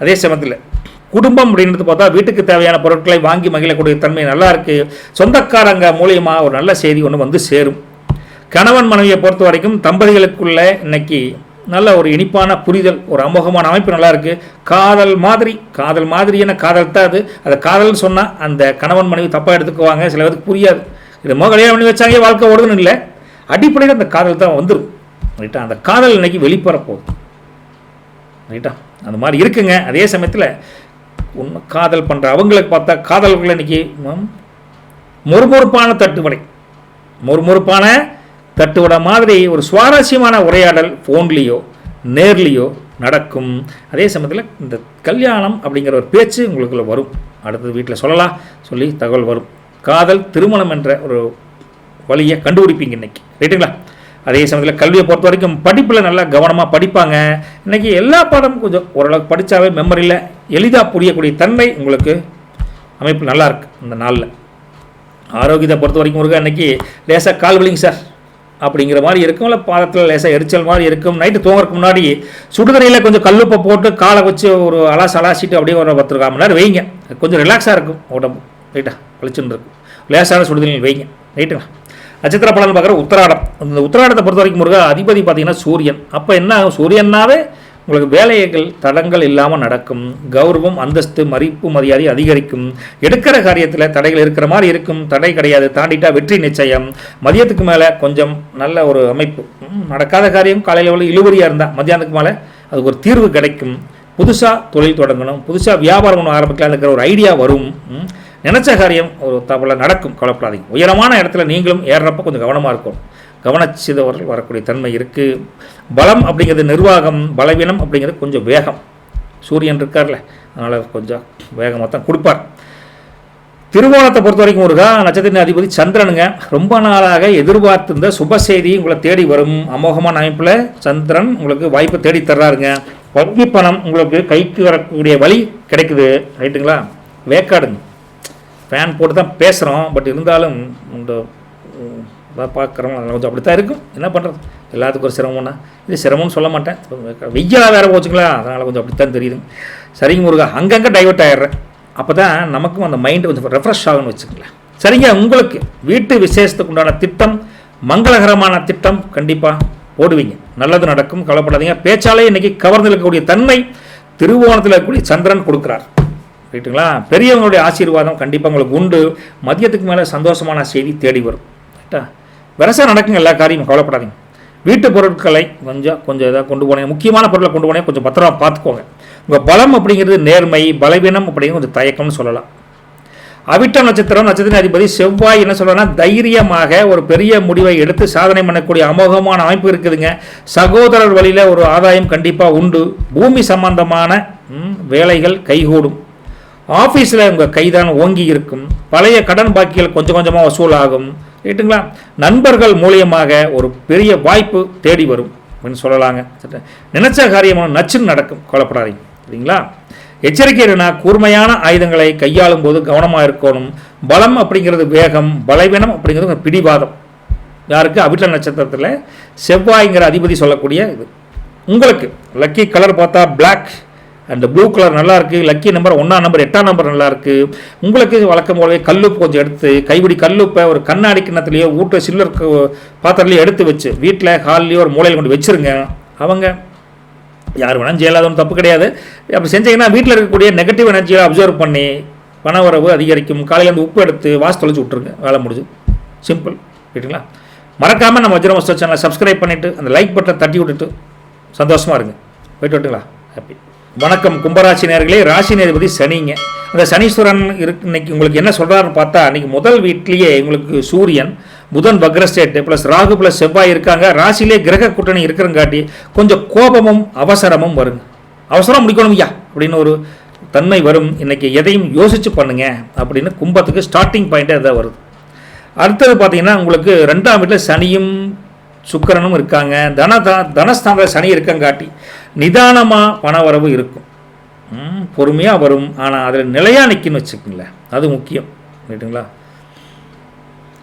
அதே சமயத்தில் குடும்பம் அப்படின்றது பார்த்தா வீட்டுக்கு தேவையான பொருட்களை வாங்கி மகிழக்கூடிய தன்மை நல்லா இருக்குது. சொந்தக்காரங்க மூலியமாக ஒரு நல்ல செய்தி ஒன்று சேரும். கணவன் மனைவியை பொறுத்த வரைக்கும் தம்பதிகளுக்குள்ள இன்னைக்கு நல்ல ஒரு இனிப்பான புரிதல், ஒரு அமோகமான அமைப்பு நல்லா இருக்குது. காதல் மாதிரியான காதல் தான் அது. அதை காதல்னு சொன்னால் அந்த கணவன் மனைவி தப்பாக எடுத்துக்குவாங்க, சில பேருக்கு புரியாது. இது கல்யாணம் பண்ணி வச்சாங்க வாழ்க்கை ஓடுதுன்னு இல்லை, அடிப்படையில் அந்த காதல் தான் வந்துடும், ரைட்டா? அந்த காதல் இன்னைக்கு வெளிப்பட போகுது, ரைட்டா? அந்த மாதிரி இருக்குங்க. அதே சமயத்தில் காதல் பண்ணுற அவங்களுக்கு பார்த்தா காதல்கள் இன்னைக்கு மொறுமொறுப்பான தட்டுவடை மாதிரி ஒரு சுவாரஸ்யமான உரையாடல் ஃபோன்லேயோ நேர்லேயோ நடக்கும். அதே சமயத்தில் இந்த கல்யாணம் அப்படிங்கிற ஒரு பேச்சு உங்களுக்குள்ள வரும். அடுத்தது வீட்டில் சொல்லி தகவல் வரும். காதல் திருமணம் என்ற ஒரு வழியை கண்டுபிடிப்பீங்க இன்னைக்கு, ரைட்டுங்களா? அதே சமயத்தில் கல்வியை பொறுத்த வரைக்கும் படிப்பில் நல்லா கவனமாக படிப்பாங்க. இன்றைக்கி எல்லா பாடமும் கொஞ்சம் ஓரளவுக்கு படித்தாவே மெமரியில் எளிதாக புரியக்கூடிய தன்மை உங்களுக்கு அமைப்பு நல்லா இருக்குது இந்த நாளில். ஆரோக்கியத்தை பொறுத்த வரைக்கும் முருகா, இன்றைக்கி லேசாக கால் வலிங்க சார் அப்படிங்கிற மாதிரி இருக்கும், இல்லை பாதத்தில் லேசாக எரிச்சல் மாதிரி இருக்கும். நைட்டு தூங்குறதுக்கு முன்னாடி சுடுதண்ணியில் கொஞ்சம் கல்லுப்பை போட்டு காலை வச்சு ஒரு அலாசிட்டு அப்படியே ஒரு 10 மணி நேரம் வைங்க, கொஞ்சம் ரிலாக்ஸாக இருக்கும் உடம்பு, ரைட்டா? பளிச்சுன்னு இருக்கும். லேசான சுடுதண்ணியில் வைங்க, ரைட்டுங்களா? நட்சத்திர பலன் பார்க்குற உத்திராடம். இந்த உத்திராடத்தை பொறுத்த வரைக்கும் முருகா அதிபதி பார்த்தீங்கன்னா சூரியன். அப்போ என்ன ஆகும்? சூரியன்னாவே உங்களுக்கு வேலைகள் தடங்கள் இல்லாமல் நடக்கும். கௌரவம், அந்தஸ்து, மதிப்பு, மரியாதை அதிகரிக்கும். எடுக்கிற காரியத்தில் தடைகள் இருக்கிற மாதிரி இருக்கும், தடை கிடையாது, தாண்டிட்டா வெற்றி நிச்சயம். மதியத்துக்கு மேலே கொஞ்சம் நல்ல ஒரு அமைப்பு. நடக்காத காரியம் காலையில் உள்ள இழுபறியாக இருந்தால் மத்தியானத்துக்கு மேலே அதுக்கு ஒரு தீர்வு கிடைக்கும். புதுசாக தொழில் தொடங்கணும், புதுசாக வியாபாரம் ஒன்று ஆரம்பிக்கலாம் இருக்கிற ஒரு ஐடியா வரும். நினச்ச காரியம் ஒரு தவளை நடக்கும், கவலைப்படாதீங்க. உயரமான இடத்துல நீங்களும் ஏறுறப்ப கொஞ்சம் கவனமாக இருக்கும். கவனச்சிதவர்கள் வரக்கூடிய தன்மை இருக்குது. பலம் அப்படிங்கிறது நிர்வாகம், பலவீனம் அப்படிங்கிறது கொஞ்சம் வேகம். சூரியன் இருக்கார்ல, அதனால் கொஞ்சம் வேகமாக தான் கொடுப்பார். திருவோணத்தை பொறுத்த வரைக்கும் முருகா, நட்சத்திர அதிபதி சந்திரனுங்க. ரொம்ப நாளாக எதிர்பார்த்திருந்த சுப செய்தி உங்களை தேடி வரும். அமோகமான அமைப்பில் சந்திரன் உங்களுக்கு வாய்ப்பு தேடி தர்றாருங்க. வங்கி பணம் உங்களுக்கு கைக்கு வரக்கூடிய வழி கிடைக்குது. ரைட்டுங்களா? வேக்காடுங்க. ஃபேன் போட்டு தான் பேசுகிறோம், பட் இருந்தாலும் இந்த பார்க்குறோம், அதனால் கொஞ்சம் அப்படி தான் இருக்கும். என்ன பண்ணுறது, எல்லாத்துக்கும் ஒரு சிரமம்னா இது சிரமம்னு சொல்ல மாட்டேன். வெய்யலாக வேறு போச்சுங்களா, அதனால் கொஞ்சம் அப்படித்தான் தெரியுது. சரிங்க முருகா, அங்கங்கே டைவெர்ட் ஆகிடுறேன். அப்போ தான் நமக்கும் அந்த மைண்டு கொஞ்சம் ரெஃப்ரெஷ் ஆகும்னு வச்சுக்கங்களேன். சரிங்க, உங்களுக்கு வீட்டு விசேஷத்துக்கு உண்டான திட்டம், மங்களகரமான திட்டம் கண்டிப்பாக போடுவீங்க. நல்லது நடக்கும், கவலைப்படாதீங்க. பேச்சாலே இன்றைக்கி கவர்ந்து இருக்கக்கூடிய தன்மை திருவோணத்தில் இருக்கக்கூடிய சந்திரன் கொடுக்குறார். ரைட்டுங்களா? பெரியவங்களுடைய ஆசீர்வாதம் கண்டிப்பாக உங்களுக்கு உண்டு. மதியத்துக்கு மேலே சந்தோஷமான செய்தி தேடி வரும். ரைட்டா? விரசம் நடக்குங்க, எல்லா காரியமும் கவலைப்படாதீங்க. வீட்டு பொருட்களை கொஞ்சம் இதாக கொண்டு போனீங்க, முக்கியமான பொருளை கொண்டு போனீங்க, கொஞ்சம் பத்திரமா பார்த்துக்கோங்க. உங்கள் பலம் அப்படிங்கிறது நேர்மை, பலவீனம் அப்படிங்கிறது கொஞ்சம் தயக்கம்னு சொல்லலாம். அவிட்டம் நட்சத்திர அதிபதி செவ்வாய் என்ன சொல்கிறேன்னா, தைரியமாக ஒரு பெரிய முடிவை எடுத்து சாதனை பண்ணக்கூடிய அமோகமான அமைப்பு இருக்குதுங்க. சகோதரர் வழியில் ஒரு ஆதாயம் கண்டிப்பாக உண்டு. பூமி சம்பந்தமான வேலைகள் கைகூடும். ஆஃபீஸில் உங்கள் கைதான் ஓங்கி இருக்கும். பழைய கடன் பாக்கிகள் கொஞ்சம் கொஞ்சமாக வசூலாகும். ரைட்டுங்களா? நண்பர்கள் மூலியமாக ஒரு பெரிய வாய்ப்பு தேடி வரும் அப்படின்னு சொல்லலாங்க. நினைச்ச காரியம் நச்சுன்னு நடக்கும், கவலைப்படாதீங்க. சரிங்களா? எச்சரிக்கை என்னன்னா, கூர்மையான ஆயுதங்களை கையாளும் போது கவனமாக இருக்கணும். பலம் அப்படிங்கிறது வேகம், பலவீனம் அப்படிங்கிறது பிடிவாதம். யாருக்கு? அவிட்ட நட்சத்திரத்தில் செவ்வாய்ங்கிற அதிபதி சொல்லக்கூடிய இது. உங்களுக்கு லக்கி கலர் பார்த்தா பிளாக் அண்ட் ப்ளூ கலர் நல்லா இருக்குது. லக்கி நம்பர் 1ஆம் நம்பர் 8ஆம் நம்பர் நல்லா இருக்குது. உங்களுக்கு வழக்கம் போலவே கல்லுப்பு கொஞ்சம் எடுத்து, கைபிடி கல்லுப்பை ஒரு கண்ணாடி கிண்ணத்துலேயோ ஊட்ட சில்லர் பாத்திரலையோ எடுத்து வச்சு வீட்டில் ஹால்லையோ ஒரு மூலையில் கொண்டு வச்சுருங்க. அவங்க யார் வேணாலும் செய்யலாதவன்னு தப்பு கிடையாது. அப்படி செஞ்சீங்கன்னா வீட்டில் இருக்கக்கூடிய நெகட்டிவ் எனர்ஜியை அப்சர்வ் பண்ணி பணவரவு அதிகரிக்கும். காலையில் வந்து உப்பு எடுத்து வாசு தொலைச்சி விட்ருங்க, வேலை முடிஞ்சு. சிம்பிள். ரைட்டுங்களா? மறக்காமல் நம்ம வஜ்ரம் மாஸ்டர் சேனலை சப்ஸ்கிரைப் பண்ணிவிட்டு அந்த லைக் பட்டனை தட்டி விட்டுட்டு சந்தோஷமாக இருங்க. போய்ட்டு விட்டுங்களா? ஹாப்பி. வணக்கம் கும்பராசி நேயர்களே. ராசி அதிபதி சனிங்க. அந்த சனீஸ்வரன் இன்னைக்கு உங்களுக்கு என்ன சொல்கிறாருன்னு பார்த்தா, இன்றைக்கி முதல் வீட்லேயே உங்களுக்கு சூரியன், புதன் வக்ரஸ்டேட் ப்ளஸ் ராகு ப்ளஸ் செவ்வாய் இருக்காங்க. ராசிலே கிரக கூட்டணி இருக்கிறங்காட்டி கொஞ்சம் கோபமும் அவசரமும் வருங்க. அவசரம் முடிக்கணும் ஐயா அப்படின்னு ஒரு தன்மை வரும். இன்றைக்கி எதையும் யோசித்து பண்ணுங்க அப்படின்னு கும்பத்துக்கு ஸ்டார்டிங் பாயிண்ட்டே அதான் வருது. அடுத்தது பார்த்தீங்கன்னா, உங்களுக்கு 2ஆம் வீட்டில் சனியும் சுக்கிரனும் இருக்காங்க. தனஸ்தானத்தில் சனி இருக்கங்காட்டி நிதானமாக பண வரவு இருக்கும், பொறுமையாக வரும். ஆனால் அதில் நிலையாக நிற்குன்னு வச்சுக்கோங்களேன், அது முக்கியம். ரைட்டுங்களா?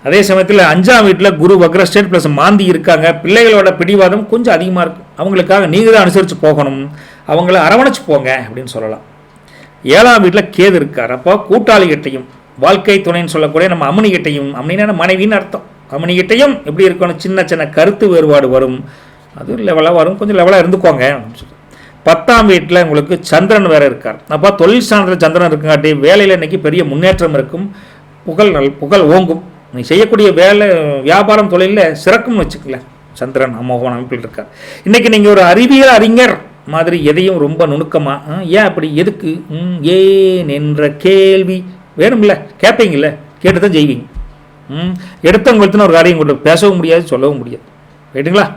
அதே சமயத்தில் 5ஆம் வீட்டில் குரு வக்ரஸ்டேட் ப்ளஸ் மாந்தி இருக்காங்க. பிள்ளைகளோட பிடிவாதம் கொஞ்சம் அதிகமாக இருக்கும். அவங்களுக்காக நீங்கள் தான் அனுசரித்து போகணும், அவங்கள அரவணைச்சு போங்க அப்படின்னு சொல்லலாம். 7ஆம் வீட்டில் கேது இருக்கார். அப்போ கூட்டாளிகிட்டையும் வாழ்க்கை துணைன்னு சொல்லக்கூடிய நம்ம அம்மனிகிட்டையும், அம்மனின்னா மனைவின்னு அர்த்தம், அம்மனிகிட்டையும் எப்படி இருக்கணும், சின்ன சின்ன கருத்து வேறுபாடு வரும். அது லெவலாக வரும், கொஞ்சம் லெவலாக இருந்துக்கோங்க. 10ஆம் வீட்டில் உங்களுக்கு சந்திரன் வேறு இருக்கார். அப்போ தொழில் ஸ்தானத்தில் சந்திரன் இருக்குங்காட்டி வேலையில் இன்றைக்கி பெரிய முன்னேற்றம் இருக்கும். புகழ் ஓங்கும். நீ செய்யக்கூடிய வேலை, வியாபாரம், தொழிலில் சிறக்கும்னு வச்சுக்கல. சந்திரன் அமோகமான அமைப்பில் இருக்கார். இன்றைக்கி நீங்கள் ஒரு அறிவியல் அறிஞர் மாதிரி எதையும் ரொம்ப நுணுக்கமாக, ஏன் அப்படி, எதுக்கு, ஏன் என்ற கேள்வி வேணும்ல, கேட்பீங்கல்ல, கேட்டு தான் செய்வீங்க. எடுத்தவங்களுக்கு ஒரு காரியம் கொண்டு பேசவும் முடியாது, சொல்லவும் முடியாது. ரைட்டுங்களா?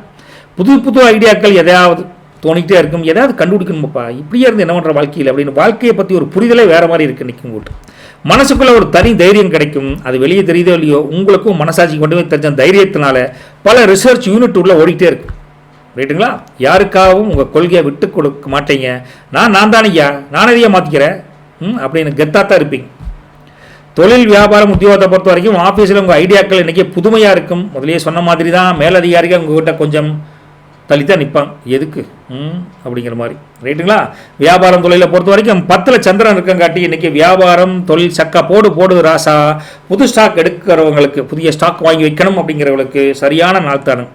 புது புது ஐடியாக்கள் எதையாவது தோணிக்கிட்டே இருக்கும். எதாவது கண்டுபிடிக்கணுமாப்பா, இப்படியே இருந்து என்ன பண்ணுற வாழ்க்கையில் அப்படின்னு வாழ்க்கையை பற்றி ஒரு புரிதலே வேறு மாதிரி இருக்குது. நிற்கும் போட்டு மனசுக்குள்ளே ஒரு தனி தைரியம் கிடைக்கும். அது வெளியே தெரியுதோ இல்லையோ, உங்களுக்கும் மனசாட்சி கொண்டு போய் தெரிஞ்ச தைரியத்தினால பல ரிசர்ச் யூனிட் உள்ள ஓடிக்கிட்டே இருக்கு. ரைட்டுங்களா? யாருக்காகவும் உங்கள் கொள்கையை விட்டு கொடுக்க மாட்டீங்க. நான் தானே ஐயா, நானே மாற்றிக்கிறேன் அப்படின்னு கெத்தாக தான் இருப்பீங்க. தொழில் வியாபாரம் உத்தியோகத்தை பொறுத்த வரைக்கும் ஆஃபீஸில் உங்கள் ஐடியாக்கள் இன்றைக்கி புதுமையாக இருக்கும். முதலே சொன்ன மாதிரி தான் மேலதிகாரிகள் உங்கள்கிட்ட கொஞ்சம் தள்ளித்தான் நிற்பாங்க. எதுக்கு அப்படிங்கிற மாதிரி. ரைட்டுங்களா? வியாபாரம் தொழிலை பொறுத்த வரைக்கும் 10ல் சந்திரன் இருக்கங்காட்டி இன்றைக்கி வியாபாரம் தொழில் சக்கா போடு ராசா. புது ஸ்டாக் எடுக்கிறவங்களுக்கு, புதிய ஸ்டாக் வாங்கி வைக்கணும் அப்படிங்கிறவங்களுக்கு சரியான நாள் தானே.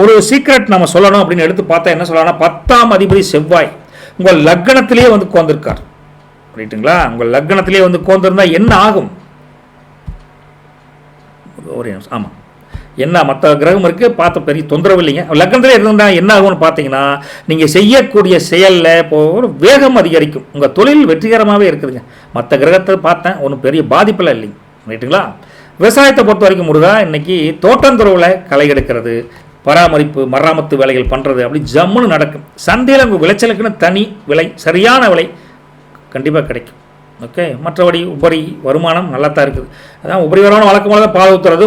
ஒரு சீக்ரெட் நம்ம சொல்லணும் அப்படின்னு எடுத்து பார்த்தா என்ன சொல்லலாம்னா, 10ஆம் அதிபதி செவ்வாய் உங்கள் லக்னத்திலேயே வந்து உட்கார்ந்திருக்கார். ரைட்டுங்களா? உங்கள் லக்னத்திலேயே வந்து உட்கார்ந்திருந்தா என்ன ஆகும்? ஒரே நிமிஷம். ஆமாம், என்ன மற்ற கிரகம் இருக்குது, பார்த்த பெரிய தொந்தரவு இல்லைங்க. லக்னத்திலே இருந்தால் என்ன ஆகும்னு பார்த்தீங்கன்னா, நீங்கள் செய்யக்கூடிய செயலில் இப்போ ஒரு வேகம் அதிகரிக்கும். உங்கள் தொழில் வெற்றிகரமாகவே இருக்குதுங்க. மற்ற கிரகத்தை பார்த்தேன், ஒன்றும் பெரிய பாதிப்பெல்லாம் இல்லைங்க. ரைட்டுங்களா? விவசாயத்தை பொறுத்த வரைக்கும் முருகா, இன்றைக்கி தோட்டந்துறவில் களை எடுக்கிறது, பராமரிப்பு மராமத்து வேலைகள் பண்ணுறது அப்படி ஜம்முன்னு நடக்கும். சந்தையில் உங்கள் விளைச்சலுக்குன்னு தனி விலை, சரியான விலை கண்டிப்பாக கிடைக்கும். ஓகே, மற்றபடி உபரி வருமானம் நல்லா தான் இருக்குது. அதான் உபரி வருமானம் வழக்கமாக தான் பால் ஊற்றுறது,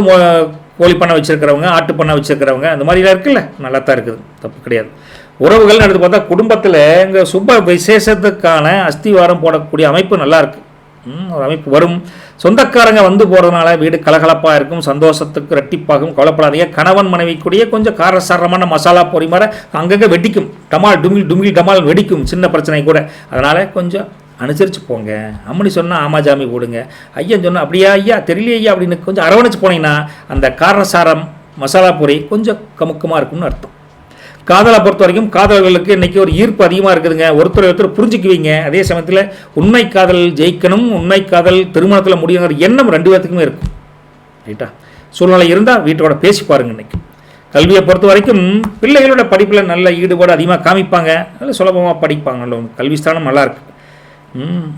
கோழி பண்ணை வச்சுருக்கிறவங்க, ஆட்டு பண்ணை வச்சுருக்கிறவங்க, அந்த மாதிரிலாம் இருக்குல்ல, நல்லா தான் இருக்குது, தப்பு கிடையாது. உறவுகள்னு எடுத்து பார்த்தா குடும்பத்தில் இங்கே சுப விசேஷத்துக்கான அஸ்திவாரம் போடக்கூடிய அமைப்பு நல்லா இருக்குது. ஒரு அமைப்பு வரும். சொந்தக்காரங்க வந்து போகிறதுனால வீடு கலகலப்பாக இருக்கும், சந்தோஷத்துக்கு ரெட்டிப்பாகும். கவலைப்படாதீங்க. கணவன் மனைவிக்குடியே கொஞ்சம் காரசாரமான மசாலா பொறி மாதிரி அங்கங்கே வெடிக்கும், டமால் டுமில் டுமில் டமால் வெடிக்கும், சின்ன பிரச்சனை கூட. அதனால் கொஞ்சம் அனுசரித்து போங்க. அம்மனி சொன்னால் ஆமாஜாமி போடுங்க, ஐயன் சொன்னால் அப்படியா ஐயா தெரியலையே ஐயா அப்படின்னு கொஞ்சம் அரவணைச்சு போனீங்கன்னா அந்த காரசாரம் மசாலா பொறி கொஞ்சம் கமுக்கமாக இருக்கும்னு அர்த்தம். காதலை பொறுத்த வரைக்கும் காதலர்களுக்கு இன்றைக்கி ஒரு ஈர்ப்பு அதிகமாக இருக்குதுங்க. ஒருத்தர் புரிஞ்சுக்குவீங்க. அதே சமயத்தில் உண்மை காதல் ஜெயிக்கணும், உண்மை காதல் திருமணத்தில் முடியுங்கிற எண்ணம் 2 பேர்த்துக்குமே இருக்கும். ரைட்டா? சூழ்நிலை இருந்தால் வீட்டோட பேசி பாருங்கள். இன்றைக்கி கல்வியை பொறுத்த வரைக்கும் பிள்ளைகளோட படிப்பில் நல்ல ஈடுபாடு அதிகமாக காமிப்பாங்க, நல்ல சுலபமாக படிப்பாங்க. நல்ல கல்வி ஸ்தானம் நல்லாயிருக்கு.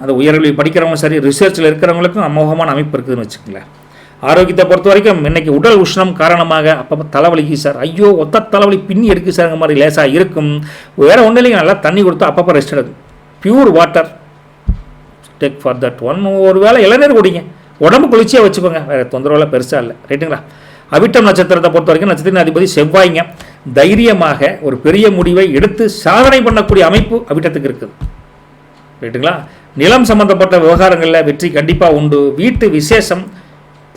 அது உயர்கல்வி படிக்கிறவங்க சரி, ரிசர்ச்சில் இருக்கிறவங்களுக்கும் அமோகமான அமைப்பு இருக்குதுன்னு வச்சுக்கங்களேன். ஆரோக்கியத்தை பொறுத்த வரைக்கும் இன்றைக்கி உடல் உஷ்ணம் காரணமாக அப்பப்போ தலைவலிக்கு சார், ஐயோ ஒத்த தலைவலி பின்னி எடுக்கு சார்ங்க மாதிரி லேசாக இருக்கும். வேறு ஒன்றும் இல்லைங்க, நல்லா தண்ணி கொடுத்து அப்பப்போ ரெஸ்ட் எடுக்கும். Pure water take for that one. ஒரு வேளை இளநீர் குடிங்க, உடம்பு குளிர்ச்சியாக வச்சுக்கோங்க, வேறு தொந்தரவுலாம் பெருசாக இல்லை. ரைட்டுங்களா? அவிட்டம் நட்சத்திரத்தை பொறுத்த வரைக்கும் நட்சத்திர அதிபதி செவ்வாய்ங்க. தைரியமாக ஒரு பெரிய முடிவை எடுத்து சாதனை பண்ணக்கூடிய அமைப்பு அவிட்டத்துக்கு இருக்குது. ரைட்டுங்களா? நிலம் சம்மந்தப்பட்ட விவகாரங்களில் வெற்றி கண்டிப்பாக உண்டு. வீட்டு விசேஷம்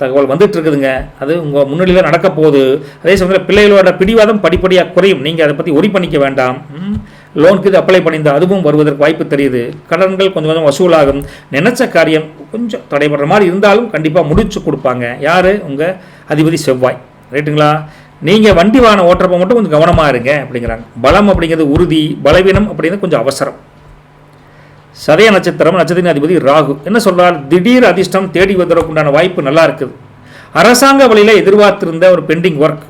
தகவல் வந்துட்டு இருக்குதுங்க, அது உங்கள் முன்னிலையில் நடக்க போகுது. அதே சமயத்தில் பிள்ளைகளோட பிடிவாதம் படிப்படியாக குறையும். நீங்கள் அதை பற்றி ஒரி பண்ணிக்க வேண்டாம். லோனுக்கு இது அப்ளை பண்ணியிருந்தால் அதுவும் வருவதற்கு வாய்ப்பு தெரியுது. கடன்கள் கொஞ்சம் கொஞ்சம் வசூலாகும். நினைச்ச காரியம் கொஞ்சம் தடைபடுற மாதிரி இருந்தாலும் கண்டிப்பாக முடிச்சு கொடுப்பாங்க. யார்? உங்கள் அதிபதி செவ்வாய். ரைட்டுங்களா? நீங்கள் வண்டி வாகனம் ஓட்டுறப்ப மட்டும் கொஞ்சம் கவனமாக இருங்க அப்படிங்கிறாங்க. பலம் அப்படிங்கிறது உறுதி, பலவீனம் அப்படிங்கிறது கொஞ்சம் அவசரம். சதய நட்சத்திரம், நட்சத்திர அதிபதி ராகு. என்ன சொல்கிறார்? திடீர் அதிர்ஷ்டம் தேடி வந்ததற்குண்டான வாய்ப்பு நல்லா இருக்குது. அரசாங்க வழியில் எதிர்பார்த்திருந்த ஒரு பெண்டிங் ஒர்க்,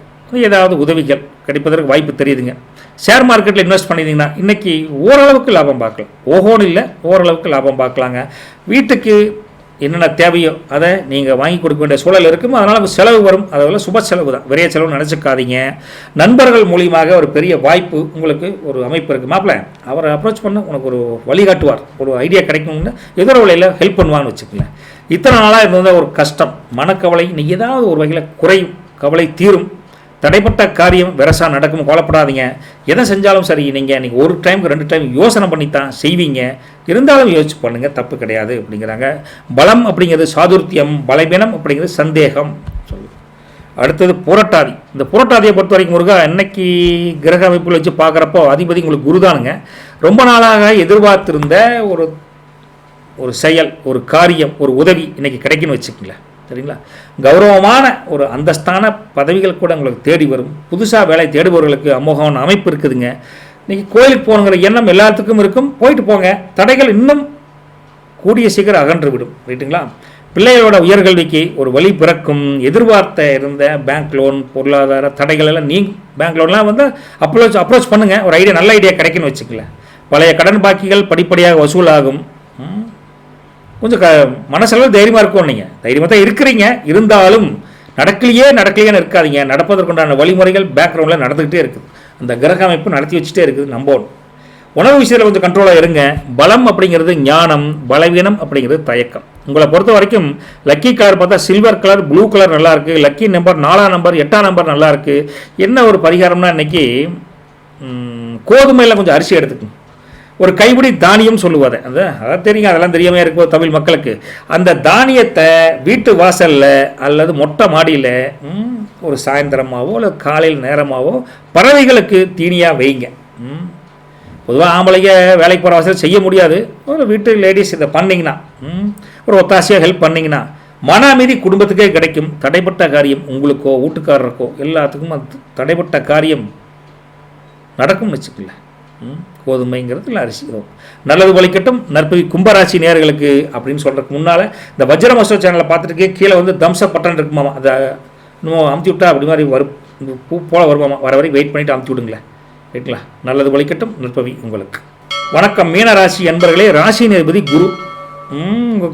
ஏதாவது உதவிகள் கிடைப்பதற்கு வாய்ப்பு தெரியுதுங்க. ஷேர் மார்க்கெட்டில் இன்வெஸ்ட் பண்ணியிருந்தீங்கன்னா இன்றைக்கி ஓரளவுக்கு லாபம் பார்க்கலாம். ஓஹோன்னு இல்லை, ஓரளவுக்கு லாபம் பார்க்கலாங்க. வீட்டுக்கு என்னென்ன தேவையோ அதை நீங்கள் வாங்கி கொடுக்க வேண்டிய சூழல் இருக்கும். அதனால் செலவு வரும், அதெல்லாம் சுப செலவு தான், விரைய செலவு நினச்சிக்காதீங்க. நண்பர்கள் மூலியமாக ஒரு பெரிய வாய்ப்பு உங்களுக்கு ஒரு அமைப்பு இருக்குது. மாப்பிள்ள அவரை அப்ரோச் பண்ண உனக்கு ஒரு வழிகாட்டுவார், ஒரு ஐடியா கிடைக்கும்னு எதிர வழியில் ஹெல்ப் பண்ணுவான்னு வச்சுக்கோங்களேன். இத்தனை நாளாக இருந்த ஒரு கஷ்டம், மனக்கவலை இன்னைக்கு ஏதாவது ஒரு வகையில் குறையும், கவலை தீரும். தடைப்பட்ட காரியம் வெரசாக நடக்கும், கவலைப்படாதீங்க. எதை செஞ்சாலும் சரி, நீங்கள் இன்றைக்கி ஒரு டைமுக்கு 2 டைம் யோசனை பண்ணித்தான் செய்வீங்க. இருந்தாலும் யோசிச்சு பண்ணுங்கள், தப்பு கிடையாது அப்படிங்கிறாங்க. பலம் அப்படிங்கிறது சாதுர்த்தியம், பலவீனம் அப்படிங்கிறது சந்தேகம் சொல்லு. அடுத்தது புரட்டாதி. இந்த புரட்டாதியை பொறுத்த வரைக்கும் முருகா, இன்னைக்கு கிரக அமைப்புகள் வச்சு பார்க்குறப்போ அதிபதி உங்களுக்கு குருதானுங்க. ரொம்ப நாளாக எதிர்பார்த்திருந்த ஒரு செயல், ஒரு காரியம், ஒரு உதவி இன்னைக்கு கிடைக்குன்னு வச்சுக்கங்களேன். சரிங்களா? கௌரவமான ஒரு அந்தஸ்தான பதவிகள் கூட உங்களுக்கு தேடி வரும். புதுசாக வேலை தேடுபவர்களுக்கு அமோகமான அமைப்பு இருக்குதுங்க. இன்றைக்கி கோயிலுக்கு போகணுங்கிற எண்ணம் எல்லாத்துக்கும் இருக்கும், போயிட்டு போங்க. தடைகள் இன்னும் கூடிய சீக்கிரம் அகன்று விடும். ரைட்டுங்களா? பிள்ளைகளோட உயர்கல்விக்கு ஒரு வழி பிறக்கும். எதிர்பார்த்த இருந்த பேங்க் லோன், பொருளாதார தடைகள் எல்லாம் பேங்க் லோன்லாம் வந்து அப்ரோச் பண்ணுங்கள். ஒரு ஐடியா, நல்ல ஐடியா கிடைக்குன்னு வச்சுக்கல. பழைய கடன் பாக்கிகள் படிப்படியாக வசூலாகும். கொஞ்சம் மனசளவு தைரியமாக இருக்கும். நீங்கள் தைரியமாக தான் இருக்கிறீங்க, இருந்தாலும் நடக்கலையேன்னு இருக்காதீங்க. நடப்பதற்குண்டான வழிமுறைகள் பேக்ரவுண்டில் நடந்துக்கிட்டே இருக்குது. அந்த கிரக அமைப்பு நடத்தி வச்சுட்டே இருக்குது. நம்பணும். உணவு விஷயத்தில் கொஞ்சம் கண்ட்ரோலாக இருங்க. பலம் அப்படிங்கிறது ஞானம், பலவீனம் அப்படிங்கிறது தயக்கம். உங்களை பொறுத்த வரைக்கும் லக்கி கலர் பார்த்தா சில்வர் கலர், ப்ளூ கலர் நல்லாயிருக்கு. லக்கி நம்பர் 4ஆம் நம்பர், 8ஆம் நம்பர் நல்லாயிருக்கு. என்ன ஒரு பரிகாரம்னா, இன்றைக்கி கோதுமையில் கொஞ்சம் அரிசி எடுத்துக்கணும். ஒரு கைப்பிடி தானியம் சொல்லுவாங்க, அதான் தெரியுங்க, அதெல்லாம் தெரியாமல் இருக்கும் தமிழ் மக்களுக்கு. அந்த தானியத்தை வீட்டு வாசலில் அல்லது மொட்டை மாடியில் ஒரு சாயந்தரமாகவோ அல்லது காலையில் நேரமாகவோ பறவைகளுக்கு தீனியாக வைங்க. பொதுவாக ஆம்பளைங்க வேலைக்கு போகிற அவசரம் செய்ய முடியாது. ஒரு வீட்டு லேடிஸ் இதை பண்ணிங்கன்னா, ஒரு ஒத்தாசையாக ஹெல்ப் பண்ணிங்கன்னா மன அமைதி குடும்பத்துக்கே கிடைக்கும். தடைப்பட்ட காரியம் உங்களுக்கோ வீட்டுக்காரருக்கோ எல்லாத்துக்கும் தடைப்பட்ட காரியம் நடக்கும்னு வச்சுக்கல. கோதுமைங்கிறது இல்லை அரிசி. நல்லது வலிக்கட்டும் நற்பவி கும்பராசி நேயர்களுக்கு அப்படின்னு சொல்கிறதுக்கு முன்னால் இந்த வஜ்ரம் அசோ சேனலை பார்த்துட்டு கீழே வந்து தம்ச பட்டன் இருக்குமாமா, அதை இன்னும் அமுத்தி விட்டா அப்படி மாதிரி வரும், பூ போல் வருமாமா, வர வரைக்கும் வெயிட் பண்ணிவிட்டு அமுத்தி விடுங்களேன். ரைட்டுங்களா? நல்லது வலிக்கட்டும் நற்பவி உங்களுக்கு. வணக்கம் மீனராசி அன்பர்களே. ராசி அதிபதி குரு.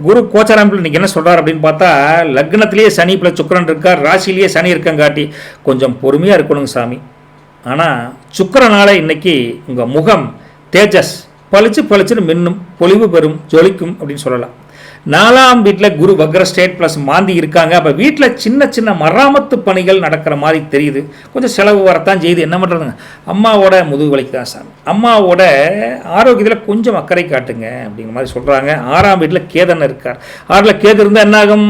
குரு கோச்சாரம்பில் இன்றைக்கி என்ன சொல்கிறார் அப்படின்னு பார்த்தா, லக்னத்திலேயே சனி ப்ளஸ் சுக்கிரன் இருக்கார், ராசிலேயே சனி இருக்கங்காட்டி கொஞ்சம் பொறுமையாக இருக்கணுங்க சாமி. ஆனால் சுக்கிரனால இன்னைக்கு உங்கள் முகம் தேஜஸ் பளிச்சுன்னு மின்னும், பொலிவு பெறும், ஜொலிக்கும் அப்படின்னு சொல்லலாம். 4ஆம் வீட்டில் குரு வக்ர ஸ்டேட் ப்ளஸ் மாந்தி இருக்காங்க. அப்போ வீட்டில் சின்ன சின்ன மராமத்து பணிகள் நடக்கிற மாதிரி தெரியுது. கொஞ்சம் செலவு வரத்தான் செய்யுது. என்ன பண்ணுறதுங்க, அம்மாவோட முதுகு வலிக்கு தான் சாமி, அம்மாவோட ஆரோக்கியத்தில் கொஞ்சம் அக்கறை காட்டுங்க அப்படிங்கிற மாதிரி சொல்கிறாங்க. 6ஆம் வீட்டில் கேதன் இருக்கார். 6ல் கேது இருந்தால் என்னாகும்,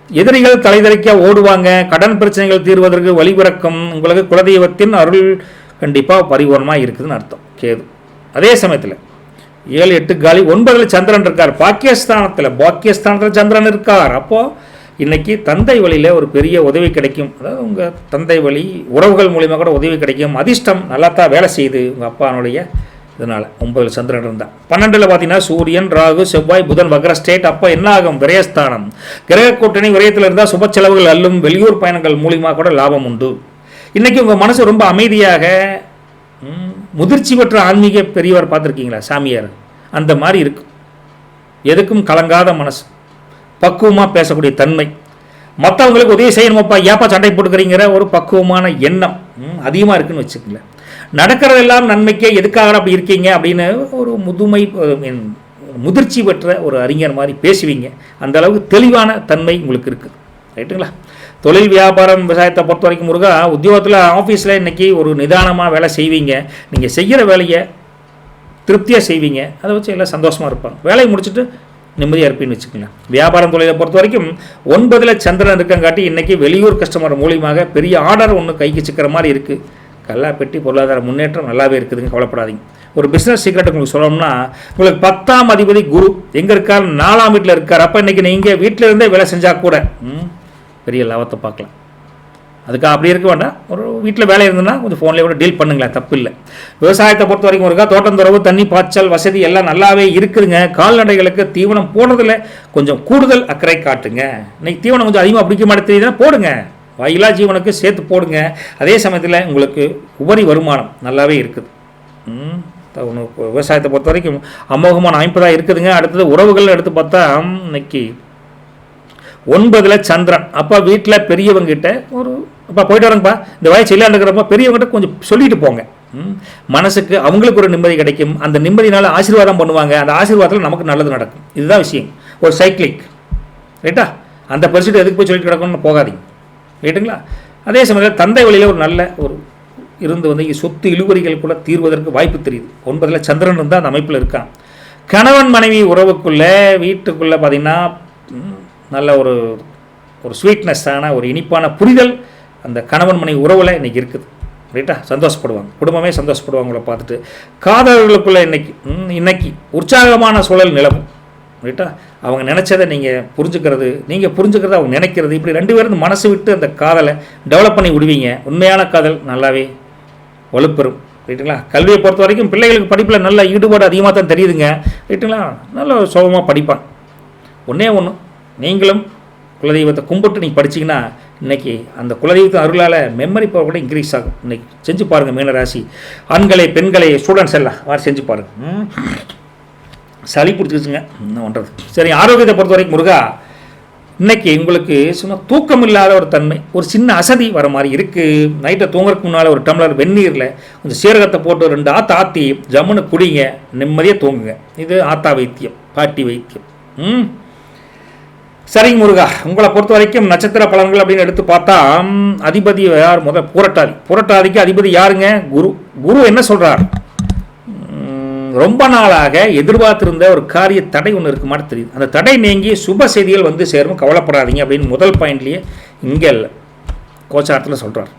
எதிரிகள் தலைதறிக்க ஓடுவாங்க, கடன் பிரச்சனைகள் தீர்வதற்கு வழிபிறக்கும், உங்களுக்கு குலதெய்வத்தின் அருள் கண்டிப்பாக பரிபூர்ணமாக இருக்குதுன்னு அர்த்தம் கேது. அதே சமயத்தில் 7, 8 காலி 9ல் சந்திரன் இருக்கார். பாக்கியஸ்தானத்தில் சந்திரன் இருக்கார். அப்போது இன்றைக்கி தந்தை வழியில் ஒரு பெரிய உதவி கிடைக்கும். அதாவது உங்கள் தந்தை வழி உறவுகள் மூலிமா கூட உதவி கிடைக்கும். அதிர்ஷ்டம் நல்லா தான் வேலை செய்யுது உங்கள் அப்பானுடைய இதனால். 9ல் சந்திரன் இருந்தால். 12ல் பார்த்தீங்கன்னா சூரியன், ராகு, செவ்வாய், புதன் வக்ர ஸ்டேட். அப்போ என்ன ஆகும், விரயஸ்தானம். கிரக கூட்டணி விரயத்தில் இருந்தால் சுப செலவுகள் அல்லும், வெளியூர் பயணங்கள் மூலிமா கூட லாபம் உண்டு. இன்றைக்கி உங்கள் மனசு ரொம்ப அமைதியாக, முதிர்ச்சி பெற்ற ஆன்மீக பெரியவர் பார்த்துருக்கீங்களா, சாமியார், அந்த மாதிரி இருக்கும். எதுக்கும் கலங்காத மனசு, பக்குவமாக பேசக்கூடிய தன்மை, மற்றவங்களுக்கு உதவி செய்யணுமாப்பா ஏப்பா சண்டை போட்டுக்கிறீங்கிற ஒரு பக்குவமான எண்ணம் அதிகமாக இருக்குன்னு வச்சுக்கங்களேன். நடக்கிறதெல்லாம் நன்மைக்கே, எதுக்காக அப்படி இருக்கீங்க அப்படின்னு ஒரு முதிர்ச்சி பெற்ற ஒரு அறிஞர் மாதிரி பேசுவீங்க. அந்த அளவுக்கு தெளிவான தன்மை உங்களுக்கு இருக்குது. ரைட்டுங்களா? தொழில் வியாபாரம் விவசாயத்தை பொறுத்த வரைக்கும் முருகா, உத்தியோகத்தில் ஆஃபீஸில் இன்றைக்கி ஒரு நிதானமாக வேலை செய்வீங்க. நீங்கள் செய்கிற வேலையை திருப்தியாக செய்வீங்க. அதை வச்சு எல்லாம் சந்தோஷமாக இருப்பாங்க. வேலையை முடிச்சுட்டு நிம்மதியாக இருப்பீன்னு வச்சுக்கோங்க. வியாபாரம் தொழிலை பொறுத்த வரைக்கும் 9ல் சந்திரன் இருக்கங்காட்டி இன்றைக்கி வெளியூர் கஸ்டமர் மூலியமாக பெரிய ஆர்டர் ஒன்று கைக்கு சிக்கிற மாதிரி இருக்குது. கல்லா பெட்டி பொருளாதார முன்னேற்றம் நல்லாவே இருக்குதுங்க, கவலைப்படாதீங்க. ஒரு பிஸ்னஸ் சீக்ரெட் உங்களுக்கு சொல்லணும்னா, உங்களுக்கு 10ஆம் அதிபதி குரு எங்கே இருக்கார், 4ஆம் வீட்டில் இருக்கார். அப்போ இன்றைக்கி நீங்கள் வீட்டில் இருந்தே வேலை செஞ்சால் கூட பெரிய லாபத்தை பார்க்கலாம். அதுக்காக அப்படி இருக்க வேண்டாம். ஒரு வீட்டில் வேலை இருந்ததுன்னா கொஞ்சம் ஃபோன்லேயே கூட டீல் பண்ணுங்களேன், தப்பு இல்லை. விவசாயத்தை பொறுத்த வரைக்கும் இருக்கா, தோட்டம் துறவு, தண்ணி பாய்ச்சல் வசதி எல்லாம் நல்லாவே இருக்குதுங்க. கால்நடைகளுக்கு தீவனம் போடுறதில் கொஞ்சம் கூடுதல் அக்கறை காட்டுங்க. இன்னைக்கு தீவனம் கொஞ்சம் அதிகமாக பிடிக்க மாட்டேங்குதுன்னா போடுங்க, வாயிலா ஜீவனுக்கு சேர்த்து போடுங்க. அதே சமயத்தில் உங்களுக்கு உபரி வருமானம் நல்லாவே இருக்குது. விவசாயத்தை பொறுத்த வரைக்கும் அமோகமான அமைப்பு தான் இருக்குதுங்க. அடுத்தது உறவுகள் எடுத்து பார்த்தா இன்னைக்கு 9ல் சந்திரன். அப்போ வீட்டில் பெரியவங்கிட்ட ஒரு அப்பா போயிட்டு வரேங்கப்பா, இந்த வயசு இல்லைன்றப்ப பெரியவங்ககிட்ட கொஞ்சம் சொல்லிட்டு போங்க. மனசுக்கு அவங்களுக்கு ஒரு நிம்மதி கிடைக்கும். அந்த நிம்மதினால ஆசீர்வாதம் பண்ணுவாங்க. அந்த ஆசீர்வாதத்தில் நமக்கு நல்லது நடக்கும். இதுதான் விஷயம். ஒரு சைக்கிளிக் ரைட்டா? அந்த பரிசுட்டு எதுக்கு போய் சொல்லிட்டு கிடக்கணும்னு போகாதீங்க. ரைட்டுங்களா? அதே சமயத்தில் தந்தை வழியில் ஒரு நல்ல ஒரு இருந்து வந்து சொத்து இழுவரிகள் கூட தீர்வதற்கு வாய்ப்பு தெரியுது. 9ல் சந்திரன் இருந்தால் அந்த அமைப்பில் இருக்கான். கணவன் மனைவி உறவுக்குள்ளே வீட்டுக்குள்ளே பார்த்திங்கன்னா நல்ல ஒரு ஸ்வீட்னஸ்ஸான ஒரு இனிப்பான புரிதல் அந்த கணவன் மனைவி உறவில் இன்றைக்கி இருக்குது. ரைட்டா? சந்தோஷப்படுவாங்க, குடும்பமே சந்தோஷப்படுவாங்கள பார்த்துட்டு. காதலர்களுக்குள்ளே இன்னைக்கு உற்சாகமான சூழல் நிலவும். ரைட்டா? அவங்க நினச்சதை நீங்கள் புரிஞ்சுக்கிறது அவங்க நினைக்கிறது, இப்படி 2 பேரும் மனசு விட்டு அந்த காதலை டெவலப் பண்ணி விடுவீங்க. உண்மையான காதல் நல்லாவே வலுப்பெறும். ரைட்டுங்களா? கல்வியை பொறுத்த வரைக்கும் பிள்ளைகளுக்கு படிப்பில் நல்ல ஈடுபாடு அதிகமாக தான் தெரியுதுங்க. ரைட்டுங்களா? நல்ல சுலபமாக படிப்பான். ஒன்றே ஒன்று, நீங்களும் குலதெய்வத்தை கும்பிட்டு நீங்கள் படிச்சிங்கன்னா இன்றைக்கி அந்த குலதெய்வத்தின் அருளால் மெமரி பவர் கூட இன்க்ரீஸ் ஆகும். இன்றைக்கி செஞ்சு பாருங்கள் மீனராசி ஆண்களை பெண்களை ஸ்டூடெண்ட்ஸ் எல்லாம் மாதிரி செஞ்சு பாருங்கள். சளி பிடிச்சிக்கிச்சுங்க, என்ன பண்ணுறது. சரி, ஆரோக்கியத்தை பொறுத்த வரைக்கும் முருகா, இன்றைக்கி உங்களுக்கு சும்மா தூக்கம் இல்லாத ஒரு தன்மை, ஒரு சின்ன அசதி வர மாதிரி இருக்குது. நைட்டை தூங்குறதுக்கு முன்னால் ஒரு டம்ளர் வெந்நீரில் கொஞ்சம் சீரகத்தை போட்டு 2 ஆற்று ஆற்றி ஜம்முன்னு குடிங்க, நிம்மதியாக தூங்குங்க. இது ஆத்தா வைத்தியம், பாட்டி வைத்தியம். சரிங்க முருகா, உங்களை பொறுத்த வரைக்கும் நட்சத்திர பலன்கள் அப்படின்னு எடுத்து பார்த்தா அதிபதி யார், முதல் புரட்டாதிக்கு அதிபதி யாருங்க, குரு என்ன சொல்கிறார், ரொம்ப நாளாக எதிர்பார்த்திருந்த ஒரு காரிய தடை ஒன்று இருக்கு மாதிரி தெரியுது. அந்த தடை நீங்கி சுப செய்திகள் வந்து சேரும், கவலைப்படாதீங்க அப்படின்னு முதல் பாயிண்ட்லேயே இங்கே இல்லை கோச்சாரத்தில் சொல்கிறார்.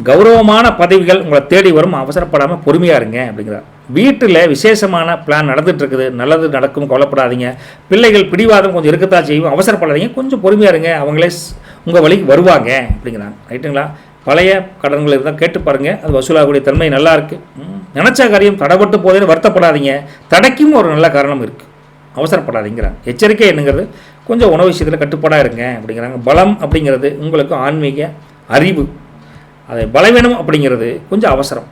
கௌரவமான பதவிகள் உங்களை தேடி வரும், அவசரப்படாமல் பொறுமையாக இருங்க அப்படிங்கிறார். வீட்டில் விசேஷமான பிளான் நடந்துகிட்டு இருக்குது, நல்லது நடக்கும், கவலைப்படாதீங்க. பிள்ளைகள் பிடிவாதம் கொஞ்சம் இருக்கத்தான் செய்வோம், அவசரப்படாதீங்க, கொஞ்சம் பொறுமையாக இருங்க, அவங்களே உங்கள் வழிக்கு வருவாங்க அப்படிங்கிறாங்க. ரைட்டுங்களா? பழைய கடன்கள் இருந்தால் கேட்டு பாருங்கள், அது வசூலாகக்கூடிய தன்மை நல்லா இருக்குது. நினச்ச காரியம் தடைப்பட்டு போதேன்னு வருத்தப்படாதீங்க. தடைக்கும் ஒரு நல்ல காரணம் இருக்குது, அவசரப்படாதீங்கிறாங்க. எச்சரிக்கை என்னங்கிறது கொஞ்சம் உணவு விஷயத்தில் கட்டுப்பாடாக இருங்க அப்படிங்கிறாங்க. பலம் அப்படிங்கிறது உங்களுக்கு ஆன்மீக அறிவு, அதை பலவீனம் அப்படிங்கிறது கொஞ்சம் அவசரம்.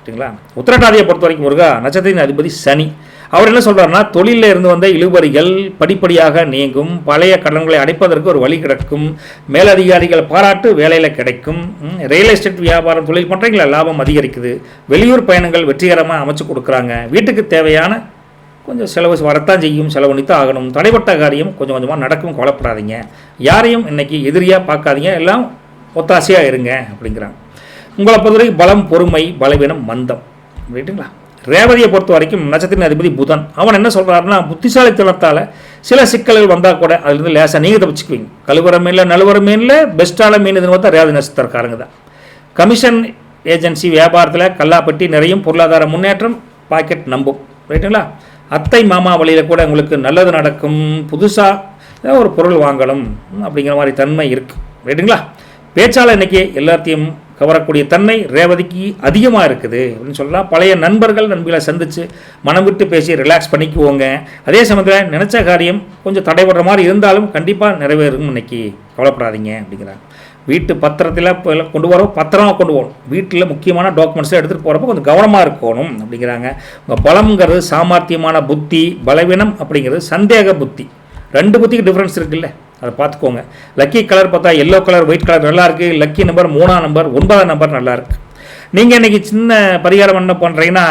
சரிங்களா? உத்திரட்டாதியை பொறுத்த வரைக்கும் முருகா நட்சத்திரத்தின் அதிபதி சனி. அவர் என்ன சொல்கிறாருன்னா, தொழிலில் இருந்து வந்த இழுபறிகள் படிப்படியாக நீங்கும், பழைய கடன்களை அடைப்பதற்கு ஒரு வழி கிடைக்கும், மேலதிகாரிகள் பாராட்டு வேலையில் கிடைக்கும், ரியல் எஸ்டேட் வியாபாரம் தொழில் பண்ணுறீங்களா லாபம் அதிகரிக்குது, வெளியூர் பயணங்கள் வெற்றிகரமாக அமைச்சு கொடுக்குறாங்க, வீட்டுக்கு தேவையான கொஞ்சம் செலவு வரத்தான் செய்யும், செலவழித்தான் ஆகணும், தடைப்பட்ட காரியம் கொஞ்சம் கொஞ்சமாக நடக்கும், கவலைப்படாதீங்க, யாரையும் இன்றைக்கி எதிரியாக பார்க்காதீங்க, எல்லாம் ஒத்தாசையாக இருங்க அப்படிங்கிறாங்க. உங்களை பொறுத்தவரைக்கும் பலம் பொறுமை பலவீனம் மந்தம். ரைட்டுங்களா? ரேவதியை பொறுத்த வரைக்கும் நட்சத்திர அதிபதி புதன். அவன் என்ன சொல்கிறாருன்னா, புத்திசாலித்தனத்தால் சில சிக்கல்கள் வந்தால் கூட அதுலேருந்து லேசாக நீங்கள் தப்பிச்சுக்குவீங்க. கழுவுற மீனில் நழுவுற மீனில் பெஸ்ட்டான மீன் இதுன்னு பார்த்தா ரேவதி நட்சத்திரக்காரங்க தான். கமிஷன் ஏஜென்சி வியாபாரத்தில் கல்லாப்பட்டி நிறையும், பொருளாதார முன்னேற்றம், பாக்கெட் நம்பும். ரைட்டுங்களா? அத்தை மாமா வழியில் கூட உங்களுக்கு நல்லது நடக்கும், புதுசாக ஒரு பொருள் வாங்கணும் அப்படிங்கிற மாதிரி தன்மை இருக்குது. ரைட்டுங்களா? பேச்சாளர் இன்றைக்கி எல்லாத்தையும் கவரக்கூடிய தன்மை ரேவதிக்கு அதிகமாக இருக்குது அப்படின்னு சொல்லலாம். பழைய நண்பிகளை சந்தித்து மனம் விட்டு பேசி ரிலாக்ஸ் பண்ணிக்குவோங்க. அதே சமயத்தில் நினச்ச காரியம் கொஞ்சம் தடைபடுற மாதிரி இருந்தாலும் கண்டிப்பாக நிறைவேறும், இன்னைக்கு கவலைப்படாதீங்க அப்படிங்கிறாங்க. வீட்டு பத்திரத்தில் கொண்டு வரோம், பத்திரமாக கொண்டு போகணும். வீட்டில் முக்கியமான டாக்குமெண்ட்ஸை எடுத்துகிட்டு போகிறப்ப கொஞ்சம் கவனமாக இருக்கணும் அப்படிங்கிறாங்க. உங்கள் பலம்ங்கிறது சாமர்த்தியமான புத்தி, பலவீனம் அப்படிங்கிறது சந்தேக புத்தி. ரெண்டு புத்திக்கு டிஃப்ரென்ஸ் இருக்குல்ல, அதை பார்த்துக்கோங்க. லக்கி கலர் பார்த்தா எல்லோ கலர் ஒயிட் கலர் நல்லாயிருக்கு. லக்கி நம்பர் 3ஆம் நம்பர் 9ஆம் நம்பர் நல்லாயிருக்கு. நீங்கள் இன்றைக்கி சின்ன பரிகாரம் என்ன பண்ணுறீங்கன்னா,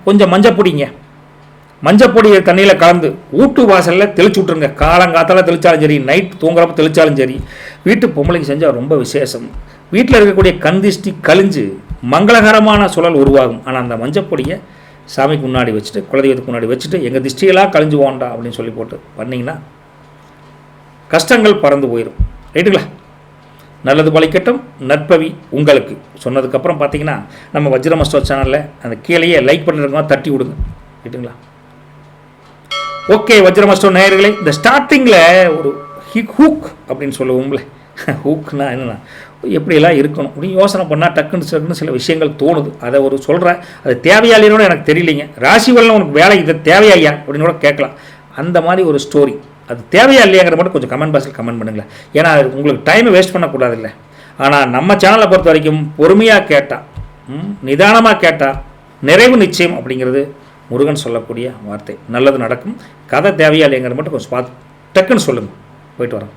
கொஞ்சம் மஞ்சப்பொடிங்க, மஞ்சப்பொடி தண்ணியில் கலந்து வீட்டு வாசலில் தெளிச்சு விட்ருங்க. காலங்காத்தால் தெளித்தாலும் சரி, நைட் தூங்குறப்ப தெளித்தாலும் சரி, வீட்டு பொம்பளைக்கு செஞ்சால் ரொம்ப விசேஷம். வீட்டில் இருக்கக்கூடிய கந்திஷ்டி கழிஞ்சு மங்களகரமான சூழல் உருவாகும். ஆனால் அந்த மஞ்சப்பொடியை சாமிக்கு முன்னாடி வச்சுட்டு, குலதெய்வத்துக்கு முன்னாடி வச்சுட்டு, எங்கள் திஷ்டியெல்லாம் கழிஞ்சு போண்டா அப்படின்னு சொல்லி போட்டு பண்ணிங்கன்னா கஷ்டங்கள் பறந்து போயிடும். ரைட்டுங்களா? நல்லது பழிக்கட்டும், நற்பவி உங்களுக்கு. சொன்னதுக்கப்புறம் பார்த்தீங்கன்னா நம்ம வஜ்ரமஸ்டோ சேனலில் அந்த கீழேயே லைக் பண்ணுறதுமா தட்டி விடுங்க. ரைட்டுங்களா? ஓகே வஜ்ரமஸ்டோ நேயர்களே, இந்த ஸ்டார்டிங்கில் ஒரு ஹூக் அப்படின்னு சொல்லுவோம்ல, ஹூக்னா என்னென்னா எப்படியெல்லாம் இருக்கணும் அப்படின்னு யோசனை பண்ணால் டக்குன்னு சில விஷயங்கள் தோணுது. அதை ஒரு சொல்கிறேன், அது தேவையாளினோட எனக்கு தெரியலைங்க. ராசி பலன் உனக்கு வேலை இதை தேவையா அப்படின்னு கூட கேட்கலாம். அந்த மாதிரி ஒரு ஸ்டோரி, அது தேவையா இல்லையாங்கிற மட்டும் கொஞ்சம் கமெண்ட் பாக்ஸில் கமெண்ட் பண்ணுங்களேன். ஏன்னா உங்களுக்கு டைமை வேஸ்ட் பண்ணக்கூடாது இல்லை. ஆனால் நம்ம சேனலை பொறுத்த வரைக்கும் பொறுமையாக கேட்டால், நிதானமாக கேட்டால் நிறைவு நிச்சயம் அப்படிங்கிறது முருகன் சொல்லக்கூடிய வார்த்தை. நல்லது நடக்கும். கதை தேவையா இல்லைங்கிற மட்டும் கொஞ்சம் பார்த்து டக்குன்னு சொல்லுங்கள். போயிட்டு வரோம்.